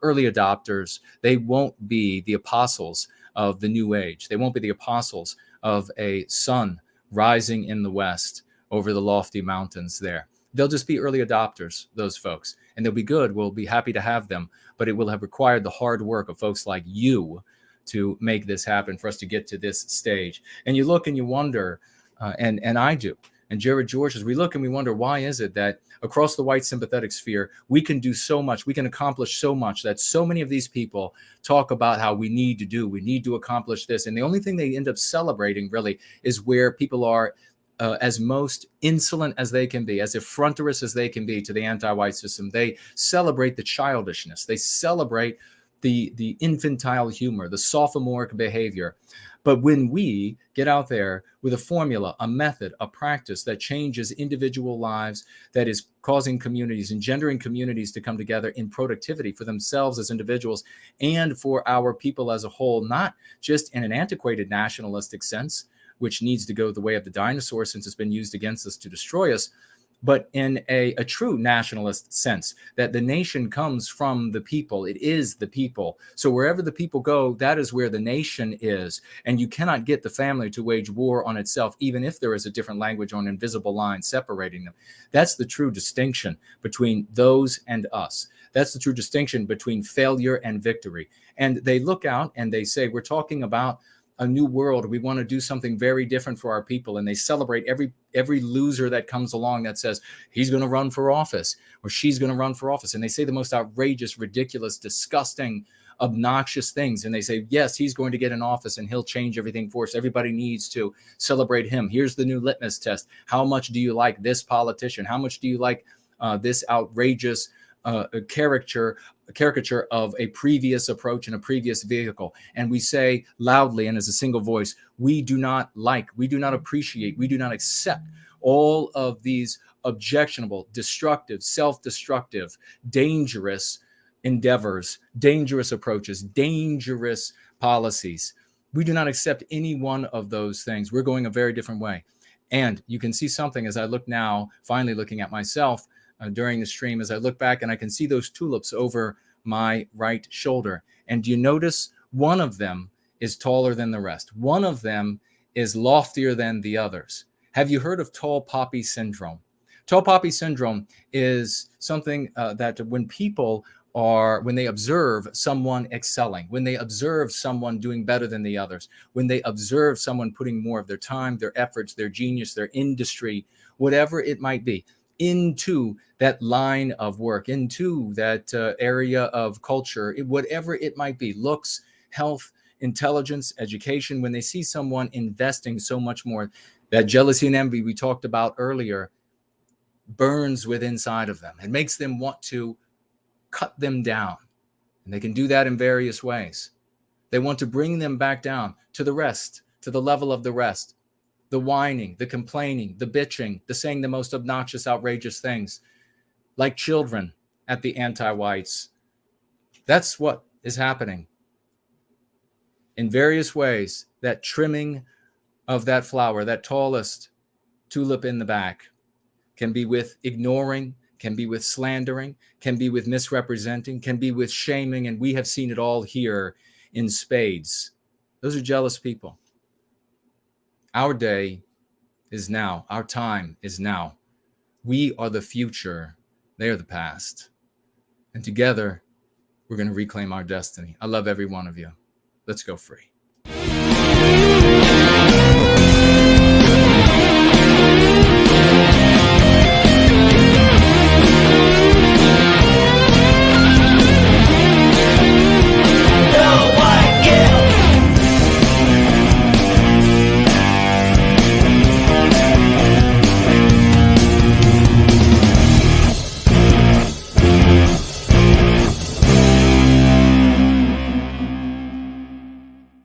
S2: early adopters. They won't be the apostles of the new age. They won't be the apostles of a sun rising in the west over the lofty mountains there. They'll just be early adopters, those folks, and they'll be good. We'll be happy to have them, but it will have required the hard work of folks like you to make this happen, for us to get to this stage. And you look and you wonder, and I do, and Jared George, as we look and we wonder, why is it that across the white sympathetic sphere, we can do so much, we can accomplish so much, that so many of these people talk about how we need to accomplish this. And the only thing they end up celebrating really is where people are as most insolent as they can be, as effronterous as they can be to the anti-white system. They celebrate the childishness. They celebrate the infantile humor, the sophomoric behavior. But when we get out there with a formula, a method, a practice that changes individual lives, that is causing communities, engendering communities to come together in productivity for themselves as individuals and for our people as a whole, not just in an antiquated nationalistic sense, which needs to go the way of the dinosaur since it's been used against us to destroy us, but in a true nationalist sense, that the nation comes from the people. It is the people. So wherever the people go, that is where the nation is. And you cannot get the family to wage war on itself, even if there is a different language on invisible lines separating them. That's the true distinction between those and us. That's the true distinction between failure and victory. And they look out and they say, we're talking about a new world. We want to do something very different for our people. And they celebrate every loser that comes along that says he's going to run for office or she's going to run for office. And they say the most outrageous, ridiculous, disgusting, obnoxious things. And they say, yes, he's going to get in office and he'll change everything for us. Everybody needs to celebrate him. Here's the new litmus test. How much do you like this politician? How much do you like this outrageous caricature of a previous approach and a previous vehicle? And we say loudly and as a single voice, we do not like, we do not appreciate, we do not accept all of these objectionable, destructive, self-destructive, dangerous endeavors, dangerous approaches, dangerous policies. We do not accept any one of those things. We're going a very different way. And you can see something as I look now, finally looking at myself, during the stream, as I look back and I can see those tulips over my right shoulder. And do you notice one of them is taller than the rest? One of them is loftier than the others. Have you heard of tall poppy syndrome? Tall poppy syndrome is something that when they observe someone excelling, when they observe someone doing better than the others, when they observe someone putting more of their time, their efforts, their genius, their industry, whatever it might be, into that line of work, into that area of culture, whatever it might be, looks, health, intelligence, education, when they see someone investing so much more, that jealousy and envy we talked about earlier burns within inside of them. It makes them want to cut them down. And they can do that in various ways. They want to bring them back down to the rest, to the level of the rest. The whining, the complaining, the bitching, the saying the most obnoxious, outrageous things, like children at the anti-whites. That's what is happening. In various ways, that trimming of that flower, that tallest tulip in the back, can be with ignoring, can be with slandering, can be with misrepresenting, can be with shaming, and we have seen it all here in spades. Those are jealous people. Our day is now. Our time is now. We are the future. They are the past. And together, we're going to reclaim our destiny. I love every one of you. Let's go free.